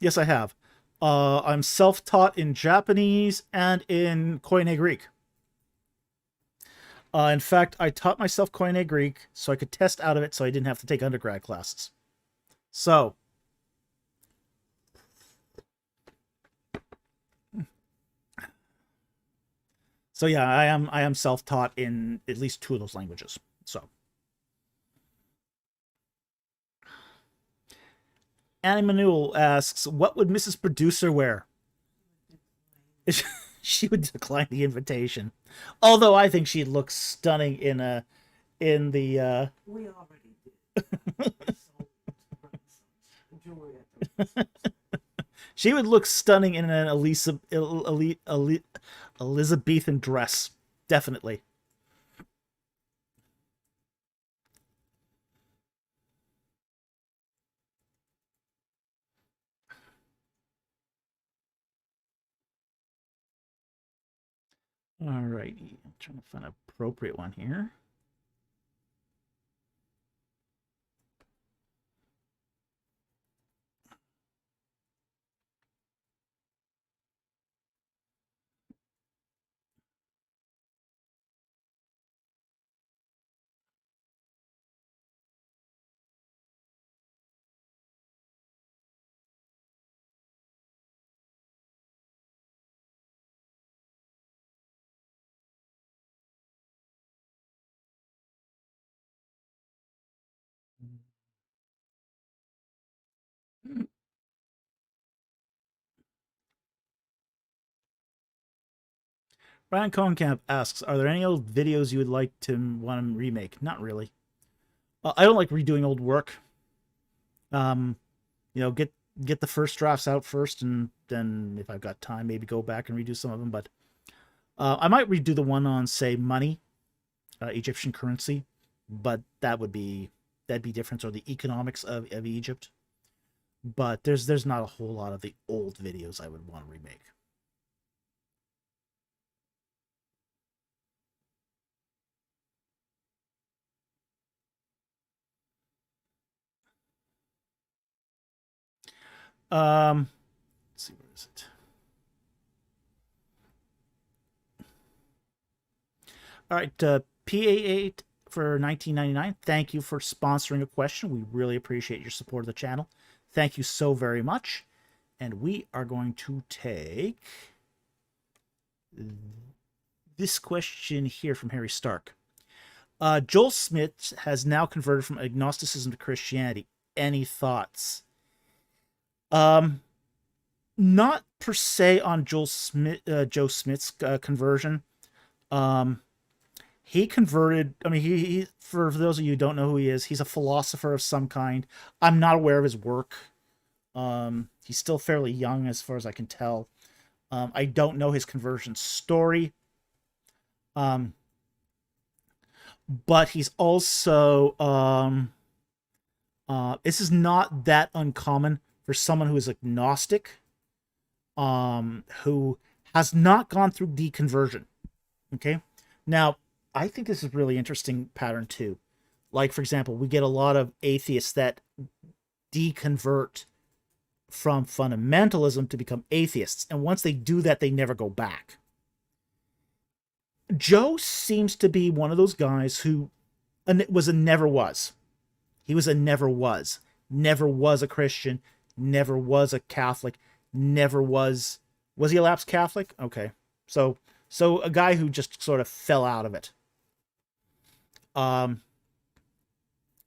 Yes, I have. I'm self-taught in Japanese and in Koine Greek. In fact, I taught myself Koine Greek so I could test out of it so I didn't have to take undergrad classes. So, yeah, I am self-taught in at least 2 of those languages. So, Annie Manuel asks, what would Mrs. Producer wear? She would decline the invitation. Although I think she'd look stunning in the We already did. Jewelry at the she would look stunning in an Elizabethan dress. Definitely. Alrighty. I'm trying to find an appropriate one here. Brian Cohenkamp asks, are there any old videos you would like to want to remake? Not really. I don't like redoing old work. Get the first drafts out first, and then if I've got time, maybe go back and redo some of them. But I might redo the one on, say, money, Egyptian currency, but that'd be different, or the economics of Egypt. But there's not a whole lot of the old videos I would want to remake. Let's see, where is it? All right, PA8 for 1999. Thank you for sponsoring a question. We really appreciate your support of the channel. Thank you so very much. And we are going to take this question here from Harry Stark. Joel Smith has now converted from agnosticism to Christianity. Any thoughts? Not per se on Joe Smith's conversion. He converted. I mean, he for those of you who don't know who he is, he's a philosopher of some kind. I'm not aware of his work. He's still fairly young as far as I can tell. I don't know his conversion story. But he's also this is not that uncommon for someone who is agnostic, who has not gone through deconversion. Okay, now I think this is a really interesting pattern too. Like, for example, we get a lot of atheists that deconvert from fundamentalism to become atheists, and once they do that, they never go back. Joe seems to be one of those guys who was a never was. He was a never was. Never was a Christian. Never was a Catholic. Never was. Was he a lapsed Catholic? Okay. So a guy who just sort of fell out of it.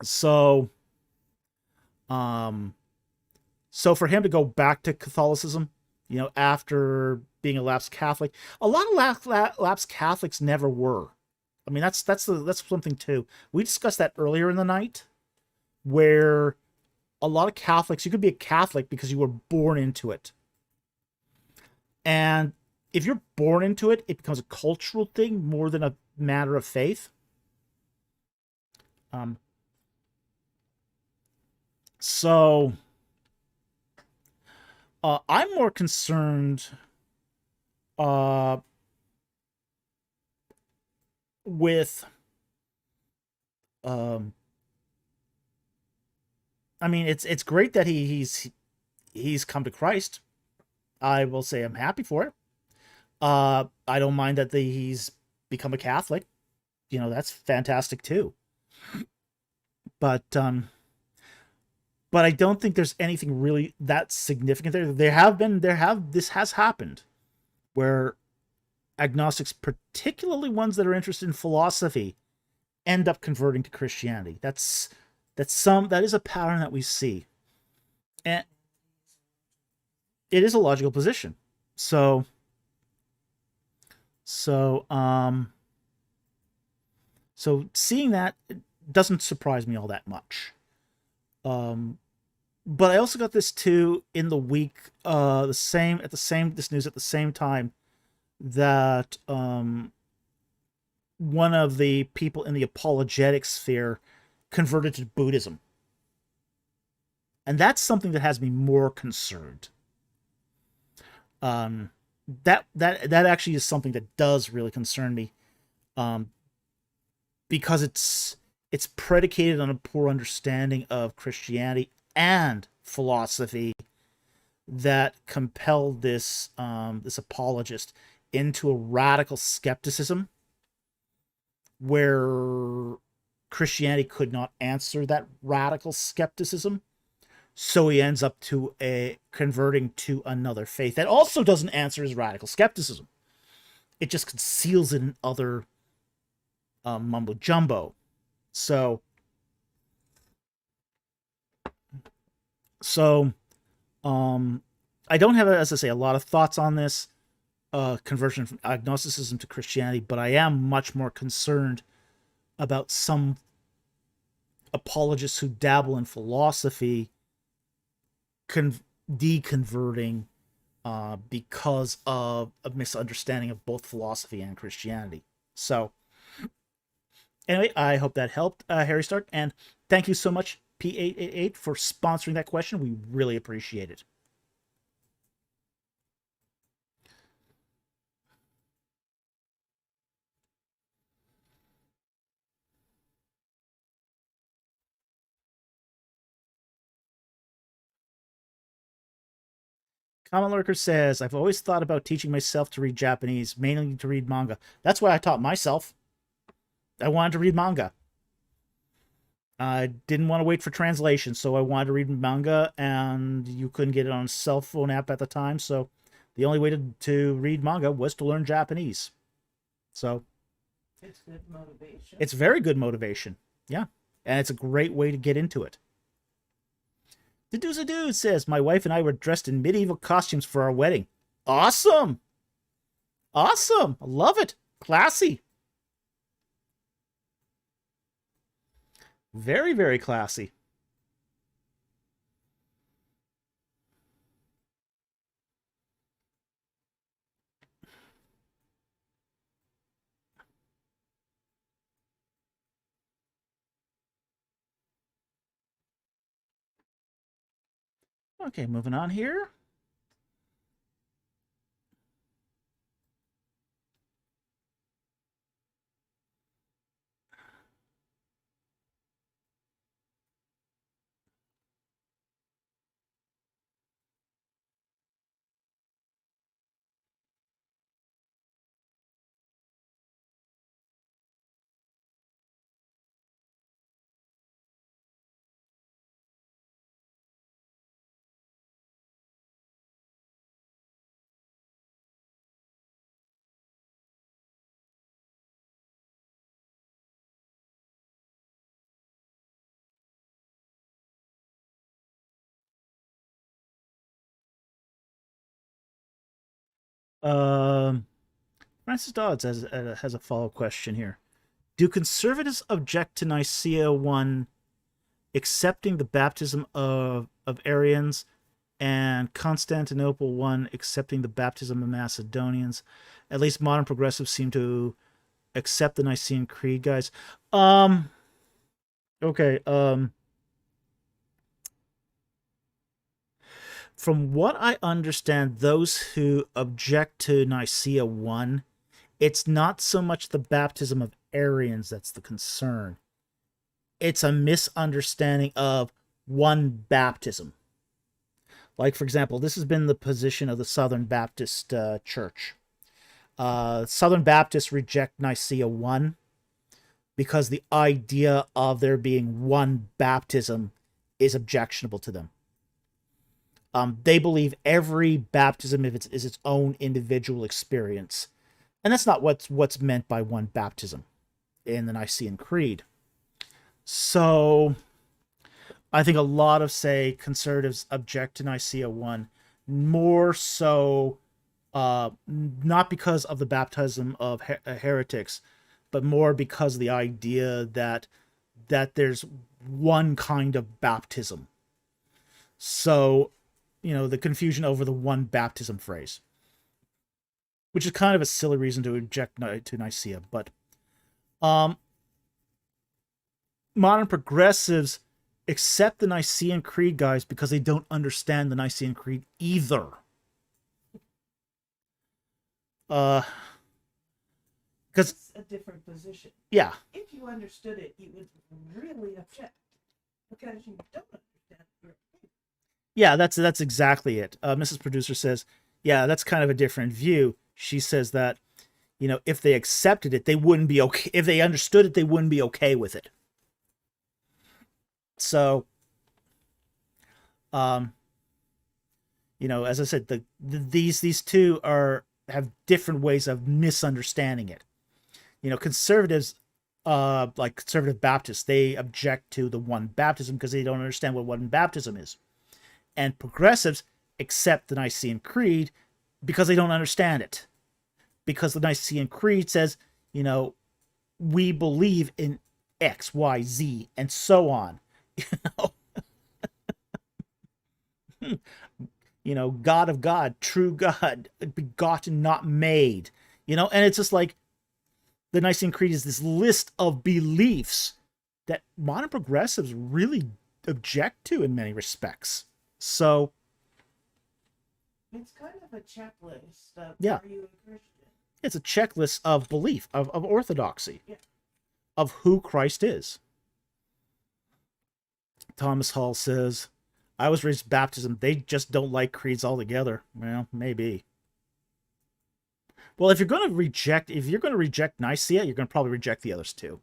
So for him to go back to Catholicism, after being a lapsed Catholic, a lot of lapsed Catholics never were. I mean, that's something too. We discussed that earlier in the night, where a lot of Catholics, you could be a Catholic because you were born into it. And if you're born into it, it becomes a cultural thing more than a matter of faith. So I'm more concerned with I mean, it's great that he's come to Christ. I will say I'm happy for it. I don't mind that he's become a Catholic. You know, that's fantastic too. But I don't think there's anything really that significant there. This has happened where agnostics, particularly ones that are interested in philosophy, end up converting to Christianity. That is a pattern that we see. And it is a logical position. So seeing that, it doesn't surprise me all that much. But I also got this too in the week, this news at the same time that one of the people in the apologetic sphere converted to Buddhism. And that's something that has me more concerned. That actually is something that does really concern me, because it's predicated on a poor understanding of Christianity and philosophy that compelled this apologist into a radical skepticism where Christianity could not answer that radical skepticism. So he ends up converting to another faith that also doesn't answer his radical skepticism. It just conceals it in other mumbo jumbo. So I don't have, as I say, a lot of thoughts on this conversion from agnosticism to Christianity, but I am much more concerned about some apologists who dabble in philosophy deconverting because of a misunderstanding of both philosophy and Christianity. So anyway, I hope that helped, Harry Stark, and thank you so much, P888, for sponsoring that question. We really appreciate it. Common Lurker says, I've always thought about teaching myself to read Japanese, mainly to read manga. That's why I taught myself. I wanted to read manga. I didn't want to wait for translation, so I wanted to read manga, and you couldn't get it on a cell phone app at the time, so the only way to read manga was to learn Japanese. So it's good motivation. It's very good motivation. Yeah. And it's a great way to get into it. The Dude says, my wife and I were dressed in medieval costumes for our wedding. Awesome. Awesome. I love it. Classy. Very, very classy. Okay, moving on here. Francis Dodds has a follow-up question here. Do conservatives object to Nicaea 1 accepting the baptism of Arians and Constantinople 1 accepting the baptism of Macedonians? At least modern progressives seem to accept the Nicene Creed, guys. Okay, from what I understand, those who object to Nicaea 1, it's not so much the baptism of Arians that's the concern. it's a misunderstanding of one baptism. Like, for example, this has been the position of the Southern Baptist Church. Southern Baptists reject Nicaea 1 because the idea of there being one baptism is objectionable to them. They believe every baptism is its own individual experience. And that's not what's meant by one baptism in the Nicene Creed. So I think a lot of, say, conservatives object to Nicaea 1 more so not because of the baptism of heretics, but more because of the idea that there's one kind of baptism. So, the confusion over the one baptism phrase, which is kind of a silly reason to object to Nicaea. But modern progressives accept the Nicene Creed, guys, because they don't understand the Nicene Creed either. Because it's a different position. Yeah. If you understood it, you would really object because you don't understand it. Yeah, that's exactly it. Mrs. Producer says, yeah, that's kind of a different view. She says that, if they accepted it, they wouldn't be okay. If they understood it, they wouldn't be okay with it. So, as I said, these two have different ways of misunderstanding it. Conservatives, like conservative Baptists, they object to the one baptism because they don't understand what one baptism is. And progressives accept the Nicene Creed because they don't understand it. Because the Nicene Creed says, we believe in X, Y, Z, and so on. God of God, true God, begotten, not made. And it's just like the Nicene Creed is this list of beliefs that modern progressives really object to in many respects. So it's kind of a checklist of, yeah, are you a Christian? It's a checklist of belief, of orthodoxy, yeah, of who Christ is. Thomas Hall says, I was raised baptism. They just don't like creeds altogether. Well, maybe. Well, if you're going to reject Nicaea, you're going to probably reject the others too.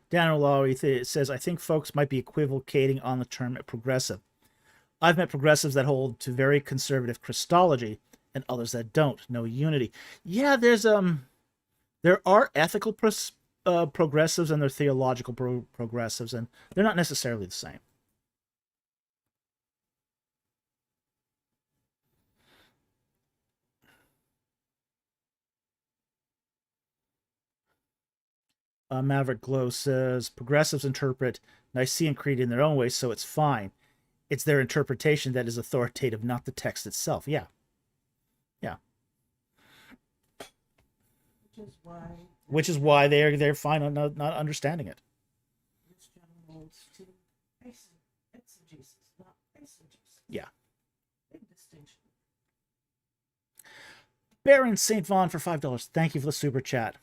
Daniel Lowry says, I think folks might be equivocating on the term progressive. I've met progressives that hold to very conservative Christology and others that don't. No unity. Yeah, there are ethical progressives and there are theological progressives, and they're not necessarily the same. Maverick Glow says, progressives interpret Nicene Creed in their own way, so it's fine. It's their interpretation that is authoritative, not the text itself. Yeah. Which is why they're fine on not understanding it. Yeah. Big distinction. Baron St. Vaughn for $5. Thank you for the super chat.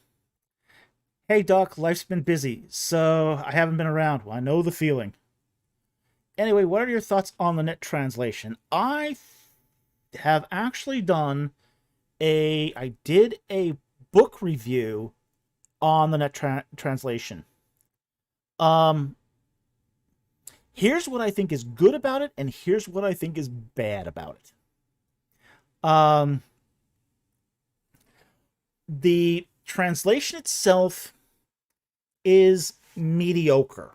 Hey, Doc, life's been busy, so I haven't been around. Well, I know the feeling. Anyway, what are your thoughts on the net translation? I have actually I did a book review on the net translation. Here's what I think is good about it, and here's what I think is bad about it. The translation itself is mediocre.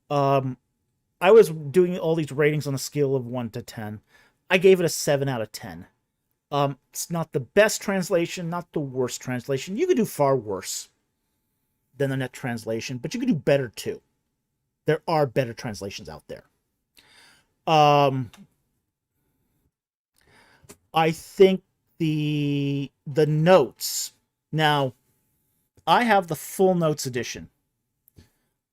I was doing all these ratings on a scale of 1 to 10. I gave it a 7 out of 10. It's not the best translation, not the worst translation. You could do far worse than the net translation, but you could do better too. There are better translations out there. I think the notes. Now, I have the full notes edition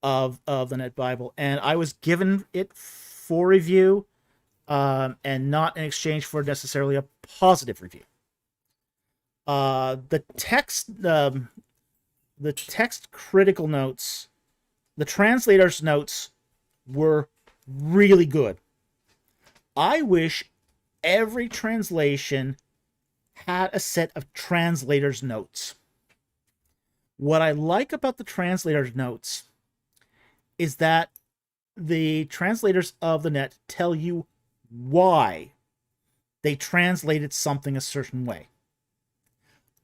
of the Net Bible, and I was given it for review, and not in exchange for necessarily a positive review. The text critical notes, the translator's notes were really good. I wish every translation had a set of translator's notes. What I like about the translator's notes is that the translators of the net tell you why they translated something a certain way.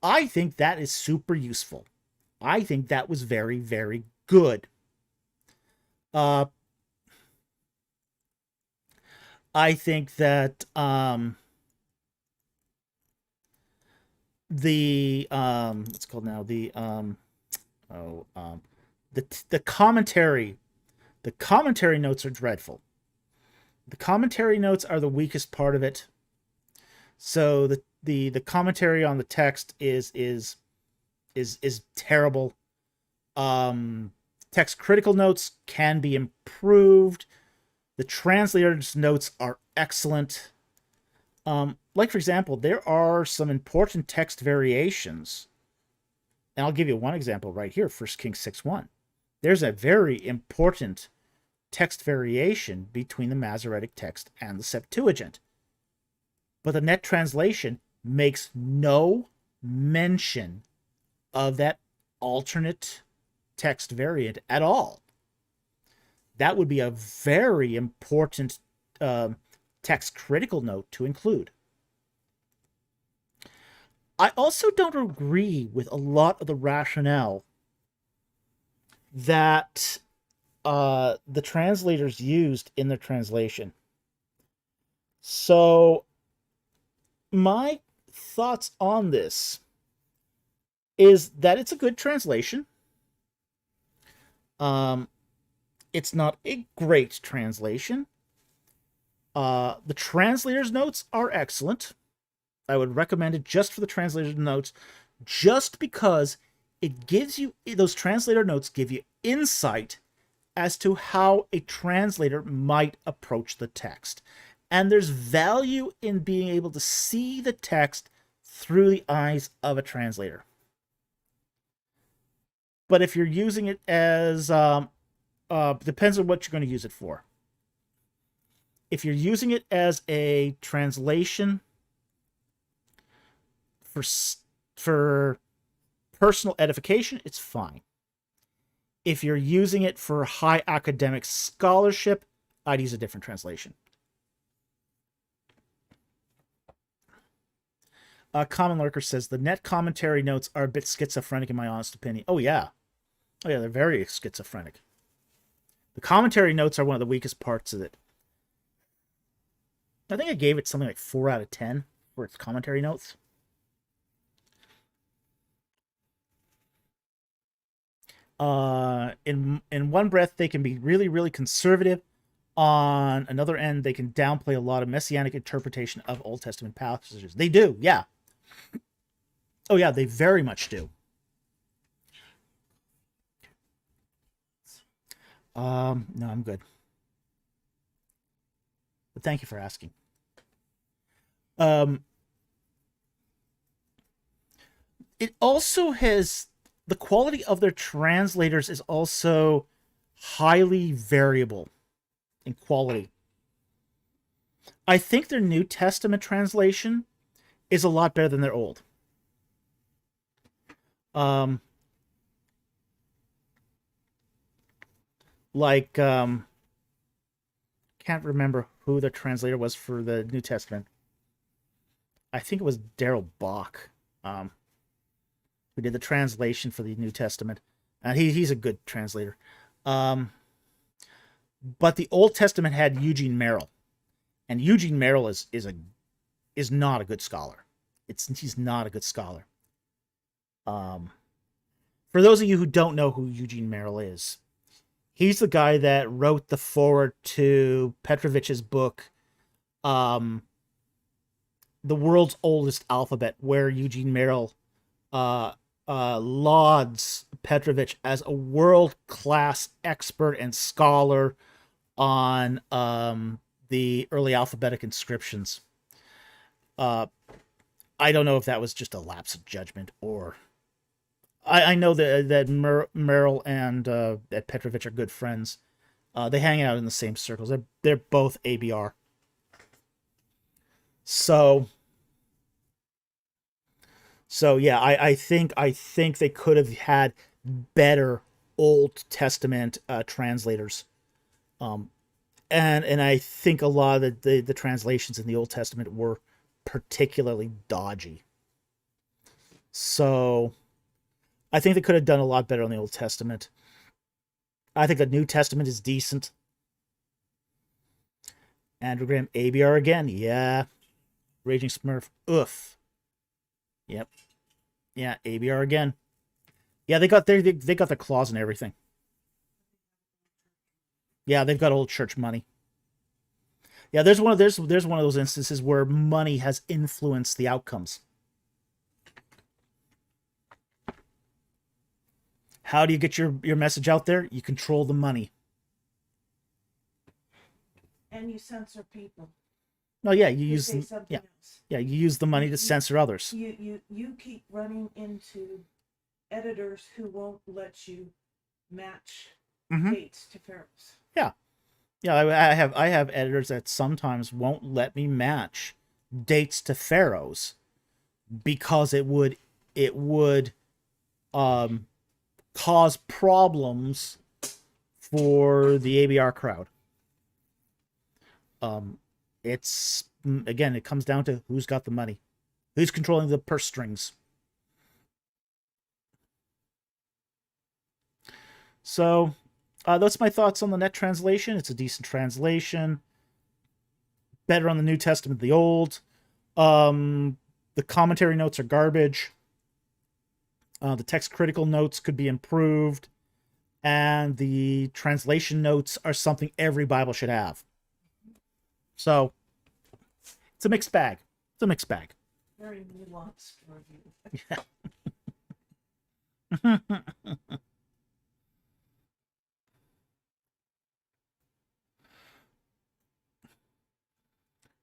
I think that is super useful. I think that was very, very good. I think that what's called now the commentary. The commentary notes are dreadful. The commentary notes are the weakest part of it. So the commentary on the text is terrible. Text critical notes can be improved. The translator's notes are excellent. Like, for example, there are some important text variations. And I'll give you one example right here, 1 Kings 6:1. There's a very important text variation between the Masoretic text and the Septuagint. But the net translation makes no mention of that alternate text variant at all. That would be a very important text critical note to include. I also don't agree with a lot of the rationale that the translators used in their translation. So my thoughts on this is that it's a good translation. It's not a great translation. The translator's notes are excellent. I would recommend it just for the translator's notes, just because it gives you, those translator notes give you insight as to how a translator might approach the text. And there's value in being able to see the text through the eyes of a translator. But if you're using it as, depends on what you're going to use it for. If you're using it as a translation for personal edification, it's fine. If you're using it for high academic scholarship, I'd use a different translation. Common Lurker says, the net commentary notes are a bit schizophrenic in my honest opinion. Oh, yeah. Oh, yeah, they're very schizophrenic. The commentary notes are one of the weakest parts of it. I think I gave it something like 4 out of 10 for its commentary notes. In one breath, they can be really, really conservative. On another end, they can downplay a lot of messianic interpretation of Old Testament passages. They do, yeah. Oh, yeah, they very much do. No, I'm good. But thank you for asking. It also has, the quality of their translators is also highly variable in quality. I think their New Testament translation is a lot better than their old. Can't remember who the translator was for the New Testament. I think it was Daryl Bach, who did the translation for the New Testament, and he's a good translator. But the Old Testament had Eugene Merrill, and Eugene Merrill is not a good scholar. He's not a good scholar. For those of you who don't know who Eugene Merrill is, he's the guy that wrote the foreword to Petrovich's book, The World's Oldest Alphabet, where Eugene Merrill lauds Petrovich as a world-class expert and scholar on the early alphabetic inscriptions. I don't know if that was just a lapse of judgment, or I know that Merrill and that Petrovich are good friends. They hang out in the same circles. They're both ABR. So yeah, I think they could have had better Old Testament translators. And I think a lot of the translations in the Old Testament were particularly dodgy. So I think they could have done a lot better on the Old Testament. I think the New Testament is decent. Andrew Graham, ABR again. Yeah. Raging Smurf. Oof. Yep. Yeah, ABR again. Yeah, they got their claws and everything. Yeah, they've got old church money. Yeah, there's one of those instances where money has influenced the outcomes. How do you get your message out there? You control the money. And you censor people. No, yeah, you use you use the money to censor others. You keep running into editors who won't let you match dates to pharaohs. Yeah. Yeah, I have editors that sometimes won't let me match dates to pharaohs because it would cause problems for the ABR crowd. It's again, it comes down to who's got the money, who's controlling the purse strings. So that's my thoughts on the net translation. It's a decent translation. Better on the New Testament than the Old. The commentary notes are garbage. The text critical notes could be improved. And the translation notes are something every Bible should have. So, it's a mixed bag. It's a mixed bag. Very nuanced review. Yeah.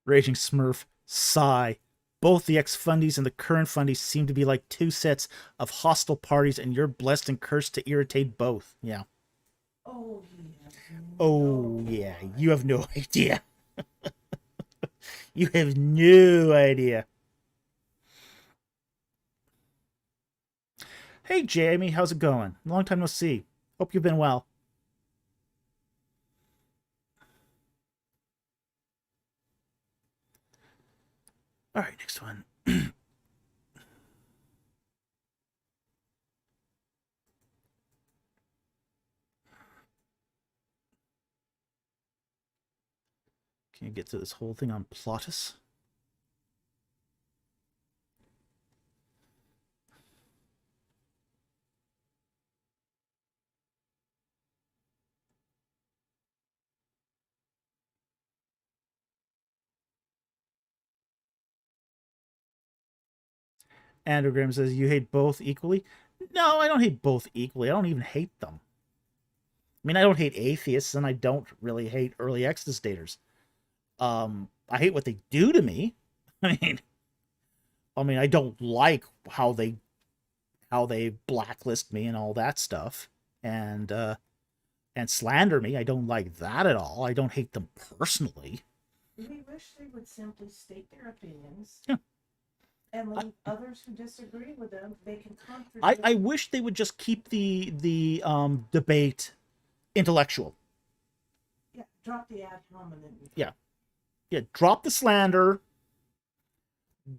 Raging Smurf, sigh. Both the ex-fundies and the current fundies seem to be like two sets of hostile parties, and you're blessed and cursed to irritate both. Yeah. Oh, yeah. You have no idea. You have no idea. Hey, Jamie, how's it going? Long time no see. Hope you've been well. All right, next one. Can you get to this whole thing on Plautus? Andrew Graham says, you hate both equally? No, I don't hate both equally. I don't even hate them. I mean, I don't hate atheists, and I don't really hate early exodus I hate what they do to me. I mean, I don't like how they blacklist me and all that stuff, and slander me. I don't like that at all. I don't hate them personally. We wish they would simply state their opinions. Yeah. And leave others who disagree with them, they can contradict. I wish they would just keep the debate intellectual. Yeah, drop the ad hominem. Yeah. Yeah, drop the slander.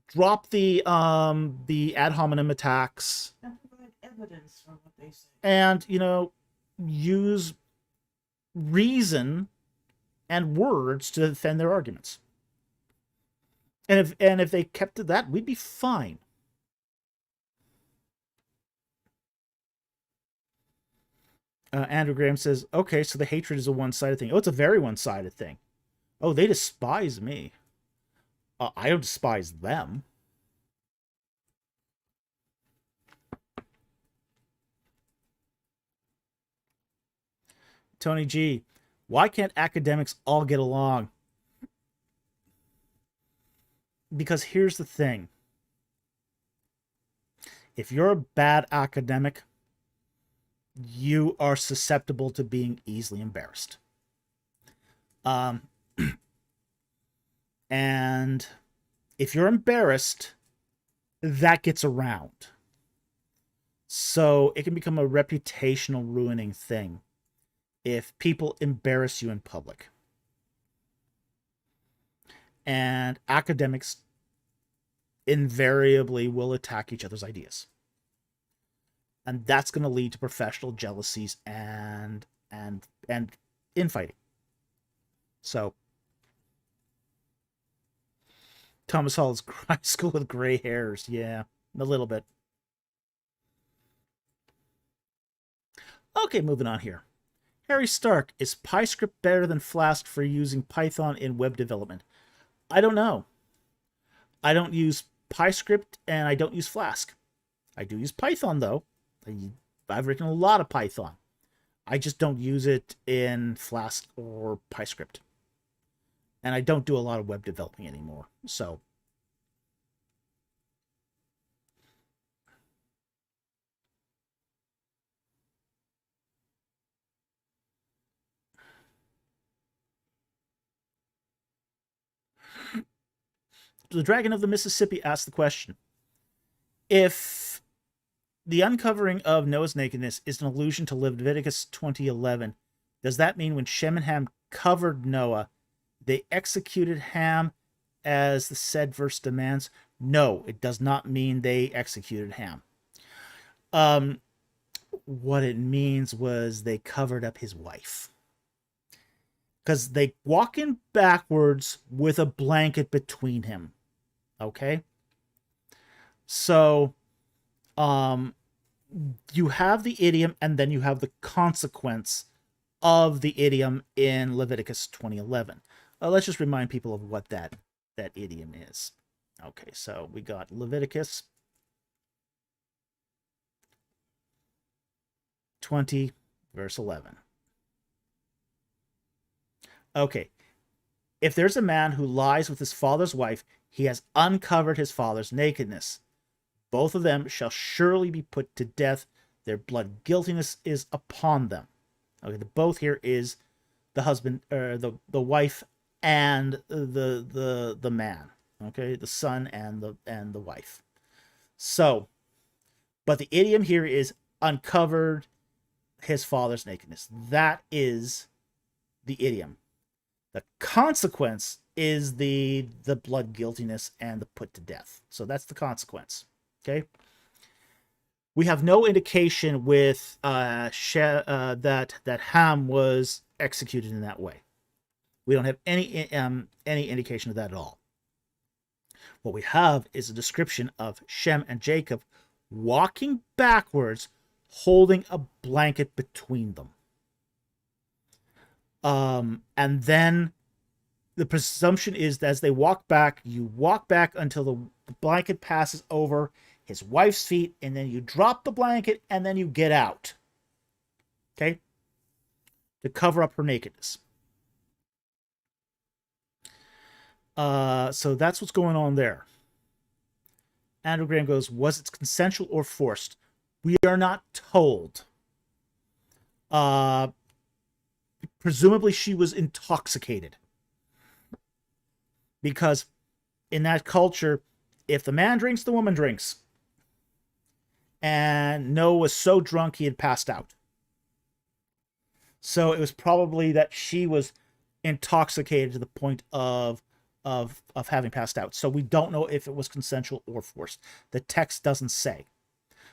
Drop the ad hominem attacks. And provide evidence for what they say. And, use reason and words to defend their arguments. And if they kept to that, we'd be fine. Andrew Graham says, okay, so the hatred is a one-sided thing. Oh, it's a very one-sided thing. Oh, they despise me. I don't despise them. Tony G, Why can't academics all get along? Because here's the thing. If you're a bad academic, you are susceptible to being easily embarrassed. Um, and if you're embarrassed, that gets around. So it can become a reputational ruining thing if people embarrass you in public. And academics invariably will attack each other's ideas. And that's going to lead to professional jealousies and infighting. So Thomas Hall is high school with gray hairs. Yeah, a little bit. Okay, moving on here. Harry Stark, is PyScript better than Flask for using Python in web development? I don't know. I don't use PyScript and I don't use Flask. I do use Python though. I've written a lot of Python. I just don't use it in Flask or PyScript. And I don't do a lot of web developing anymore. So the Dragon of the Mississippi asked the question: if the uncovering of Noah's nakedness is an allusion to Leviticus 20:11, does that mean when Shem and Ham covered Noah, they executed Ham as the said verse demands? No, it does not mean they executed Ham. What it means was they covered up his wife. Because they walk in backwards with a blanket between him. Okay? So, you have the idiom and then you have the consequence of the idiom in Leviticus 20:11. Let's just remind people of what that idiom is. Okay, so we got Leviticus 20, verse 11. Okay, if there's a man who lies with his father's wife, he has uncovered his father's nakedness. Both of them shall surely be put to death. Their blood guiltiness is upon them. Okay, the both here is the husband, or the wife, and the man. Okay, the son and the wife. So, but the idiom here is uncovered his father's nakedness. That is the idiom. The consequence is the blood guiltiness and the put to death. So that's the consequence. Okay. We have no indication with that Ham was executed in that way. We don't have any indication of that at all. What we have is a description of Shem and Jacob walking backwards, holding a blanket between them. And then the presumption is that as they walk back, you walk back until the blanket passes over his wife's feet, and then you drop the blanket, and then you get out. Okay? To cover up her nakedness. So that's what's going on there. Andrew Graham goes, was it consensual or forced? We are not told. Presumably she was intoxicated. Because in that culture, if the man drinks, the woman drinks. And Noah was so drunk he had passed out. So it was probably that she was intoxicated to the point of having passed out. So we don't know if it was consensual or forced. The text doesn't say.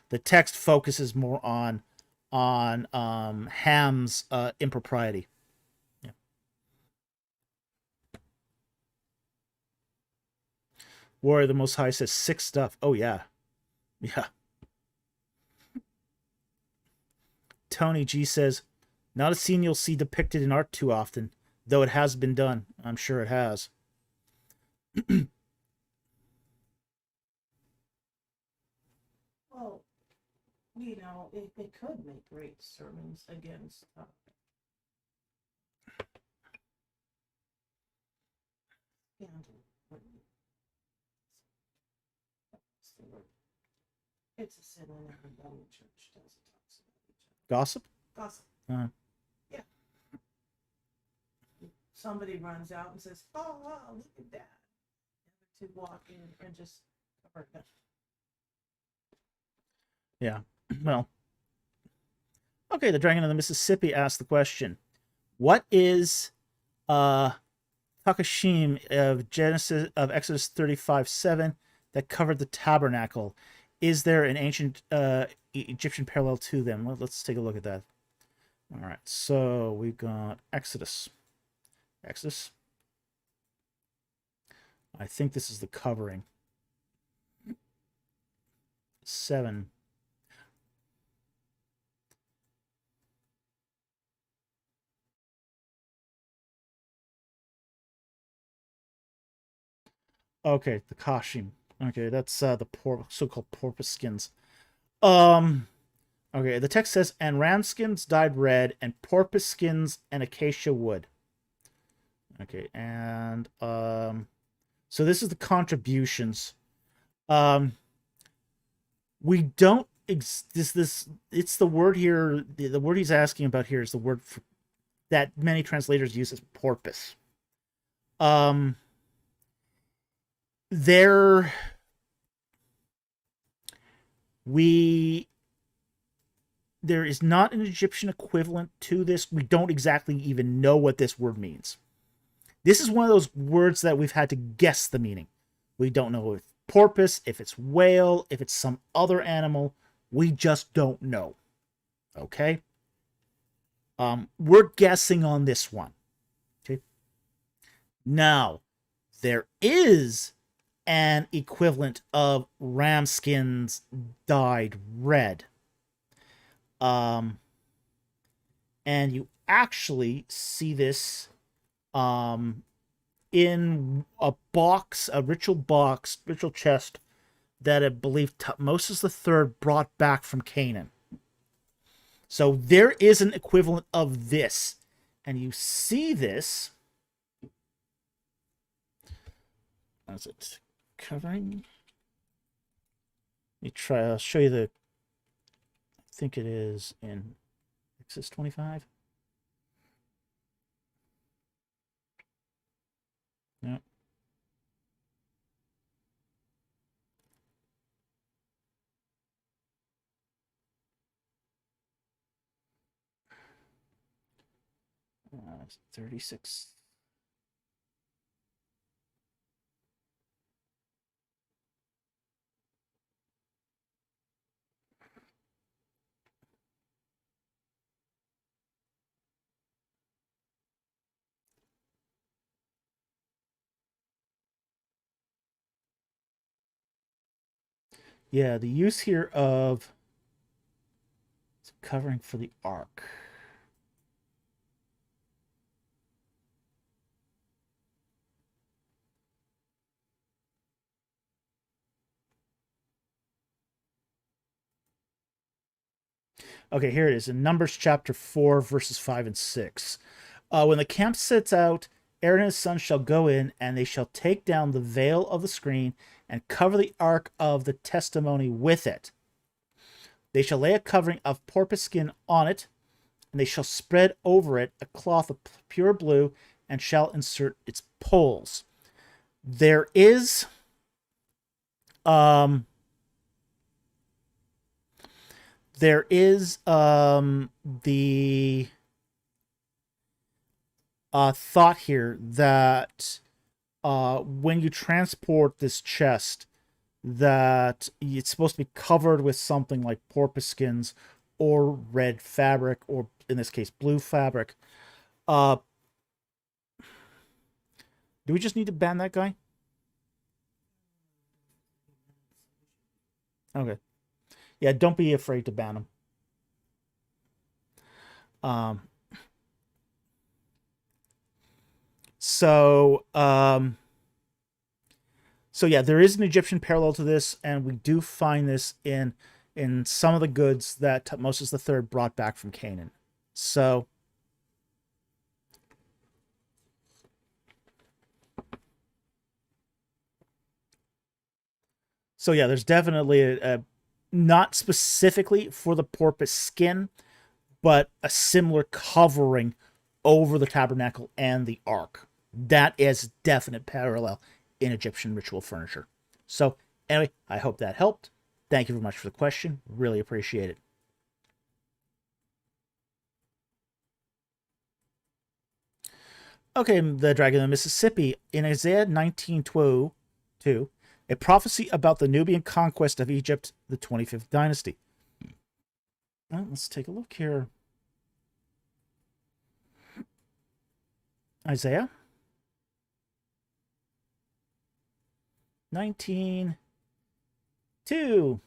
The text focuses more on Ham's impropriety. Yeah. Warrior the Most High says sick stuff. Oh yeah. Yeah. Tony G says, not a scene you'll see depicted in art too often, though it has been done. I'm sure it has. Well, it could make great sermons against Scandal. What's the word? It's a sin in everybody in church does. It talks about each other. Gossip? Gossip. Uh, Yeah. Somebody runs out and says, "Oh, wow, look at that." The other two walk in and just cover it up. yeah. Well. Okay, the Dragon of the Mississippi asked the question. What is Takashim of Exodus 35:7 that covered the tabernacle? Is there an ancient Egyptian parallel to them? Let's take a look at that. All right, so we've got Exodus. I think this is the covering. 7. Okay, the Kashim. Okay, that's the so-called porpoise skins. Okay, the text says, and ram skins dyed red, and porpoise skins and acacia wood. Okay, and so this is the contributions. We don't this it's the word here. The word he's asking about here is the word that many translators use as porpoise. There is not an Egyptian equivalent to this. We don't exactly even know what this word means. This is one of those words that we've had to guess the meaning. We don't know if porpoise, if it's whale, if it's some other animal. We just don't know. Okay? We're guessing on this one. Okay? Now, there is an equivalent of ram skins dyed red. And you actually see this in a box, a ritual chest that I believe Tutmosis III brought back from Canaan. So there is an equivalent of this, and you see this. How's it covering? Let me try. I'll show you the. I think it is in Exodus 25. Yep. Uh, 36. Yeah, the use here of covering for the ark. Okay, here it is in Numbers chapter 4, verses 5 and 6. When the camp sets out, Aaron and his sons shall go in, and they shall take down the veil of the screen and cover the ark of the testimony with it. They shall lay a covering of porpoise skin on it, and they shall spread over it a cloth of pure blue, and shall insert its poles. There is the thought here that when you transport this chest, that it's supposed to be covered with something like porpoise skins or red fabric, or in this case blue fabric. Do we just need to ban that guy? Okay. Yeah, don't be afraid to ban him. So yeah, there is an Egyptian parallel to this, and we do find this in some of the goods that Tutmosis III brought back from Canaan. So So yeah, there's definitely a not specifically for the porpoise skin, but a similar covering over the tabernacle and the ark. That is definite parallel in Egyptian ritual furniture. So anyway, I hope that helped. Thank you very much for the question. Really appreciate it. Okay, the Dragon of the Mississippi. In Isaiah 19:2, a prophecy about the Nubian conquest of Egypt, the 25th dynasty. Well, let's take a look here. Isaiah 19:2.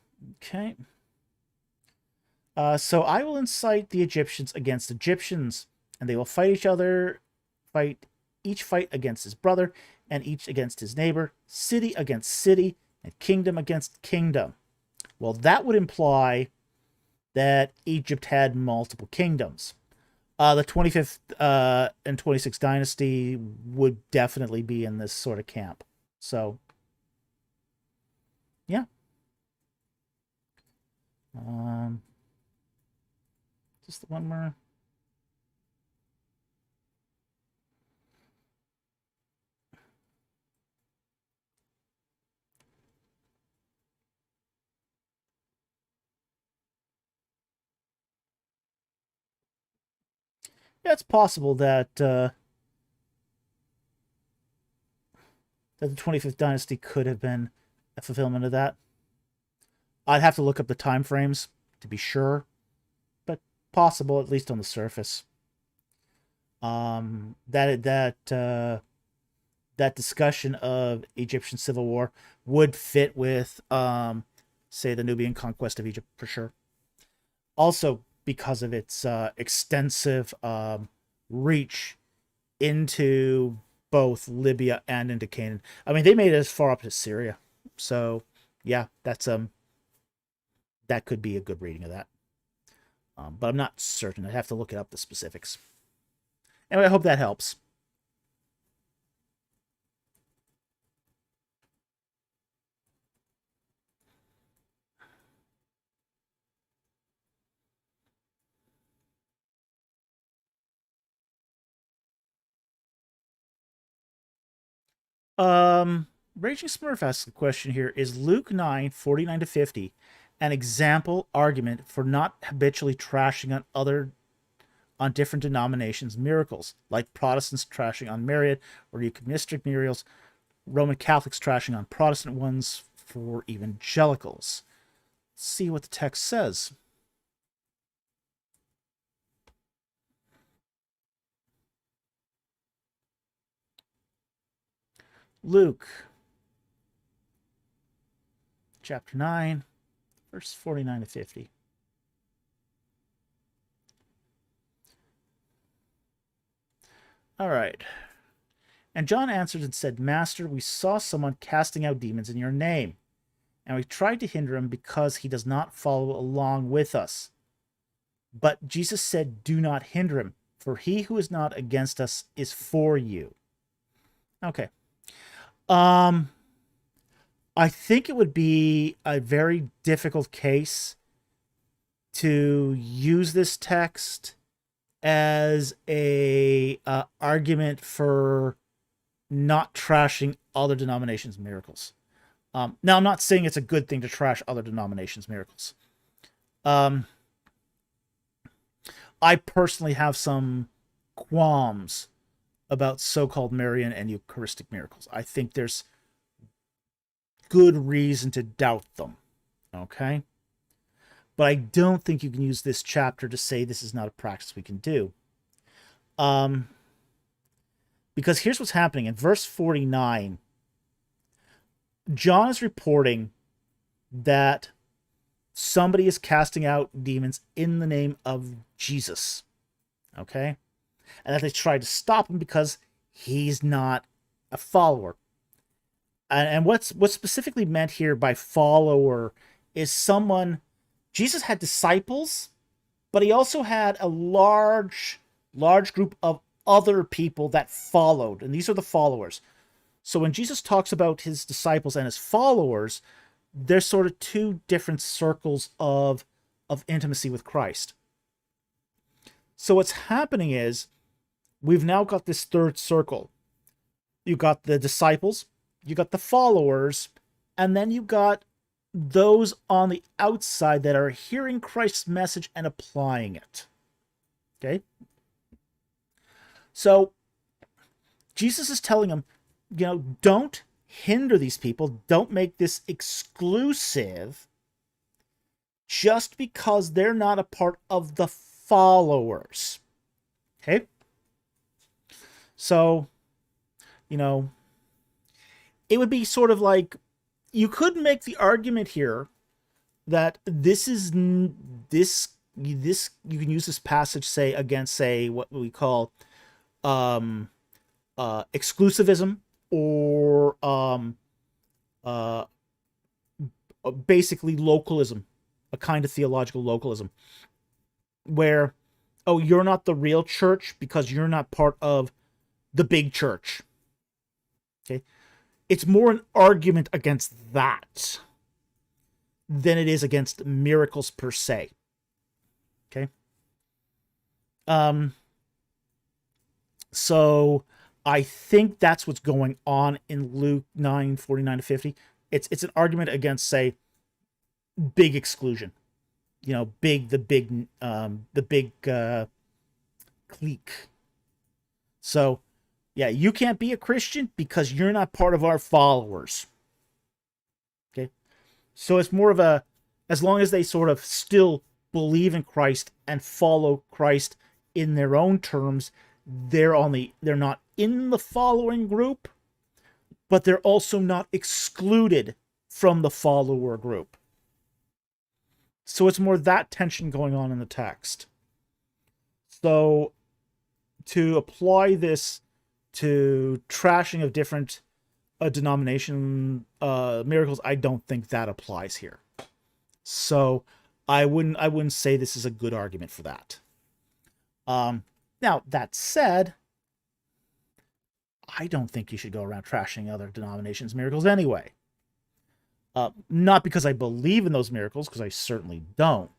Okay. So I will incite the Egyptians against Egyptians, and they will fight each against his brother, and each against his neighbor, city against city, and kingdom against kingdom. Well, that would imply that Egypt had multiple kingdoms. The 25th and 26th dynasty would definitely be in this sort of camp. So, yeah. Just the one more. Yeah, it's possible that that the 25th dynasty could have been a fulfillment of that. I'd have to look up the time frames to be sure, but possible at least on the surface. That discussion of Egyptian civil war would fit with say the Nubian conquest of Egypt for sure. Also because of its extensive reach into both Libya and into Canaan. I mean, they made it as far up as Syria. So, yeah, that could be a good reading of that. But I'm not certain. I'd have to look it up, the specifics. Anyway, I hope that helps. Raging Smurf asks a question here. Is Luke 9:49-50 an example argument for not habitually trashing on different denominations' miracles, like Protestants trashing on Marian or eucharistic miracles, Roman Catholics trashing on Protestant ones for evangelicals? Let's see what the text says. Luke chapter 9, verse 49-50. All right. And John answered and said, Master, we saw someone casting out demons in your name, and we tried to hinder him because he does not follow along with us. But Jesus said, do not hinder him, for he who is not against us is for you. Okay. I think it would be a very difficult case to use this text as a argument for not trashing other denominations' miracles. Now, I'm not saying it's a good thing to trash other denominations' miracles. I personally have some qualms about so-called Marian and Eucharistic miracles. I think there's good reason to doubt them. Okay? But I don't think you can use this chapter to say this is not a practice we can do. Because here's what's happening. In verse 49, John is reporting that somebody is casting out demons in the name of Jesus. Okay? And that they tried to stop him because he's not a follower. And what's specifically meant here by follower is someone... Jesus had disciples, but he also had a large group of other people that followed, and these are the followers. So when Jesus talks about his disciples and his followers, there's sort of two different circles of intimacy with Christ. So what's happening is we've now got this third circle. You got the disciples, you got the followers, and then you got those on the outside that are hearing Christ's message and applying it. Okay? So Jesus is telling them, don't hinder these people. Don't make this exclusive just because they're not a part of the followers. Okay? So, it would be sort of like, you could make the argument here that this you can use this passage, say, against, say, what we call exclusivism, or basically localism, a kind of theological localism, where, oh, you're not the real church because you're not part of the big church. Okay? It's more an argument against that than it is against miracles per se. Okay? So I think that's what's going on in Luke 9:49-50. It's an argument against, say, big exclusion. The big clique. So, yeah, you can't be a Christian because you're not part of our followers. Okay? So it's more of a, as long as they sort of still believe in Christ and follow Christ in their own terms, they're not in the following group, but they're also not excluded from the follower group. So it's more that tension going on in the text. So to apply this to trashing of different denomination miracles, I don't think that applies here. So I wouldn't say this is a good argument for that. Now, that said, I don't think you should go around trashing other denominations' miracles anyway. Not because I believe in those miracles, because I certainly don't.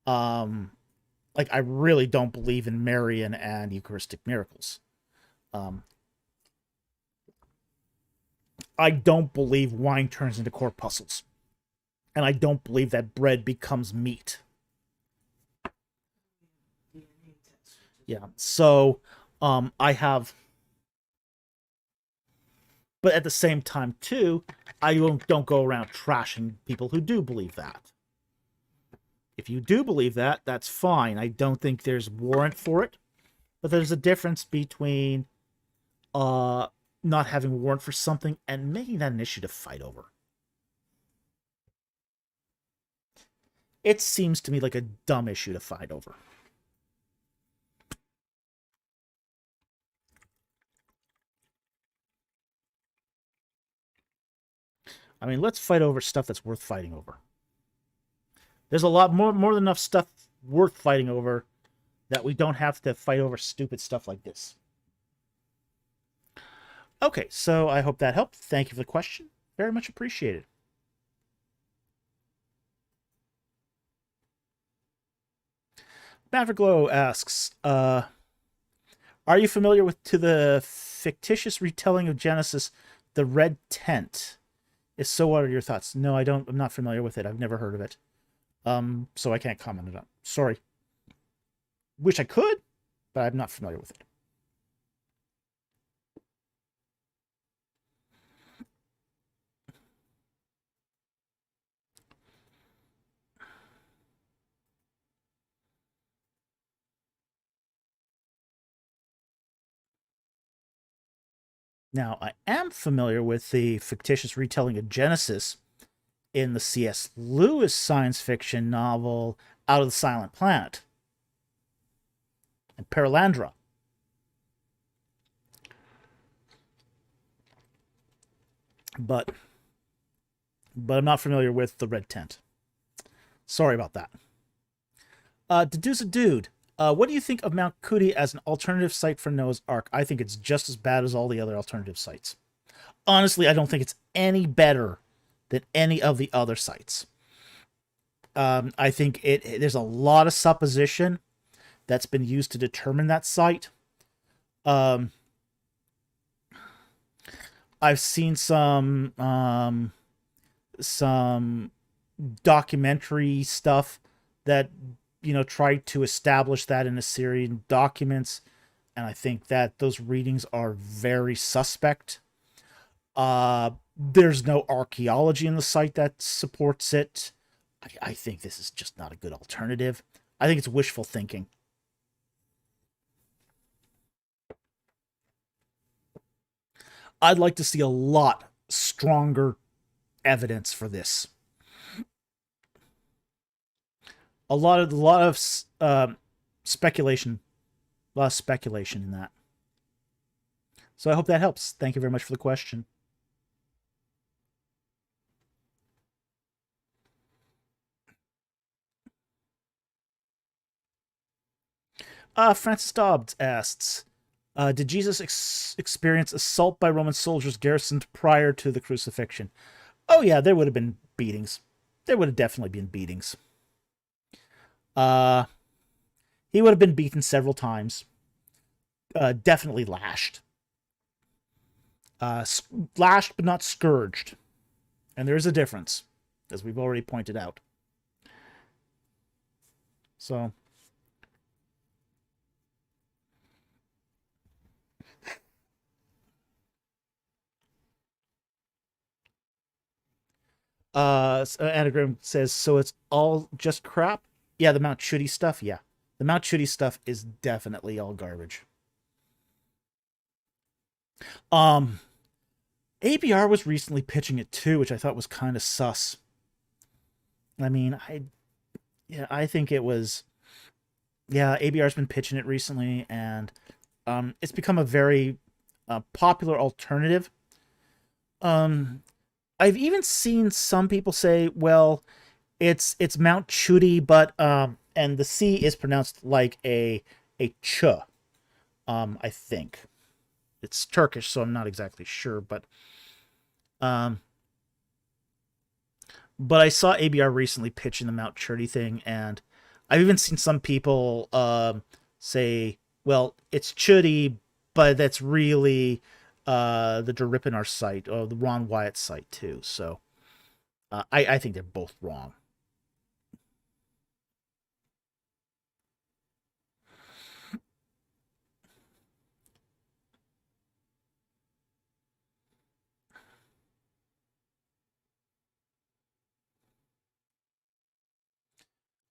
I really don't believe in Marian and Eucharistic miracles. I don't believe wine turns into corpuscles. And I don't believe that bread becomes meat. Yeah, so I have... But at the same time, too, I don't go around trashing people who do believe that. If you do believe that, that's fine. I don't think there's warrant for it. But there's a difference between not having warrant for something and making that an issue to fight over. It seems to me like a dumb issue to fight over. I mean, let's fight over stuff that's worth fighting over. There's a lot more than enough stuff worth fighting over that we don't have to fight over stupid stuff like this. Okay, so I hope that helped. Thank you for the question. Very much appreciated. Mavericlow asks, are you familiar with the fictitious retelling of Genesis, The Red Tent? If so, what are your thoughts? No, I'm not familiar with it. I've never heard of it. So I can't comment on it. Sorry. Wish I could, but I'm not familiar with it. Now, I am familiar with the fictitious retelling of Genesis in the C.S. Lewis science fiction novel Out of the Silent Planet and Paralandra. But I'm not familiar with The Red Tent. Sorry about that. Deduce a Dude. What do you think of Mount Cootie as an alternative site for Noah's Ark? I think it's just as bad as all the other alternative sites. Honestly, I don't think it's any better than any of the other sites. I think there's a lot of supposition that's been used to determine that site. Um, I've seen some documentary stuff that tried to establish that in Assyrian documents, and I think that those readings are very suspect. There's no archaeology in the site that supports it. I think this is just not a good alternative. I think it's wishful thinking. I'd like to see a lot stronger evidence for this. A lot of speculation, a lot of speculation in that. So I hope that helps. Thank you very much for the question. Francis Dobbs asks, did Jesus experience assault by Roman soldiers garrisoned prior to the crucifixion? Oh yeah, there would have been beatings. There would have definitely been beatings. He would have been beaten several times. Definitely lashed. Lashed but not scourged. And there is a difference, as we've already pointed out. So Anagram says, so it's all just crap? Yeah, the Mount Chutty stuff, yeah. The Mount Chutty stuff is definitely all garbage. ABR was recently pitching it too, which I thought was kind of sus. I mean, I think it was, yeah, ABR's been pitching it recently, and it's become a very popular alternative. I've even seen some people say, well, it's Mount Chutty, but and the C is pronounced like a ch. I think it's Turkish, so I'm not exactly sure, but I saw ABR recently pitching the Mount Chutty thing, and I've even seen some people say, well, it's Chutty, but that's really the Deripinar site, or the Ron Wyatt site too. So I think they're both wrong.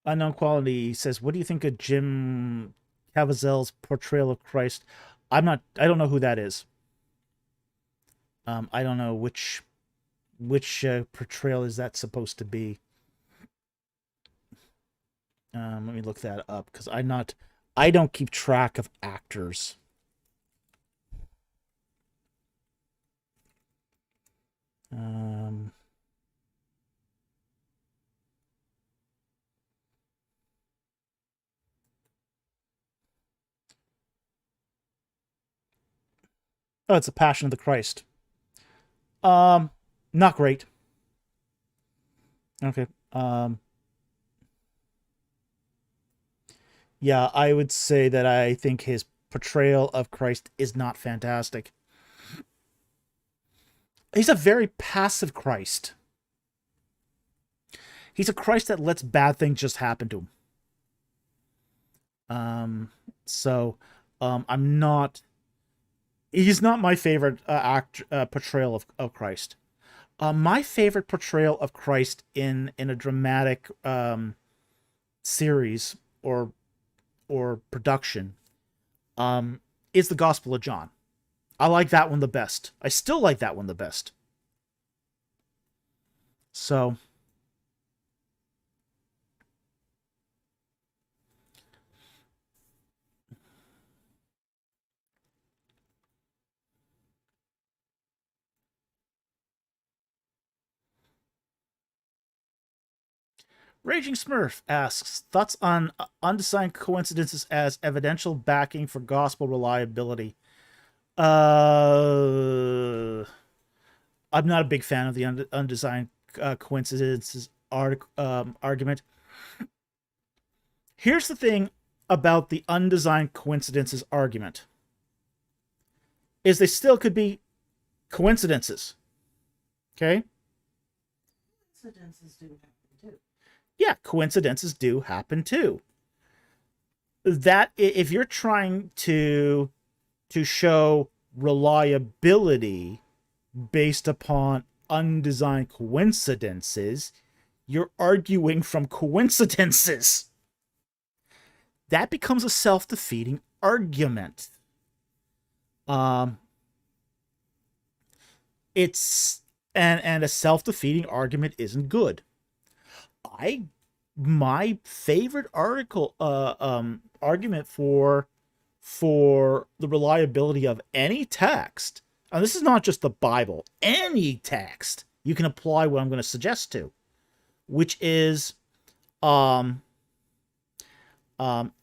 Unknown Quality says, what do you think of Jim Caviezel's portrayal of Christ? I don't know who that is. I don't know which portrayal is that supposed to be. Let me look that up, because I don't keep track of actors. Oh, it's the Passion of the Christ. Not great. Okay. Yeah, I would say that I think his portrayal of Christ is not fantastic. He's a very passive Christ. He's a Christ that lets bad things just happen to him. So I'm not. He's not my favorite portrayal of Christ. My favorite portrayal of Christ in a dramatic series or production is the Gospel of John. I like that one the best. I still like that one the best. So Raging Smurf asks, thoughts on undesigned coincidences as evidential backing for gospel reliability? I'm not a big fan of the undesigned coincidences argument. Here's the thing about the undesigned coincidences argument, is they still could be coincidences. Okay? Coincidences do happen too. Yeah, coincidences do happen too. That if you're trying to show reliability based upon undesigned coincidences, you're arguing from coincidences. That becomes a self-defeating argument. It's and a self-defeating argument isn't good. My favorite argument for the reliability of any text, and this is not just the Bible, any text you can apply what I'm going to suggest to, which is an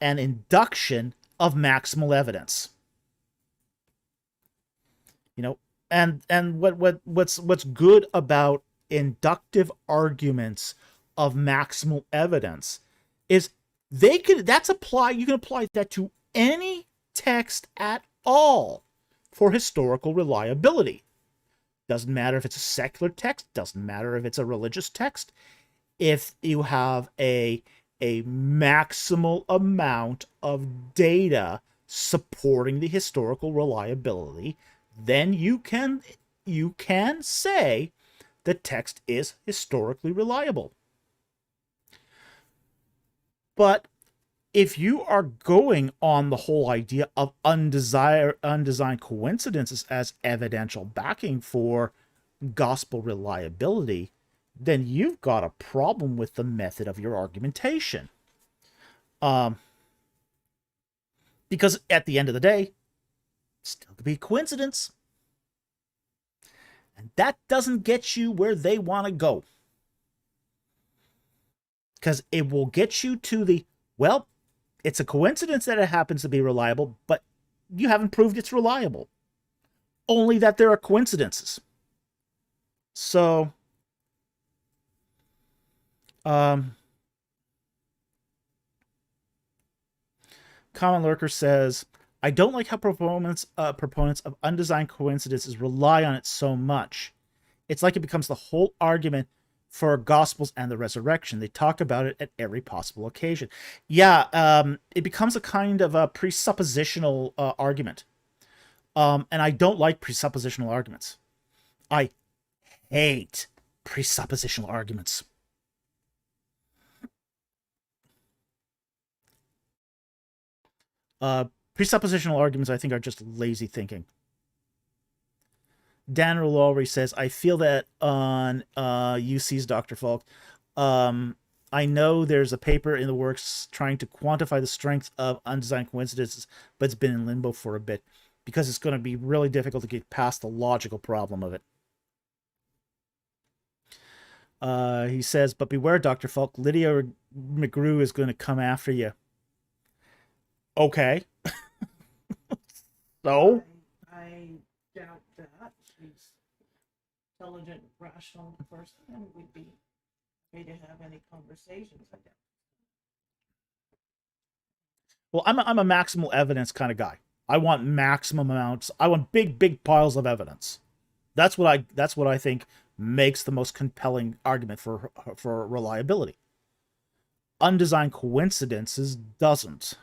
induction of maximal evidence. You know, and what's good about inductive arguments of maximal evidence is you can apply that to any text at all for historical reliability. Doesn't matter if it's a secular text, doesn't matter if it's a religious text. If you have a maximal amount of data supporting the historical reliability, then you can say the text is historically reliable. But if you are going on the whole idea of undesigned coincidences as evidential backing for gospel reliability, then you've got a problem with the method of your argumentation. Because at the end of the day, still could be a coincidence. And that doesn't get you where they want to go. Because it will get you to the, well, it's a coincidence that it happens to be reliable, but you haven't proved it's reliable. Only that there are coincidences. So, Common Lurker says, I don't like how proponents of undesigned coincidences rely on it so much. It's like it becomes the whole argument for Gospels and the resurrection. They talk about it at every possible occasion. Yeah, it becomes a kind of a presuppositional argument. And I don't like presuppositional arguments. I hate presuppositional arguments. Presuppositional arguments, I think, are just lazy thinking. Dan Rolori says, I feel that on UC's Dr. Falk, I know there's a paper in the works trying to quantify the strength of undesigned coincidences, but it's been in limbo for a bit because it's going to be really difficult to get past the logical problem of it. He says, but beware, Dr. Falk, Lydia McGrew is going to come after you. Okay. So? I doubt that. She's an intelligent, rational person, and we'd be happy to have any conversations like that. Well, I'm a maximal evidence kind of guy. I want maximum amounts. I want big piles of evidence. That's what I think makes the most compelling argument for reliability. Undesigned coincidences doesn't.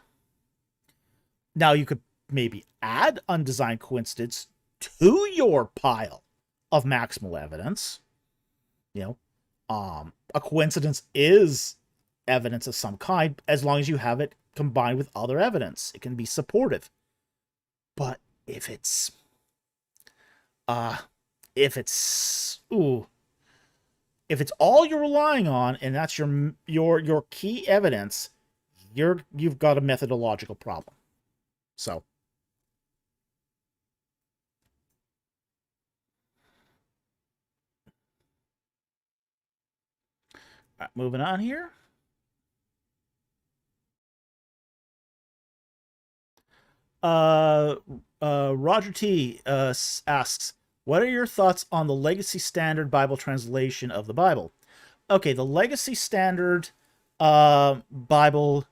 Now you could maybe add undesigned coincidence to your pile of maximal evidence. You know, a coincidence is evidence of some kind as long as you have it combined with other evidence. It can be supportive. But if it's all you're relying on and that's your key evidence, you've got a methodological problem. So moving on here. Roger T asks, What are your thoughts on the Legacy Standard Bible translation of the Bible? Okay, the Legacy Standard Bible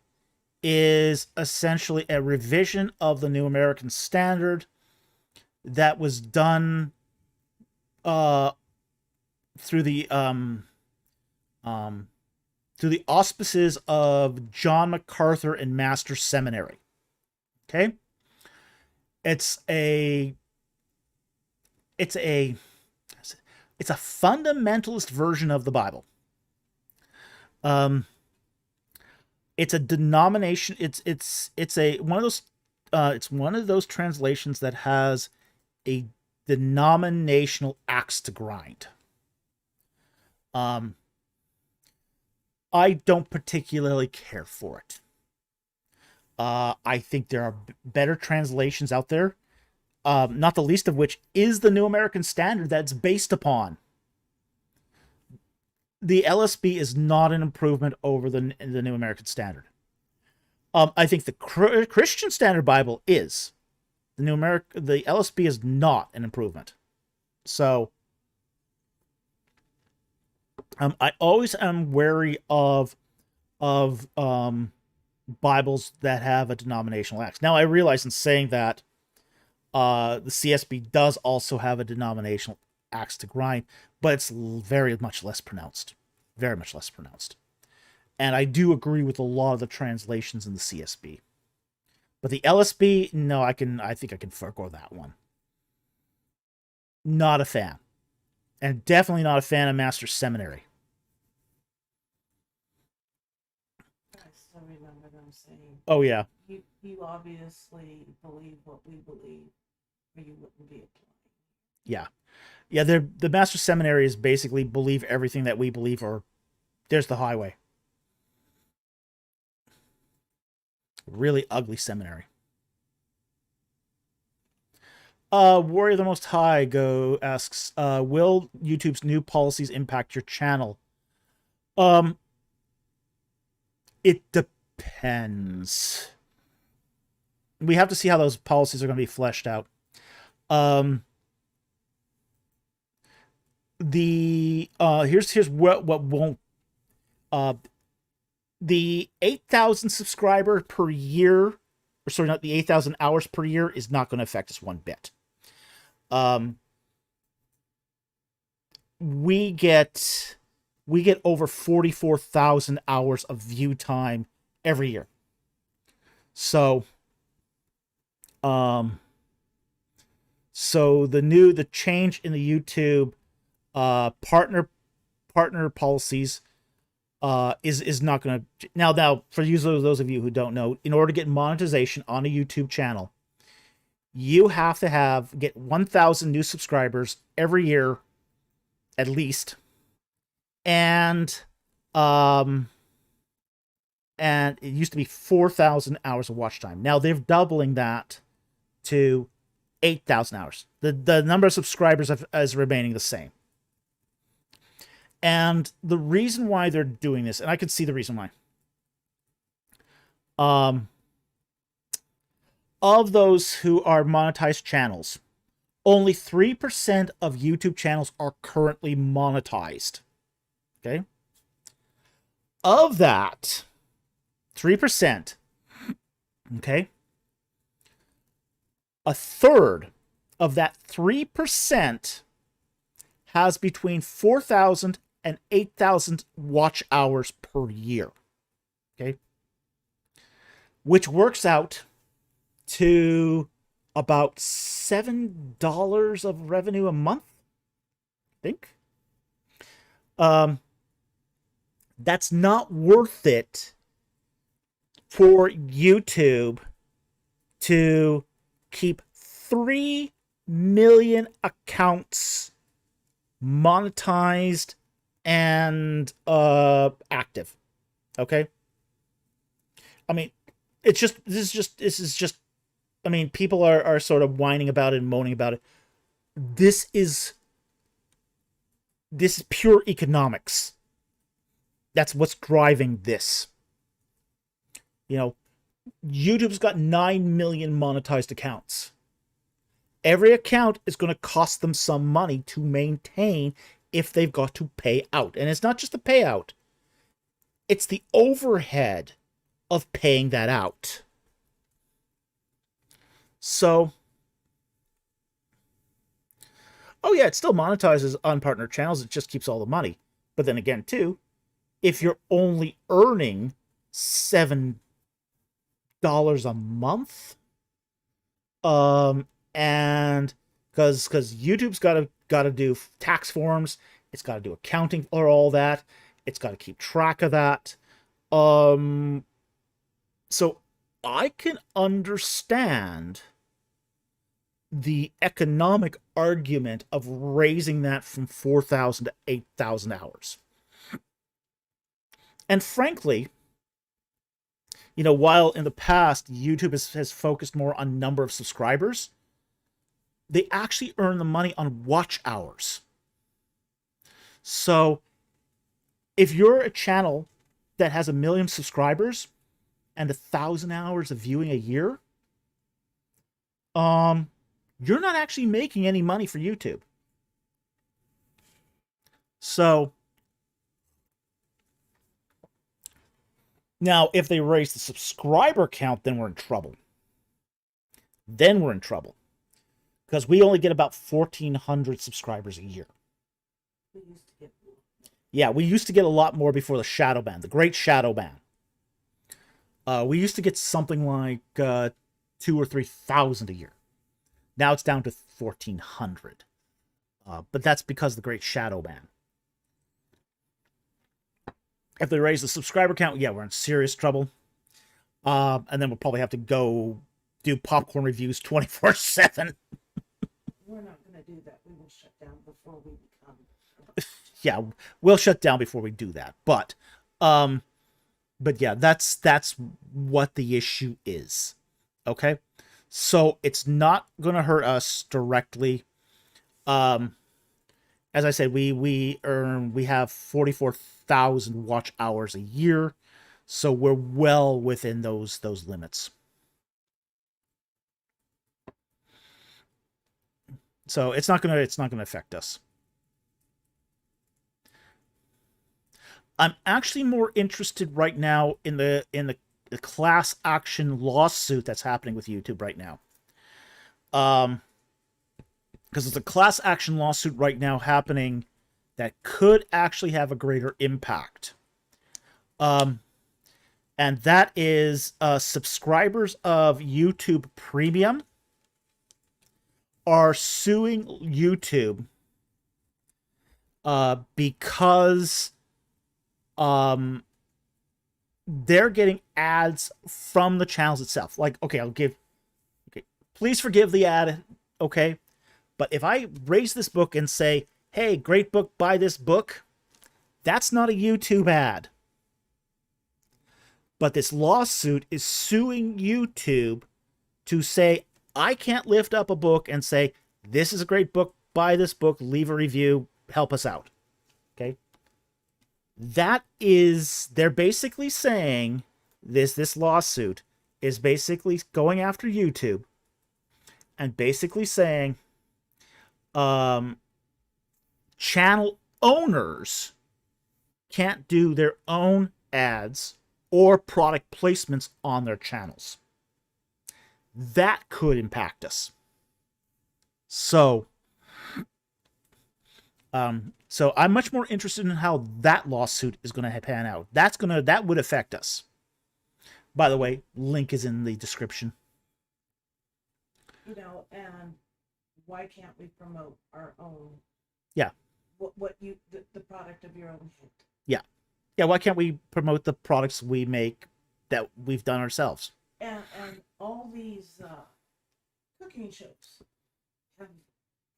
is essentially a revision of the New American Standard that was done through the through the auspices of John MacArthur and Master Seminary. Okay, it's a fundamentalist version of the Bible. It's a denomination. It's one of those translations that has a denominational axe to grind. I don't particularly care for it. I think there are better translations out there, not the least of which is the New American Standard that's based upon. The LSB is not an improvement over the New American Standard. I think the Christian Standard Bible is. The LSB is not an improvement. So I always am wary of Bibles that have a denominational axe. Now I realize in saying that the CSB does also have a denominational axe to grind, but it's very much less pronounced. Very much less pronounced. And I do agree with a lot of the translations in the CSB. But the LSB, no, I think I can forego that one. Not a fan. And definitely not a fan of Master Seminary. I still remember them saying, Oh, yeah. You obviously believe what we believe, or you wouldn't be applying. Yeah. Yeah, the Master Seminary is basically believe everything that we believe, or there's the highway. Really ugly seminary. Warrior the Most High asks, will YouTube's new policies impact your channel? It depends. We have to see how those policies are going to be fleshed out. Here's what won't. The 8,000 subscriber per year, or sorry, not the 8,000 hours per year, is not going to affect us one bit. We get over 44,000 hours of view time every year. So, the change in the YouTube partner policies is not going to now for those of you who don't know, in order to get monetization on a YouTube channel, you have to get 1,000 new subscribers every year at least, and it used to be 4,000 hours of watch time. Now they're doubling that to 8,000 hours. The number of subscribers is remaining the same. And the reason why they're doing this, and I can see the reason why. Of those who are monetized channels, only 3% of YouTube channels are currently monetized. Okay? Of that 3%, okay, a third of that 3% has between 4,000 and 8,000 watch hours per year. Okay? Which works out to about $7 of revenue a month, I think. That's not worth it for YouTube to keep 3 million accounts monetized and active. Okay? I mean, this is just I mean, people are sort of whining about it and moaning about it. This is pure economics. That's what's driving this. You know, YouTube's got 9 million monetized accounts. every account is going to cost them some money to maintain if they've got to pay out. And it's not just the payout, it's the overhead of paying that out. So, oh yeah, it still monetizes unpartnered channels. It just keeps all the money. But then again, too, if you're only earning $7 a month, and because YouTube's got to do tax forms, it's got to do accounting for all that, it's got to keep track of that. So I can understand the economic argument of raising that from 4,000 to 8,000 hours. And frankly, while in the past YouTube has focused more on number of subscribers, they actually earn the money on watch hours. So if you're a channel that has 1 million subscribers and 1,000 hours of viewing a year, you're not actually making any money for YouTube. So now, if they raise the subscriber count, then we're in trouble. Because we only get about 1,400 subscribers a year. We used to get a lot more before the shadow ban, the great shadow ban. We used to get something like 2,000 or 3,000 a year. Now it's down to 1,400. But that's because of the great shadow ban. If they raise the subscriber count, we're in serious trouble. And then we'll probably have to go do popcorn reviews 24/7. We're not going to do that. We will shut down before we become. Yeah, we'll shut down before we do that. But yeah, that's what the issue is. Okay, so it's not going to hurt us directly. As I said, we have 44,000 watch hours a year, so we're well within those limits. So it's not gonna affect us. I'm actually more interested right now in the class action lawsuit that's happening with YouTube right now. Because there's a class action lawsuit right now happening that could actually have a greater impact. And that is subscribers of YouTube Premium are suing YouTube because they're getting ads from the channels itself. Like, okay, please forgive the ad, okay? But if I raise this book and say, hey, great book, buy this book, that's not a YouTube ad. But this lawsuit is suing YouTube to say, I can't lift up a book and say, this is a great book, buy this book, leave a review, help us out. Okay? They're basically saying, this lawsuit is basically going after YouTube and basically saying, channel owners can't do their own ads or product placements on their channels. That could impact us. So I'm much more interested in how that lawsuit is going to pan out. That would affect us. By the way, link is in the description. And why can't we promote our own? Yeah. The product of your own hand? Yeah. Yeah, why can't we promote the products we make that we've done ourselves? And all these cooking shows have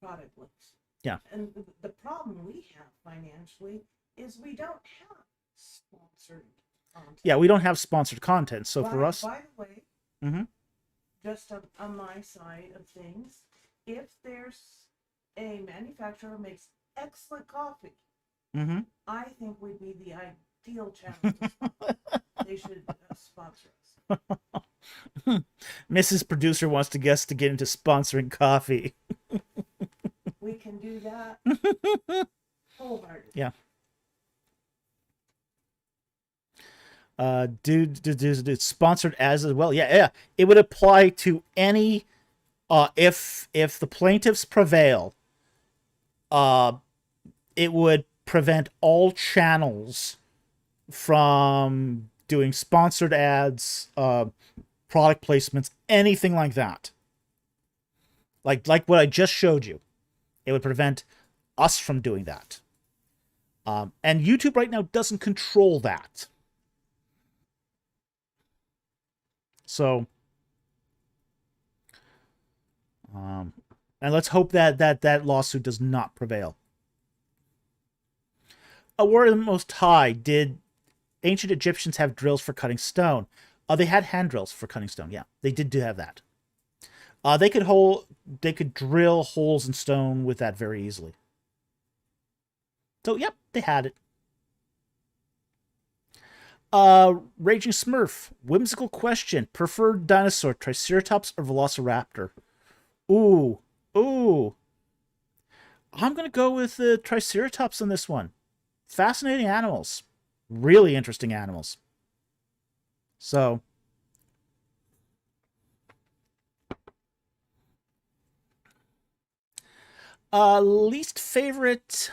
product links. Yeah. And the problem we have financially is we don't have sponsored content. Yeah, we don't have sponsored content. So for us... By the way, mm-hmm. Just on my side of things, if there's a manufacturer who makes excellent coffee, mm-hmm. I think we'd be the ideal channel to sponsor. They should sponsor us. Mrs. Producer wants to guess to get into sponsoring coffee. We can do that wholeheartedly. Yeah. Dude, sponsored as well. Yeah. It would apply to any if the plaintiffs prevail, it would prevent all channels from doing sponsored ads, product placements, anything like that. Like what I just showed you. It would prevent us from doing that. And YouTube right now doesn't control that. So, and let's hope that lawsuit does not prevail. A word of the Most High. Did ancient Egyptians have drills for cutting stone? They had hand drills for cutting stone. Yeah, they did have that. They could drill holes in stone with that very easily. So, yep, they had it. Raging Smurf. Whimsical question. Preferred dinosaur, Triceratops or Velociraptor? Ooh. I'm going to go with the Triceratops on this one. Fascinating animals. Really interesting animals. So. Least favorite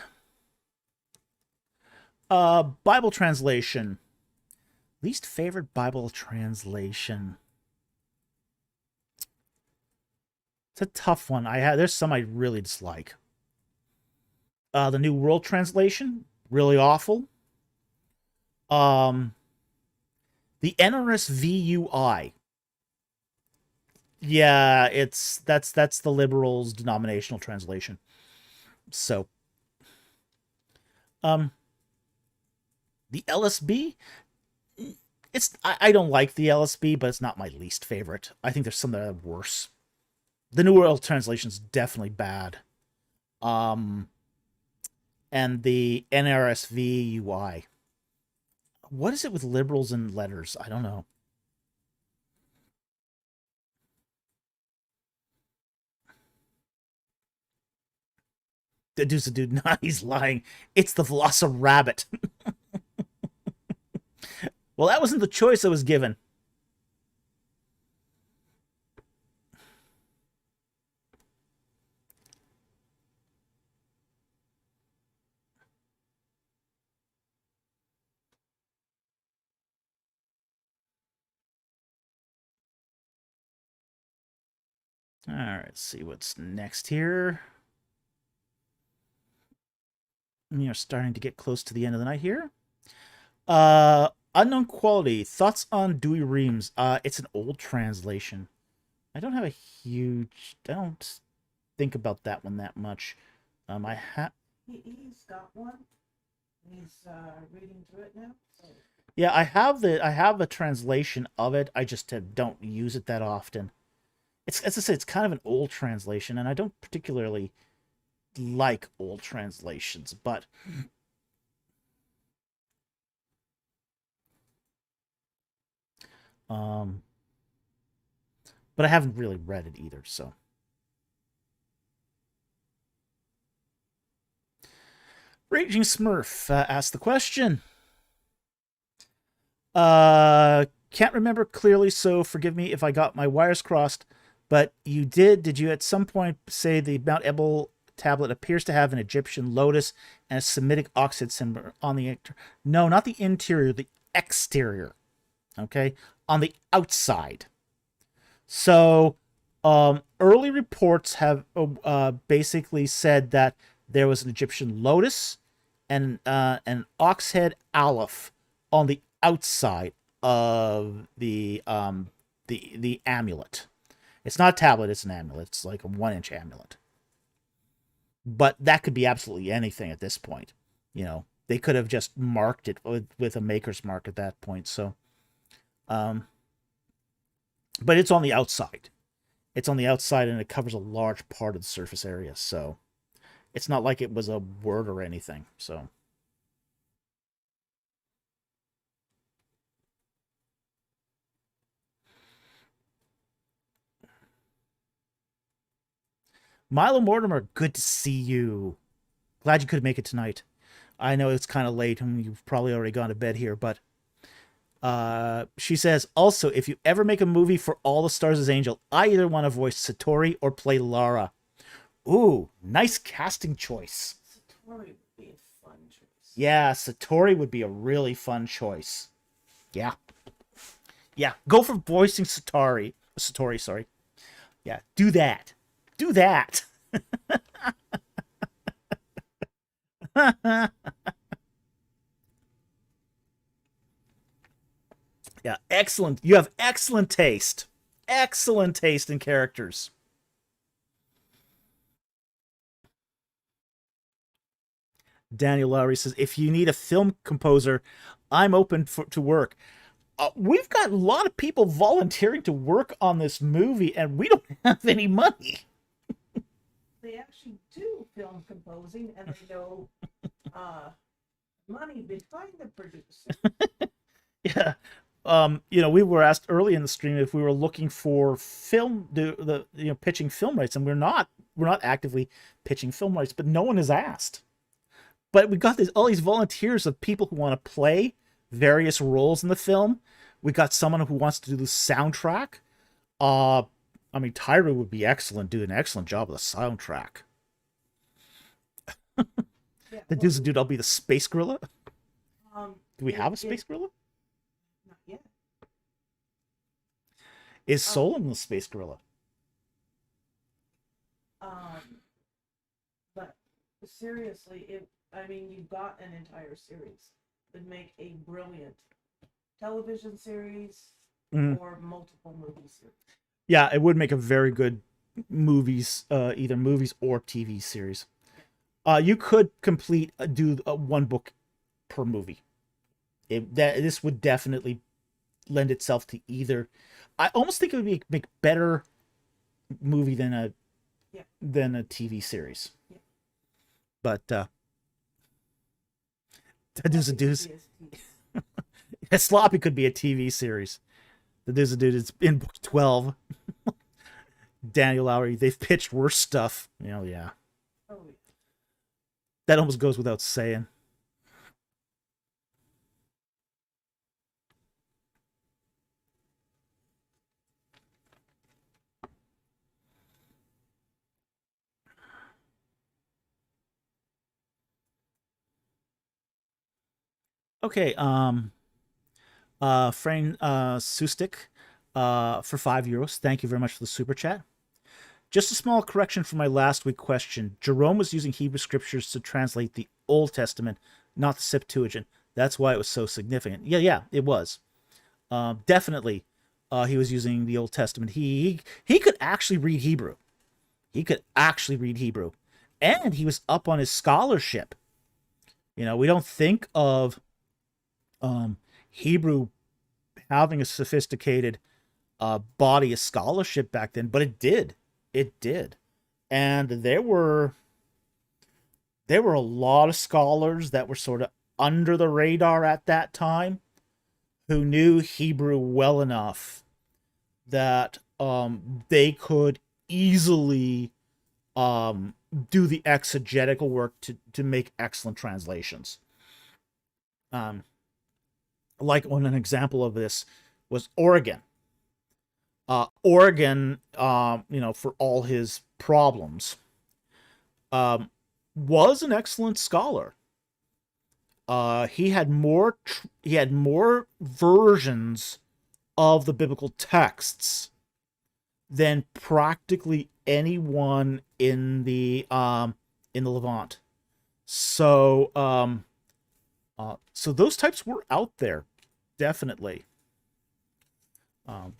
Bible translation. Least favorite Bible translation. It's a tough one. There's some I really dislike. The New World Translation, really awful. The NRSVUI. Yeah, that's the liberals' denominational translation. So, the LSB. I don't like the LSB, but it's not my least favorite. I think there's some that are worse. The New World Translation's definitely bad. And the NRSVUI. What is it with liberals and letters? I don't know. The dude's a dude. Nah, he's lying. It's the Velociraptor. Well, that wasn't the choice I was given. All right, let's see what's next here. We are starting to get close to the end of the night here. Unknown Quality. Thoughts on Dewey Reams? It's an old translation. I don't have a huge... I don't think about that one that much. I have... He's got one. He's reading through it now. So. Yeah, I have a translation of it. I just don't use it that often. It's, as I say, it's kind of an old translation, and I don't particularly like old translations, but but I haven't really read it either, so. Raging Smurf asked the question. Can't remember clearly, so forgive me if I got my wires crossed, but you did. Did you at some point say the Mount Ebal tablet appears to have an Egyptian lotus and a Semitic oxide symbol on the no, not the interior, the exterior. Okay, on the outside. So, early reports have basically said that there was an Egyptian lotus and an ox head aleph on the outside of the amulet. It's not a tablet; it's an amulet. It's like a 1-inch amulet. But that could be absolutely anything at this point. You know, they could have just marked it with a maker's mark at that point. So, but it's on the outside. It's on the outside, and it covers a large part of the surface area. So, it's not like it was a word or anything. So. Milo Mortimer, good to see you. Glad you could make it tonight. I know it's kind of late and you've probably already gone to bed here, but she says, also, if you ever make a movie for All the Stars as Angel, I either want to voice Satori or play Lara. Ooh, nice casting choice. Satori would be a fun choice. Yeah, Satori would be a really fun choice. Yeah. Yeah, go for voicing Satori. Satori, sorry. Yeah, do that. Do that. Yeah, excellent. You have excellent taste. Excellent taste in characters. Daniel Lowry says, if you need a film composer, I'm open to work. We've got a lot of people volunteering to work on this movie, and we don't have any money. They actually do film composing, and they know money behind the producer. Yeah. We were asked early in the stream if we were looking for pitching film rights, and we're not actively pitching film rights, but no one has asked. But we got all these volunteers of people who want to play various roles in the film. We got someone who wants to do the soundtrack. Tyra would be excellent, do an excellent job of the soundtrack. Yeah, The dude, I'll be the space gorilla. Do we have a space it, gorilla? Not yet. Is Solon the space gorilla? But seriously, you've got an entire series. Would make a brilliant television series or multiple movie series. Yeah, it would make a very good movies, either movies or TV series. You could do one book per movie. This would definitely lend itself to either. I almost think it would make better movie than a TV series. Yeah. But the deuce. Sloppy could be a TV series. The dude is in book 12. Daniel Lowry, they've pitched worse stuff. Yeah. Oh, yeah. That almost goes without saying. Okay, Frame Sustik, for €5. Thank you very much for the super chat. Just a small correction for my last week question. Jerome was using Hebrew scriptures to translate the Old Testament, not the Septuagint. That's why it was so significant. Yeah, it was. Definitely, he was using the Old Testament. He could actually read Hebrew. And he was up on his scholarship. We don't think of Hebrew having a sophisticated body of scholarship back then, but it did. And there were a lot of scholars that were sort of under the radar at that time who knew Hebrew well enough that they could easily do the exegetical work to make excellent translations. Like an example of this was Origen. Origen, for all his problems, was an excellent scholar. He had more versions of the biblical texts than practically anyone in the Levant. So those types were out there, definitely.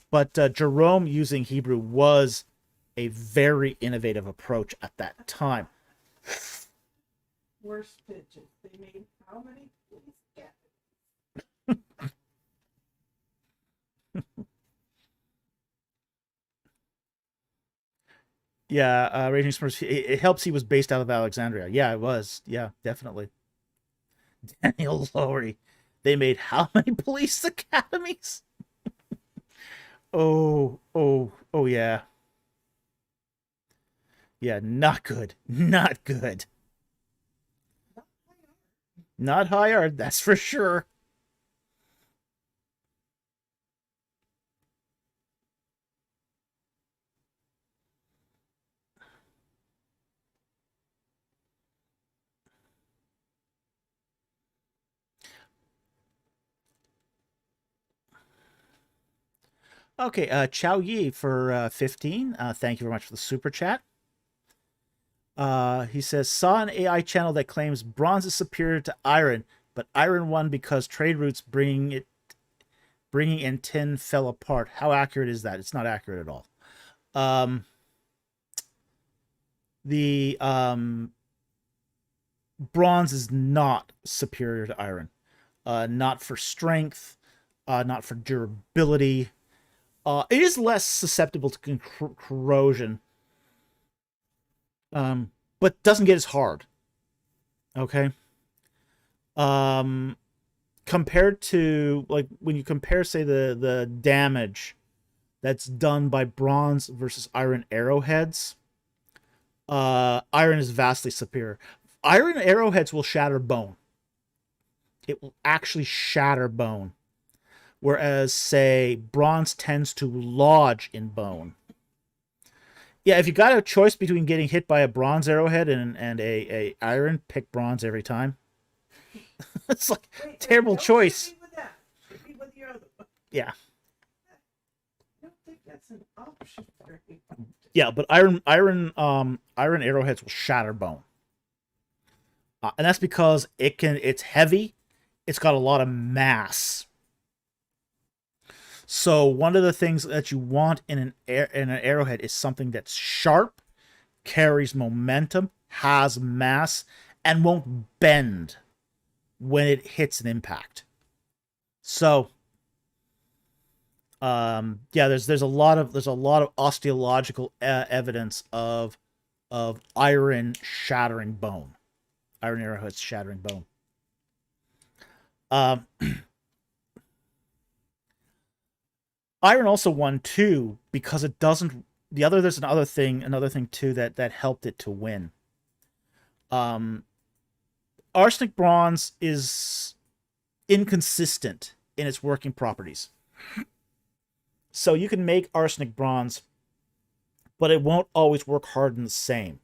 But Jerome using Hebrew was a very innovative approach at that time. Worst pitches. They made how many? Yeah, Raging Smurfs, it helps he was based out of Alexandria. Yeah, it was. Yeah, definitely. Daniel Lowry. They made how many police academies? Oh, yeah. Yeah, not good. Not good. Not high art, that's for sure. Okay, Chow Yi for 15. Thank you very much for the super chat. He says, saw an AI channel that claims bronze is superior to iron, but iron won because trade routes bringing in tin fell apart. How accurate is that? It's not accurate at all. The bronze is not superior to iron. Not for strength, not for durability. It is less susceptible to corrosion, but doesn't get as hard. Okay. Compared to, like, when you compare, say, the damage that's done by bronze versus iron arrowheads, iron is vastly superior. Iron arrowheads will shatter bone. It will actually shatter bone. Whereas, say, bronze tends to lodge in bone. Yeah, if you got a choice between getting hit by a bronze arrowhead and a iron, pick bronze every time. It's like terrible choice. With that. Hit me with your other one. Yeah. I don't think that's an option for me. Yeah, but iron arrowheads will shatter bone. And that's because it's heavy, it's got a lot of mass. So one of the things that you want in an arrowhead is something that's sharp, carries momentum, has mass, and won't bend when it hits an impact. So yeah, there's a lot of osteological evidence of iron shattering bone. Iron arrowheads shattering bone. Iron also won too because it doesn't. There's another thing too that helped it to win. Arsenic bronze is inconsistent in its working properties. So you can make arsenic bronze, but it won't always work hard in the same.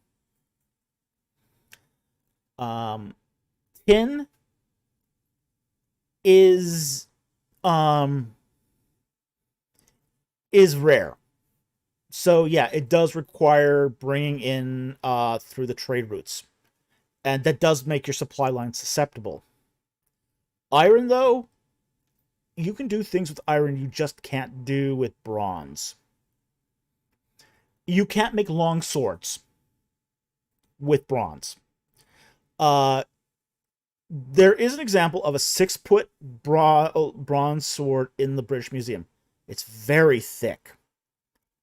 Tin is rare. So yeah, it does require bringing in through the trade routes, and that does make your supply line susceptible. Iron, though, you can do things with iron you just can't do with bronze. You can't make long swords with bronze. There is an example of a 6-foot bronze sword in the British Museum. It's very thick.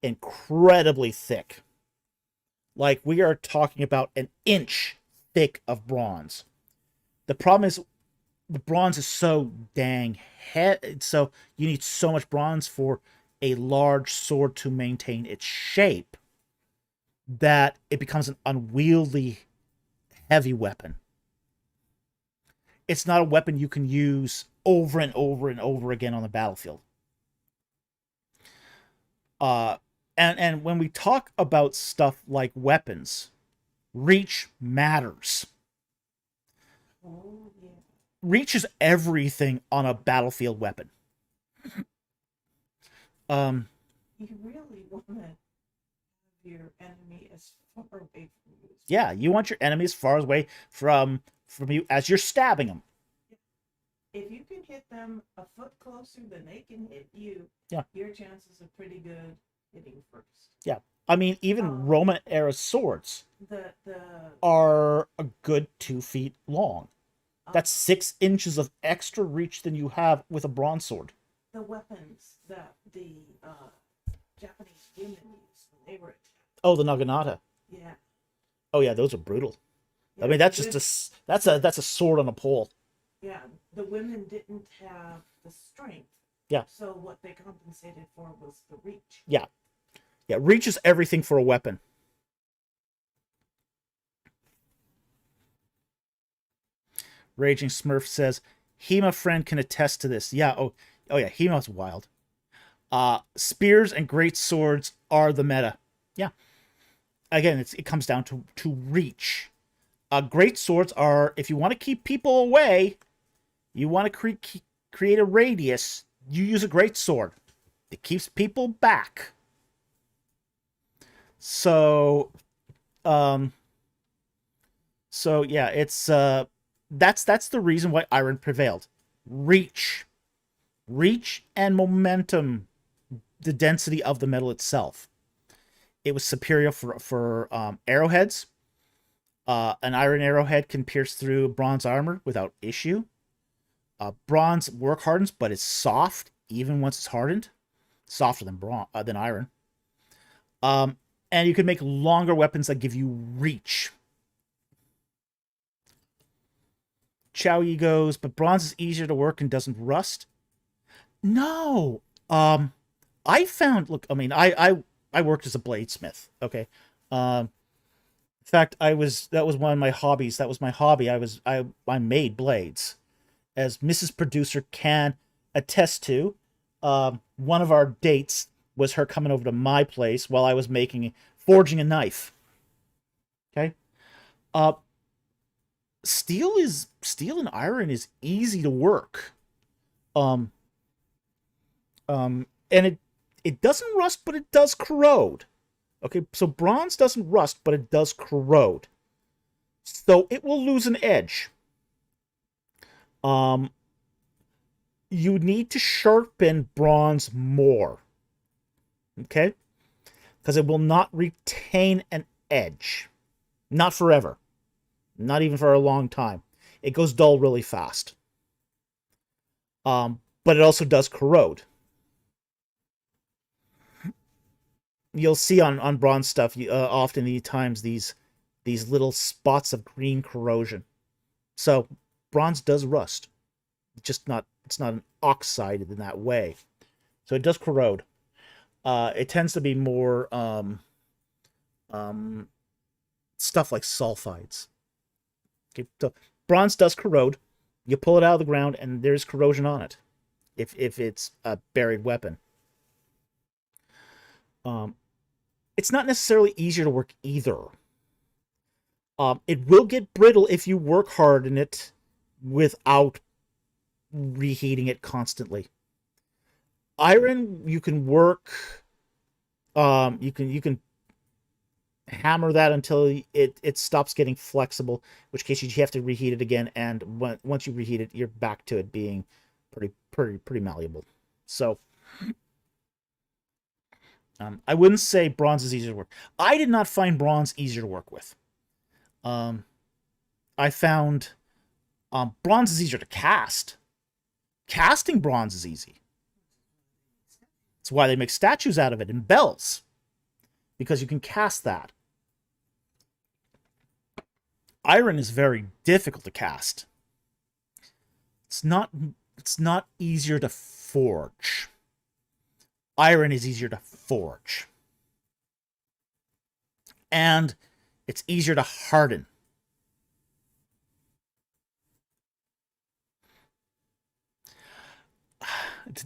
Incredibly thick. Like, we are talking about an inch thick of bronze. The problem is the bronze is so dang heavy, so you need so much bronze for a large sword to maintain its shape that it becomes an unwieldy, heavy weapon. It's not a weapon you can use over and over and over again on the battlefield. And when we talk about stuff like weapons, reach matters. Oh, yeah. Reach is everything on a battlefield weapon. You really want to have your enemy as far away from you. Yeah, you want your enemy as far away from you as you're stabbing them. If you can hit them a foot closer than they can hit you, yeah, your chances are pretty good hitting first. Yeah, I mean, even Roman era swords the are a good 2 feet long. That's 6 inches of extra reach than you have with a bronze sword. The weapons that the Japanese women used when they were attacked. Oh, the naginata. Yeah. Oh yeah, those are brutal. Yeah, I mean, that's just that's a sword on a pole. Yeah, the women didn't have the strength. Yeah. So what they compensated for was the reach. Yeah. Yeah, reach is everything for a weapon. Raging Smurf says, Hema friend can attest to this. Yeah, oh yeah, Hema's wild. Spears and great swords are the meta. Yeah. Again, it comes down to reach. Great swords are, if you want to keep people away, you want to create a radius, you use a great sword. It keeps people back. So yeah, it's that's the reason why iron prevailed. Reach and momentum, the density of the metal itself. It was superior for arrowheads. An iron arrowhead can pierce through bronze armor without issue. Bronze work hardens, but it's soft even once it's hardened. Softer than iron. And you can make longer weapons that give you reach. Chow Yi goes, but bronze is easier to work and doesn't rust. No. I found, look, I mean, I worked as a bladesmith, okay? In fact, that was one of my hobbies. That was my hobby. I made blades. As Mrs. Producer can attest to, one of our dates was her coming over to my place while I was forging a knife. Okay? Steel and iron is easy to work. And it doesn't rust, but it does corrode. Okay, so bronze doesn't rust, but it does corrode. So it will lose an edge. You need to sharpen bronze more. Okay? Because it will not retain an edge. Not forever. Not even for a long time. It goes dull really fast. But it also does corrode. You'll see on bronze stuff often these little spots of green corrosion. So bronze does rust. It's not an oxide in that way. So it does corrode. It tends to be more stuff like sulfides. Okay, so bronze does corrode. You pull it out of the ground and there's corrosion on it. If it's a buried weapon. It's not necessarily easier to work either. It will get brittle if you work hard in it without reheating it constantly. Iron, you can work. You can hammer that until it stops getting flexible. In which case you have to reheat it again, and once you reheat it, you're back to it being pretty malleable. So. I wouldn't say bronze is easier to work. I did not find bronze easier to work with. I found bronze is easier to cast. Casting bronze is easy. That's why they make statues out of it and bells. Because you can cast that. Iron is very difficult to cast. It's not easier to forge. Iron is easier to forge. And it's easier to harden.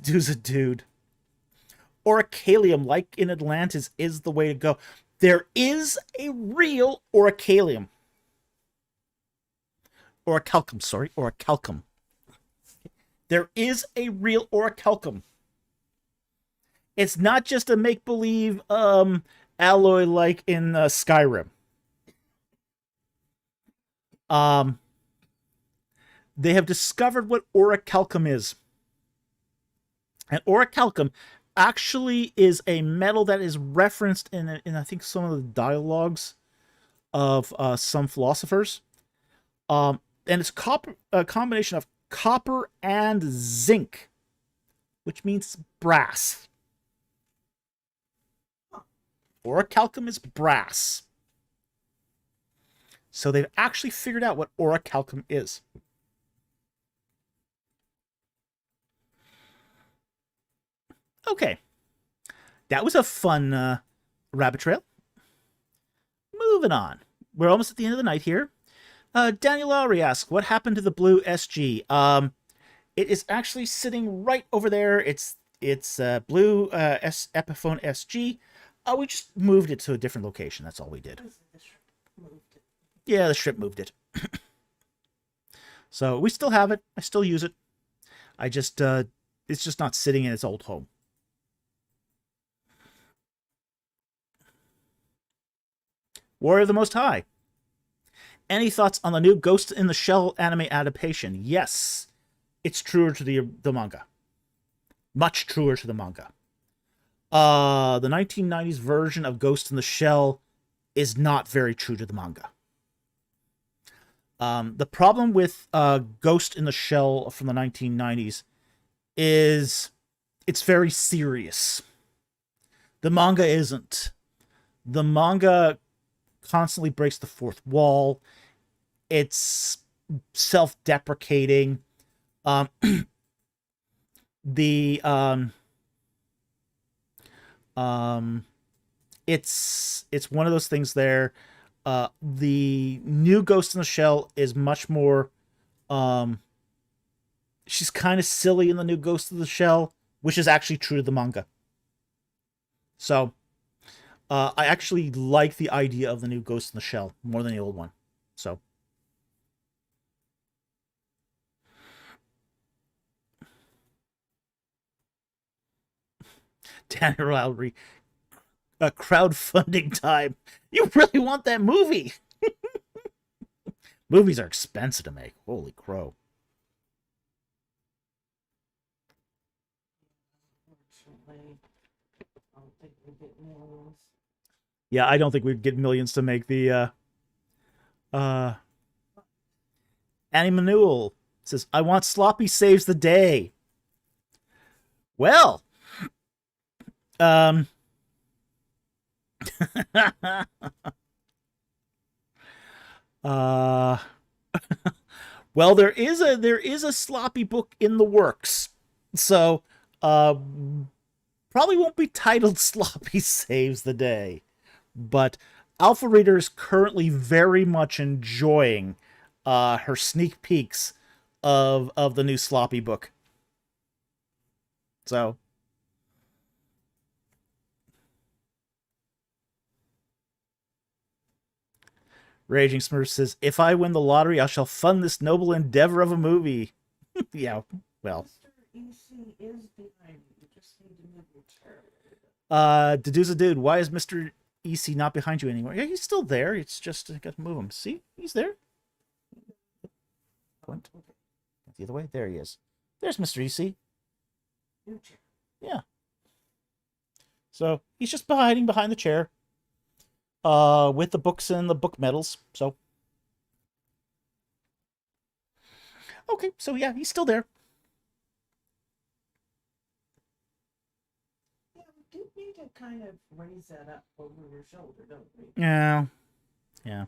Dude's a dude. Orichalcum, like in Atlantis, is the way to go. There is a real orichalcum. Orichalcum, sorry. Orichalcum. There is a real orichalcum. It's not just a make-believe alloy like in Skyrim. They have discovered what orichalcum is. And orichalcum actually is a metal that is referenced in I think some of the dialogues of some philosophers. And it's a combination of copper and zinc, which means brass. Orichalcum is brass. So they've actually figured out what orichalcum is. Okay. That was a fun rabbit trail. Moving on. We're almost at the end of the night here. Daniel Lowry asks, what happened to the blue SG? It is actually sitting right over there. It's blue Epiphone SG. We just moved it to a different location. That's all we did. Yeah, the ship moved it. So we still have it. I still use it. I just it's just not sitting in its old home. Warrior of the Most High. Any thoughts on the new Ghost in the Shell anime adaptation? Yes, it's truer to the manga. Much truer to the manga. The 1990s version of Ghost in the Shell is not very true to the manga. The problem with Ghost in the Shell from the 1990s is it's very serious. The manga isn't. The manga constantly breaks the fourth wall. It's self-deprecating. It's one of those things there. The new Ghost in the Shell is much more she's kind of silly in the new Ghost in the Shell, which is actually true to the manga. So I actually like the idea of the new Ghost in the Shell more than the old one. So Daniel Lowry, crowdfunding time. You really want that movie? Movies are expensive to make. Holy crow. Yeah, I don't think we'd get millions to make the Annie Manuel says, I want Sloppy Saves the Day. Well, well, there is a sloppy book in the works. So, probably won't be titled Sloppy Saves the Day. But Alpha Reader is currently very much enjoying her sneak peeks of the new Sloppy book. So Raging Smurf says, if I win the lottery, I shall fund this noble endeavor of a movie. Yeah, well. Mr. EC is behind you. You just need to move your chair. Deduza Dude, why is Mr. EC not behind you anymore? Yeah, he's still there. It's just I got to move him. See? He's there. Point. The other way. There he is. There's Mr. EC. New chair. Yeah. So he's just hiding behind the chair. With the books and the book medals. So okay, so yeah, he's still there. Yeah, we do need to kind of raise that up over your shoulder, don't we? Yeah. Yeah.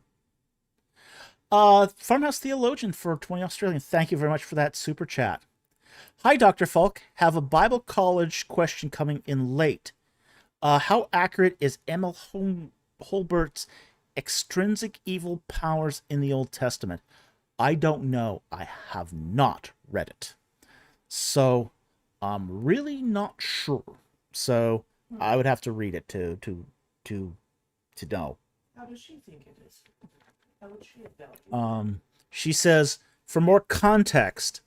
Farmhouse Theologian for 20 Australian. Thank you very much for that super chat. Hi, Dr. Falk. Have a Bible college question coming in late. How accurate is Emil Holbert's extrinsic evil powers in the Old Testament? I don't know. I have not read it. So I'm really not sure. So I would have to read it to know. How does she think it is? How would she evaluate? She says, for more context,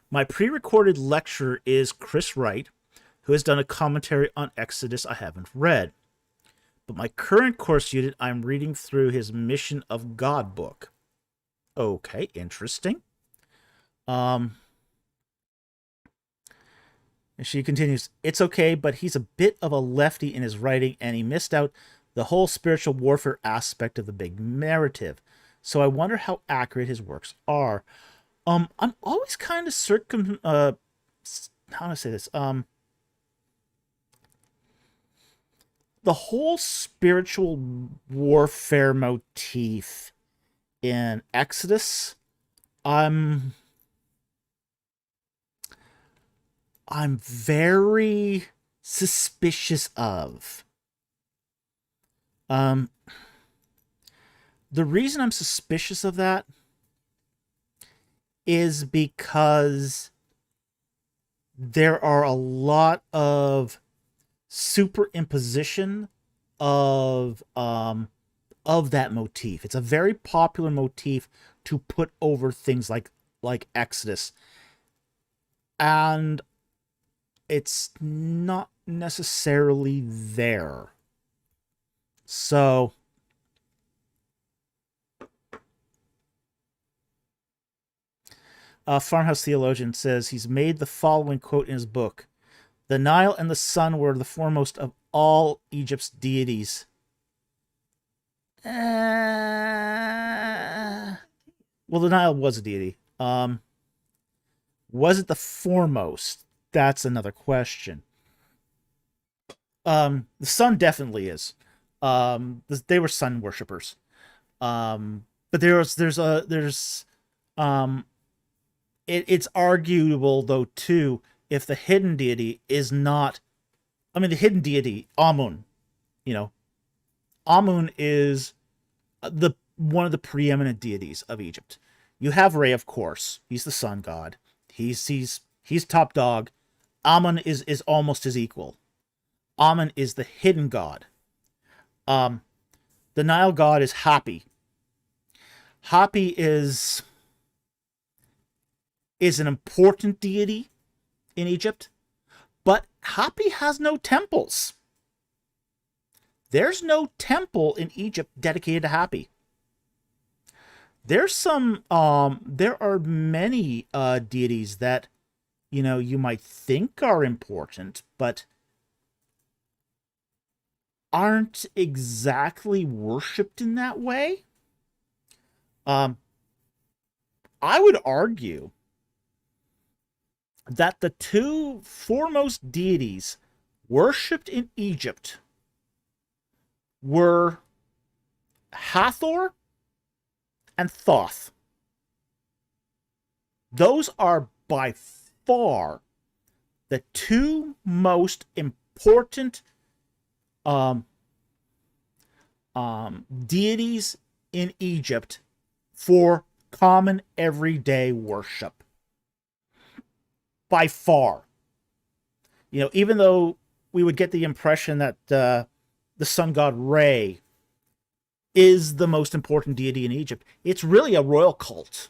my pre-recorded lecturer is Chris Wright, who has done a commentary on Exodus I haven't read. But my current course unit, I'm reading through his Mission of God book. Okay, interesting. And she continues, it's okay, but he's a bit of a lefty in his writing, and he missed out the whole spiritual warfare aspect of the big narrative. So I wonder how accurate his works are. I'm always kind of how do I say this? The whole spiritual warfare motif in Exodus, I'm very suspicious of. The reason I'm suspicious of that is because there are a lot of superimposition of that motif. It's a very popular motif to put over things like Exodus, and it's not necessarily there. So Farmhouse Theologian says he's made the following quote in his book: "The Nile and the sun were the foremost of all Egypt's deities." Well, the Nile was a deity. Was it the foremost? That's another question. The sun definitely is. They were sun worshippers. But it's arguable though too if the hidden deity is not. I mean, the hidden deity Amun. You know, Amun is the one of the preeminent deities of Egypt. You have Re, of course. He's the sun god. He's top dog. Amun is almost his equal. Amun is the hidden god. The Nile god is Hapi. Hapi is an important deity in Egypt, but Hapi has no temples. There's no temple in Egypt dedicated to Hapi. There are many deities that, you might think are important, but aren't exactly worshipped in that way. I would argue that the two foremost deities worshipped in Egypt were Hathor and Thoth. Those are by far the two most important deities in Egypt for common everyday worship. By far. Even though we would get the impression that the sun god Re is the most important deity in Egypt, it's really a royal cult.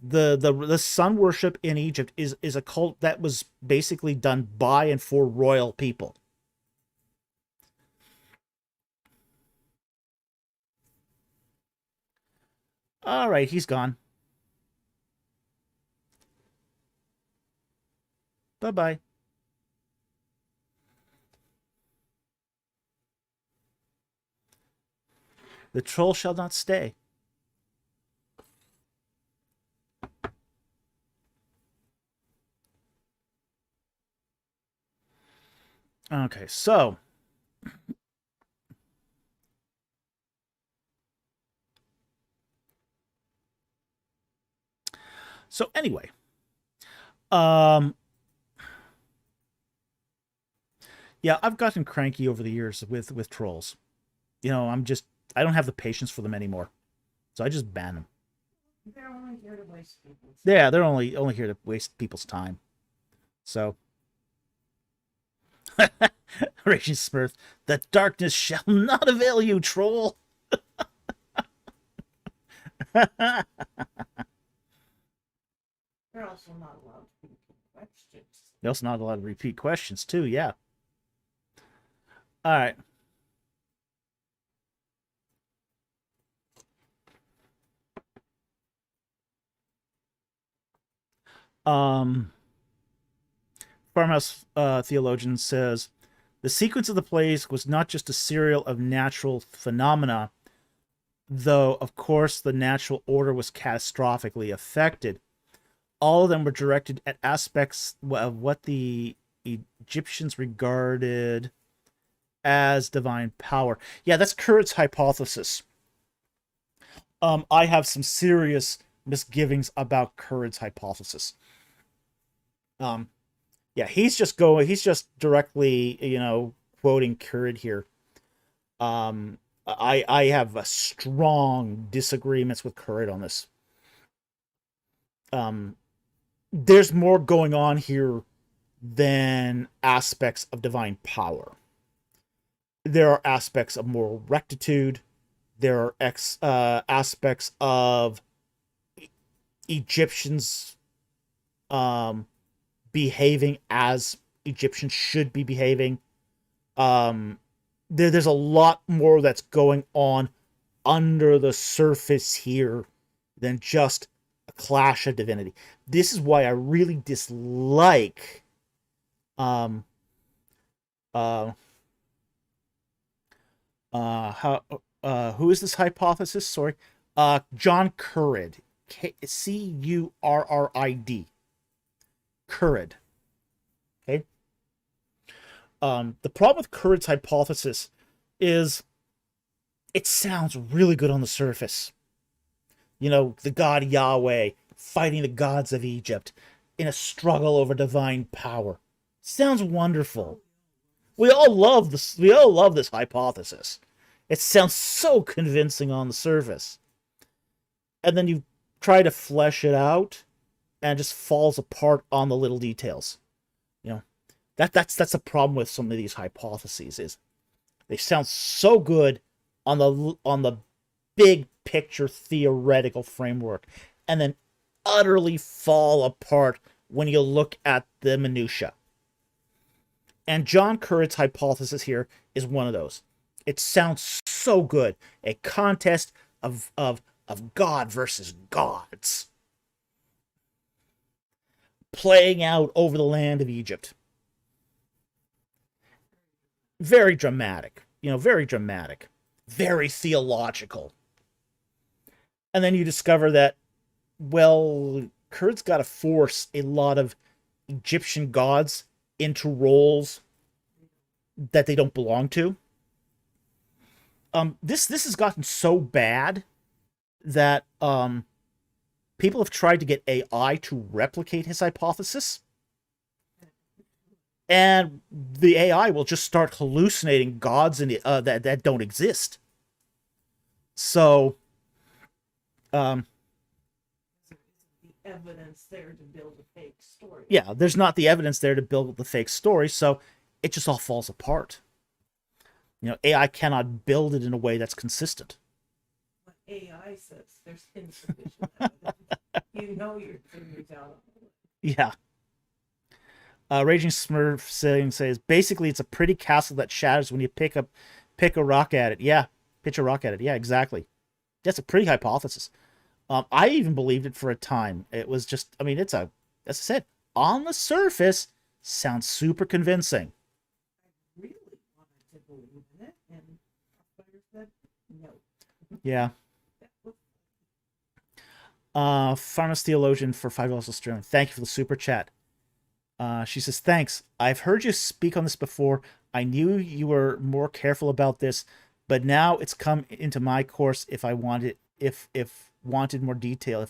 The sun worship in Egypt is a cult that was basically done by and for royal people. All right, he's gone. Bye-bye. The troll shall not stay. Okay, so anyway, yeah, I've gotten cranky over the years with trolls. I don't have the patience for them anymore, so I just ban them. They're only here to waste people's time. Yeah, they're only here to waste people's time. So, Raging Smurf, the darkness shall not avail you, troll. They're also not allowed to repeat questions. They're also not allowed to repeat questions, too, yeah. All right. Farmhouse Theologian says, the sequence of the plays was not just a serial of natural phenomena, though, of course, the natural order was catastrophically affected. All of them were directed at aspects of what the Egyptians regarded as divine power. Yeah, that's Kurt's hypothesis. I have some serious misgivings about Kurt's hypothesis. Yeah, he's just directly, quoting Kurd here. I have a strong disagreements with Kurd on this. there's more going on here than aspects of divine power. There are aspects of moral rectitude. There are aspects of Egyptians behaving as Egyptians should be behaving. There's a lot more that's going on under the surface here than just a clash of divinity. This is why I really dislike um uh how who is this hypothesis? Sorry. John Currid. Currid. Currid. Okay. The problem with Currid's hypothesis is it sounds really good on the surface. You know, the god Yahweh fighting the gods of Egypt in a struggle over divine power. Sounds wonderful. We all love this. We all love this hypothesis. It sounds so convincing on the surface. And then you try to flesh it out and it just falls apart on the little details. You know, that's a problem with some of these hypotheses is they sound so good on the big picture theoretical framework and then utterly fall apart when you look at the minutia. And John Currid's hypothesis here is one of those. It sounds so good. A contest of God versus gods playing out over the land of Egypt. Very dramatic. You know, very dramatic. Very theological. And then you discover that, well, Kurt's got to force a lot of Egyptian gods into roles that they don't belong to. This has gotten so bad that people have tried to get AI to replicate his hypothesis, and the AI will just start hallucinating gods in that don't exist. So, the evidence there to build a fake story. Yeah, there's not the evidence there to build the fake story, so it just all falls apart. You know, AI cannot build it in a way that's consistent. But AI says there's insufficient evidence. You know your fingers out on it. Yeah. Raging Smurf says basically it's a pretty castle that shatters when you pick a rock at it. Yeah, pitch a rock at it. Yeah, exactly. That's a pretty hypothesis. I even believed it for a time. It was just, I mean, it's as I said, on the surface, sounds super convincing. I really wanted to believe in it, and our player said no. Yeah. Farmers Theologian for $5 Australian. Thank you for the super chat. She says, thanks. I've heard you speak on this before. I knew you were more careful about this, but now it's come into my course if I wanted more detail.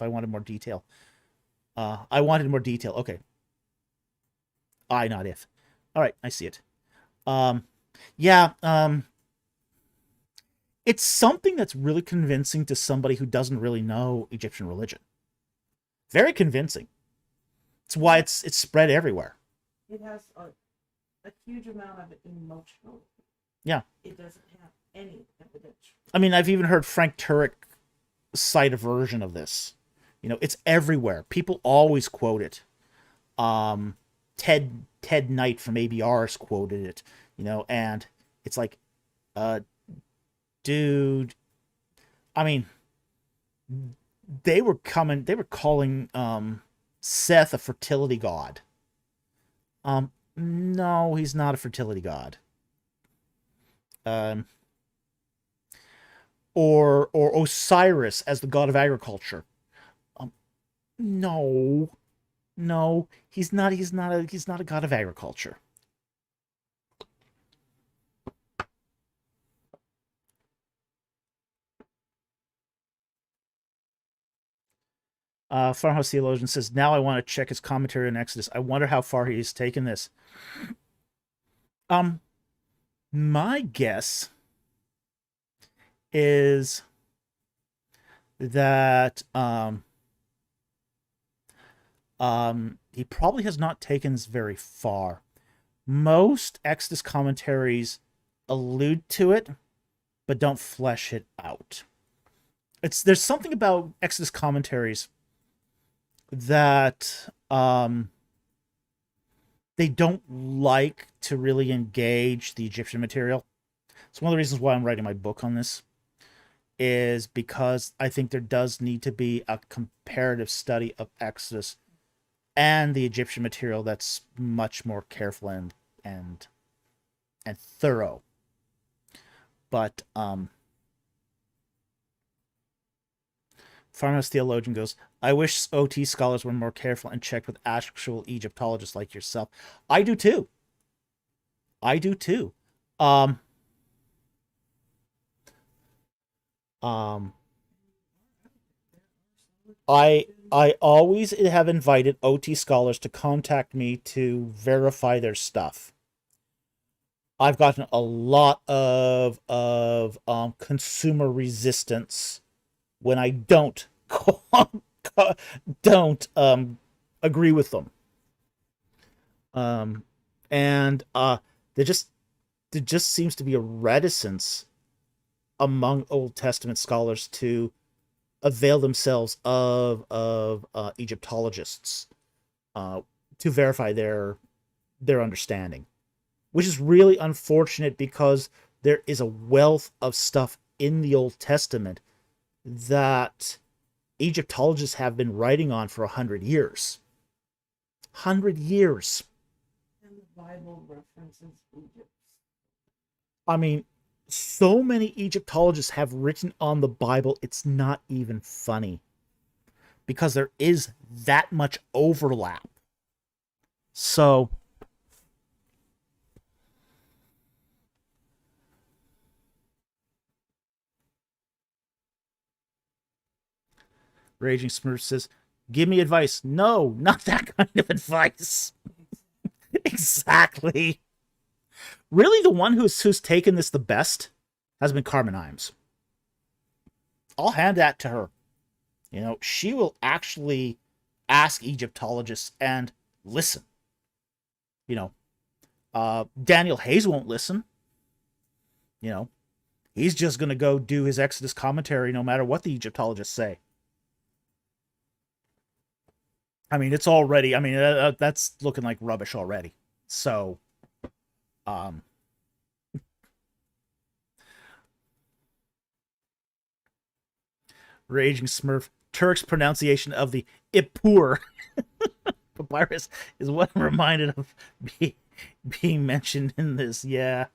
I wanted more detail. Okay. Not if. All right, I see it. It's something that's really convincing to somebody who doesn't really know Egyptian religion. Very convincing. It's why it's spread everywhere. It has a huge amount of emotional. Yeah. It doesn't have any evidence. I mean, I've even heard Frank Turek cite a version of this. You know, it's everywhere. People always quote it. Ted Knight from ABR's quoted it, you know, and it's like, dude, I mean, they were calling Seth a fertility god. No, he's not a fertility god. Or Osiris as the god of agriculture. No, he's not a god of agriculture. Farmhouse Theologian says, now I want to check his commentary on Exodus. I wonder how far he's taken this. My guess is that he probably has not taken this very far. Most Exodus commentaries allude to it, but don't flesh it out. There's something about Exodus commentaries that they don't like to really engage the Egyptian material. It's one of the reasons why I'm writing my book on this, is because I think there does need to be a comparative study of Exodus and the Egyptian material that's much more careful and thorough. But Farmhouse Theologian goes, I wish OT scholars were more careful and checked with actual Egyptologists like yourself. I do too. I do too. Um, I always have invited OT scholars to contact me to verify their stuff. I've gotten a lot of consumer resistance when I don't don't agree with them. And there just seems to be a reticence among Old Testament scholars to avail themselves of Egyptologists to verify their understanding, which is really unfortunate because there is a wealth of stuff in the Old Testament that Egyptologists have been writing on for 100 years. 100 years. And the Bible references Egypt. I mean, so many Egyptologists have written on the Bible, it's not even funny. Because there is that much overlap. So, Raging Smurf says, give me advice. No, not that kind of advice. Exactly. Really, the one who's taken this the best has been Carmen Imes. I'll hand that to her. You know, she will actually ask Egyptologists and listen. You know, Daniel Hayes won't listen. You know, he's just going to go do his Exodus commentary no matter what the Egyptologists say. I mean, it's already, I mean, that's looking like rubbish already. So, Raging Smurf, Turk's pronunciation of the Ippur papyrus is what I'm reminded of being mentioned in this. Yeah.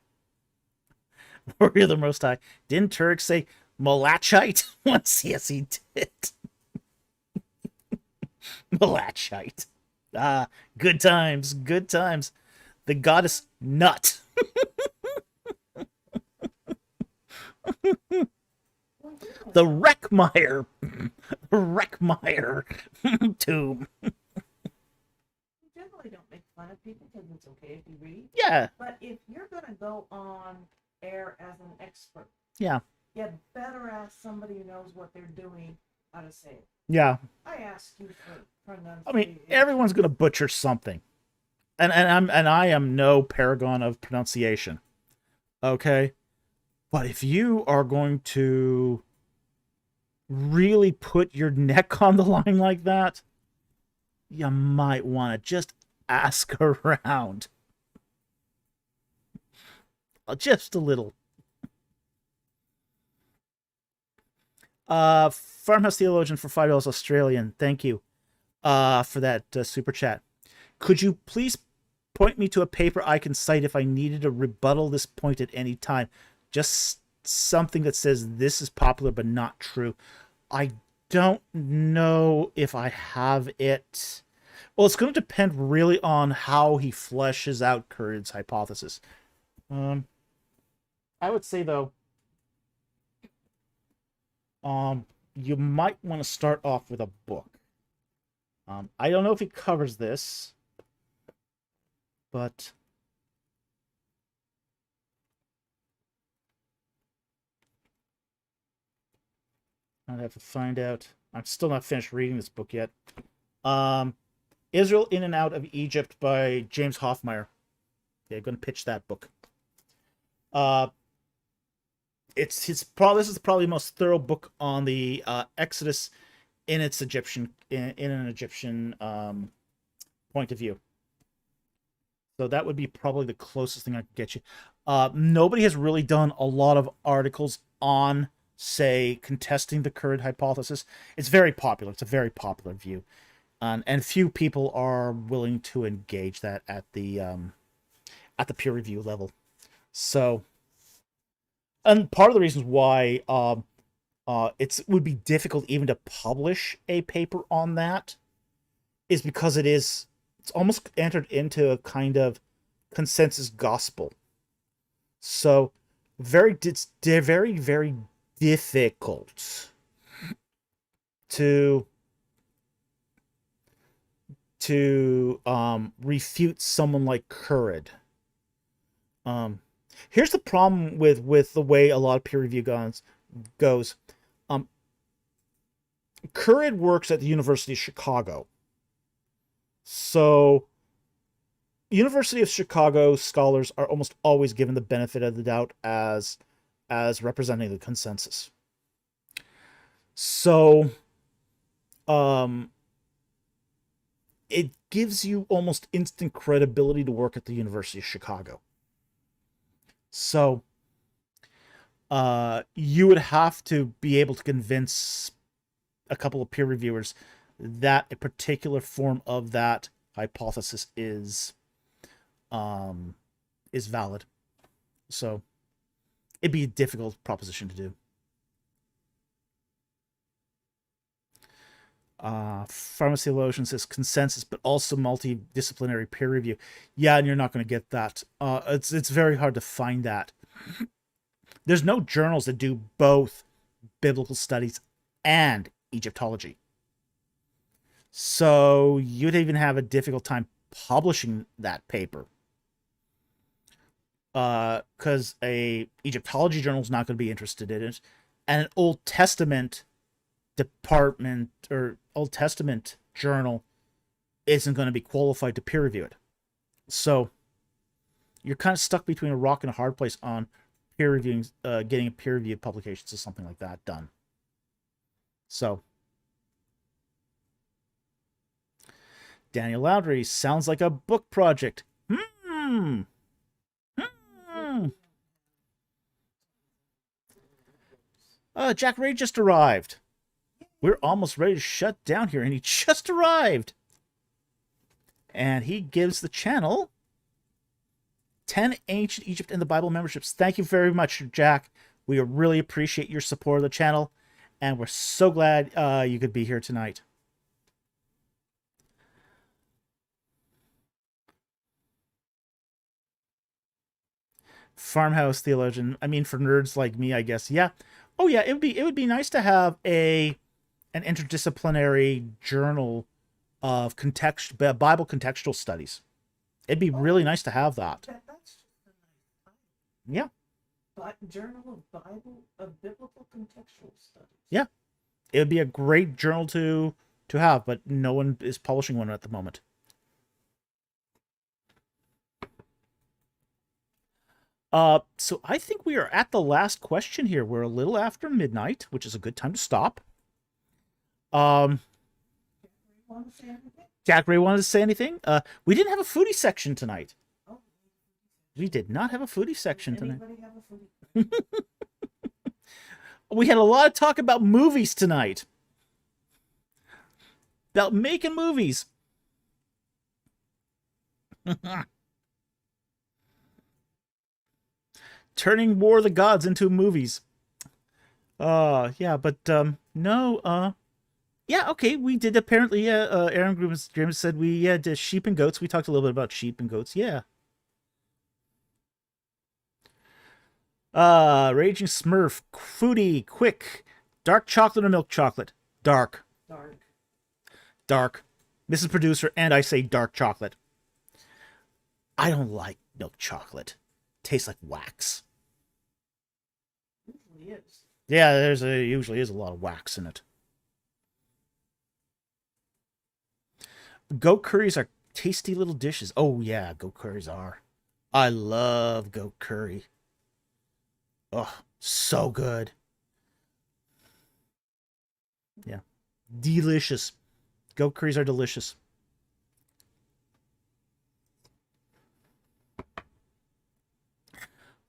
Warrior of the Most High. Didn't Turk say Malachite once? Yes, he did. Malachite. Ah, good times, good times. The goddess Nut. The Wreckmeyer. Wreckmeyer tomb. We generally don't make fun of people because it's okay if you read. Yeah. But if you're going to go on air as an expert, yeah, you better ask somebody who knows what they're doing how to say it. Yeah. I asked you for pronunciation. I mean, everyone's going to butcher something. And I am no paragon of pronunciation. Okay? But if you are going to really put your neck on the line like that, you might want to just ask around. Just a little. Farmhouse Theologian for $5 Australian. Thank you for that super chat. Could you please point me to a paper I can cite if I needed to rebuttal this point at any time? Just something that says this is popular but not true. I don't know if I have it. Well, it's going to depend really on how he fleshes out Currid's hypothesis. I would say, though, you might want to start off with a book. I don't know if he covers this, but I'd have to find out. I'm still not finished reading this book yet. Israel in and Out of Egypt by James Hoffmeyer. Yeah, I'm going to pitch that book. This is probably the most thorough book on the Exodus in its Egyptian in an Egyptian point of view. So that would be probably the closest thing I could get you. Nobody has really done a lot of articles on, say, contesting the Currid hypothesis. It's very popular. It's a very popular view, and few people are willing to engage that at the peer review level. So, and part of the reasons why it would be difficult even to publish a paper on that is because it's almost entered into a kind of consensus gospel. So it's very, very difficult to refute someone like Currid. Here's the problem with the way a lot of peer review goes. Currid works at the University of Chicago. So University of Chicago scholars are almost always given the benefit of the doubt as representing the consensus. So it gives you almost instant credibility to work at the University of Chicago. So you would have to be able to convince a couple of peer reviewers that a particular form of that hypothesis is valid. So it'd be a difficult proposition to do. Pharmaceologian says consensus, but also multidisciplinary peer review. Yeah, and you're not going to get that. It's very hard to find that. There's no journals that do both biblical studies and Egyptology. So you'd even have a difficult time publishing that paper. Because a Egyptology journal is not going to be interested in it. And an Old Testament department or Old Testament journal isn't going to be qualified to peer review it. So you're kind of stuck between a rock and a hard place on peer reviewing, getting peer reviewed publications or something like that done. So Daniel Lowdry, sounds like a book project. Jack Ray just arrived. We're almost ready to shut down here, and he just arrived. And he gives the channel 10 Ancient Egypt and the Bible memberships. Thank you very much, Jack. We really appreciate your support of the channel, and we're so glad you could be here tonight. Farmhouse theologian. I mean, for nerds like me, I guess. Yeah. Oh yeah, it would be nice to have an interdisciplinary journal of Bible contextual studies. It'd be really nice to have that. That's just a nice title. Yeah. Journal of Biblical Contextual Studies. Yeah. It would be a great journal to have, but no one is publishing one at the moment. So I think we are at the last question here. We're a little after midnight, which is a good time to stop. Jack Ray wanted to say anything? We didn't have a foodie section tonight. Oh. We did not have a foodie section tonight. Anybody have a foodie? We had a lot of talk about movies tonight. About making movies. Turning War of the Gods into movies. Yeah, but no, yeah, okay, we did apparently. Aaron Grimm said we did sheep and goats. We talked a little bit about sheep and goats. Yeah. Raging Smurf, foodie, quick, dark chocolate or milk chocolate? Dark. Dark. Mrs. Producer, and I say dark chocolate. I don't like milk chocolate. Tastes like wax. Usually is. Yeah, usually is a lot of wax in it. Goat curries are tasty little dishes. Oh yeah, goat curries are. I love goat curry. Oh, so good. Yeah. Delicious. Goat curries are delicious.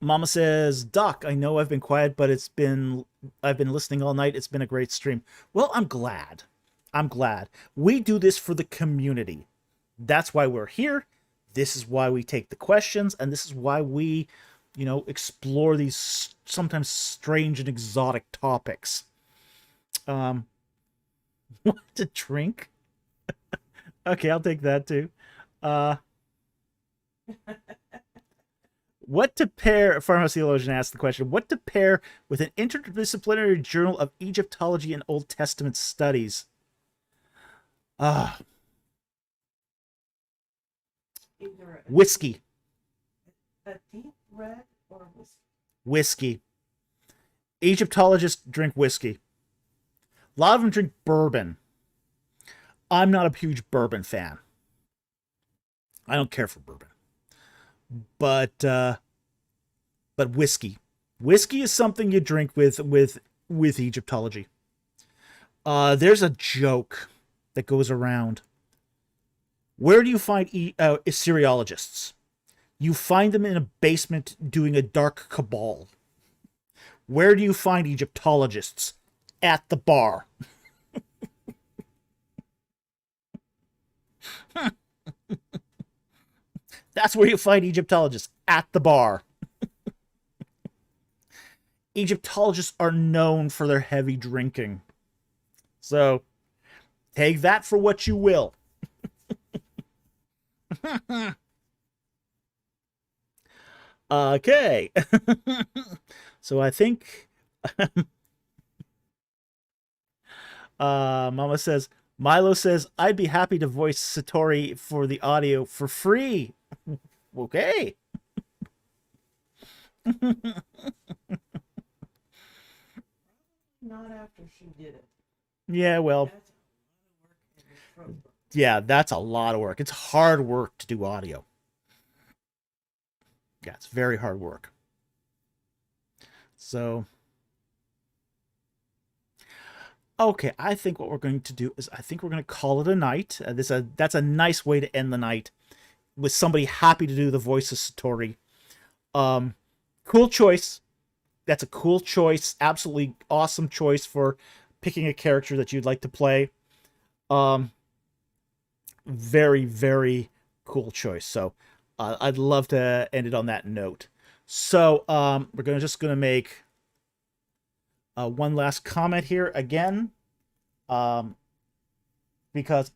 Mama says, Doc, I know I've been quiet, but I've been listening all night. It's been a great stream. Well, I'm glad. I'm glad. We do this for the community. That's why we're here. This is why we take the questions, and this is why we, explore these sometimes strange and exotic topics. Um, what to drink? Okay, I'll take that too. Uh, what to pair? Farmhouse Theologian asked the question: what to pair with an interdisciplinary journal of Egyptology and Old Testament studies? Ah, whiskey. A deep red or whiskey? Whiskey. Egyptologists drink whiskey. A lot of them drink bourbon. I'm not a huge bourbon fan. I don't care for bourbon. But whiskey. Whiskey is something you drink with Egyptology. There's a joke that goes around. Where do you find Assyriologists? You find them in a basement doing a dark cabal. Where do you find Egyptologists? At the bar. That's where you find Egyptologists, at the bar. Egyptologists are known for their heavy drinking. So, take that for what you will. Okay. So I think Mama says, Milo says, I'd be happy to voice Satori for the audio for free. Okay. Not after she did it. Yeah, well. Yeah, that's a lot of work. It's hard work to do audio. Yeah, it's very hard work. So, okay, I think what we're going to do is I think we're going to call it a night. That's a nice way to end the night with somebody happy to do the voice of Satori. Cool choice. That's a cool choice. Absolutely awesome choice for picking a character that you'd like to play. Very, very cool choice. So I'd love to end it on that note. So we're just gonna make one last comment here again, because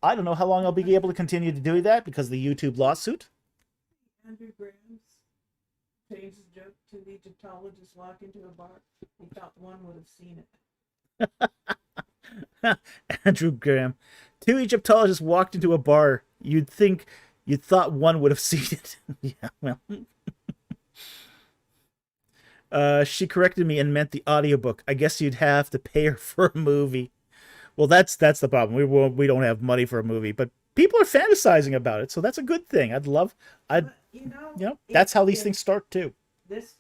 I don't know how long I'll be able to continue to do that because of the YouTube lawsuit. Andrew Graham's changed the joke to the Egyptologist walk into a bar. He thought one would have seen it. Andrew Graham. Two Egyptologists walked into a bar. You'd thought one would have seen it. Yeah, well. She corrected me and meant the audiobook. I guess you'd have to pay her for a movie. Well, that's the problem. We don't have money for a movie, but people are fantasizing about it, so that's a good thing. That's how these things start too. There's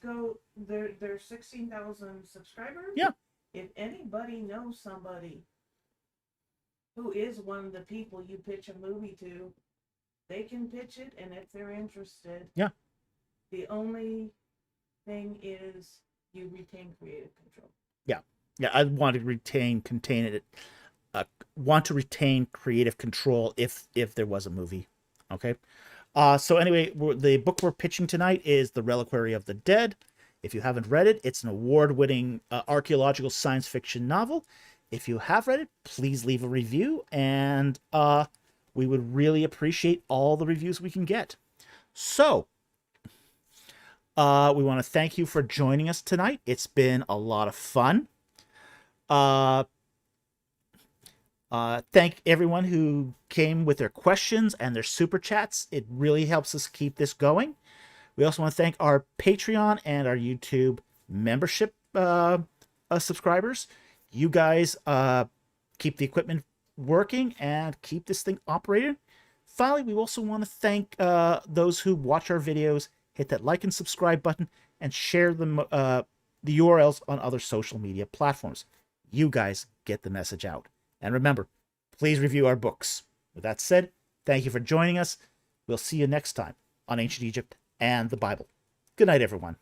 16,000 subscribers. Yeah. If anybody knows somebody who is one of the people you pitch a movie to, they can pitch it, and if they're interested, yeah. The only thing is you retain creative control. Yeah. I want to retain creative control if there was a movie. Okay. So anyway, the book we're pitching tonight is The Reliquary of the Dead. If you haven't read it, it's an award-winning archaeological science fiction novel. If you have read it, please leave a review, and we would really appreciate all the reviews we can get. So, we want to thank you for joining us tonight. It's been a lot of fun. Thank everyone who came with their questions and their super chats. It really helps us keep this going. We also want to thank our Patreon and our YouTube membership subscribers. You guys keep the equipment working and keep this thing operating. finally, we also want to thank those who watch our videos, hit that like and subscribe button, and share the URLs on other social media platforms. You guys get the message out. And remember, please review our books. With that said, thank you for joining us. We'll see you next time on Ancient Egypt and the Bible. Good night, everyone.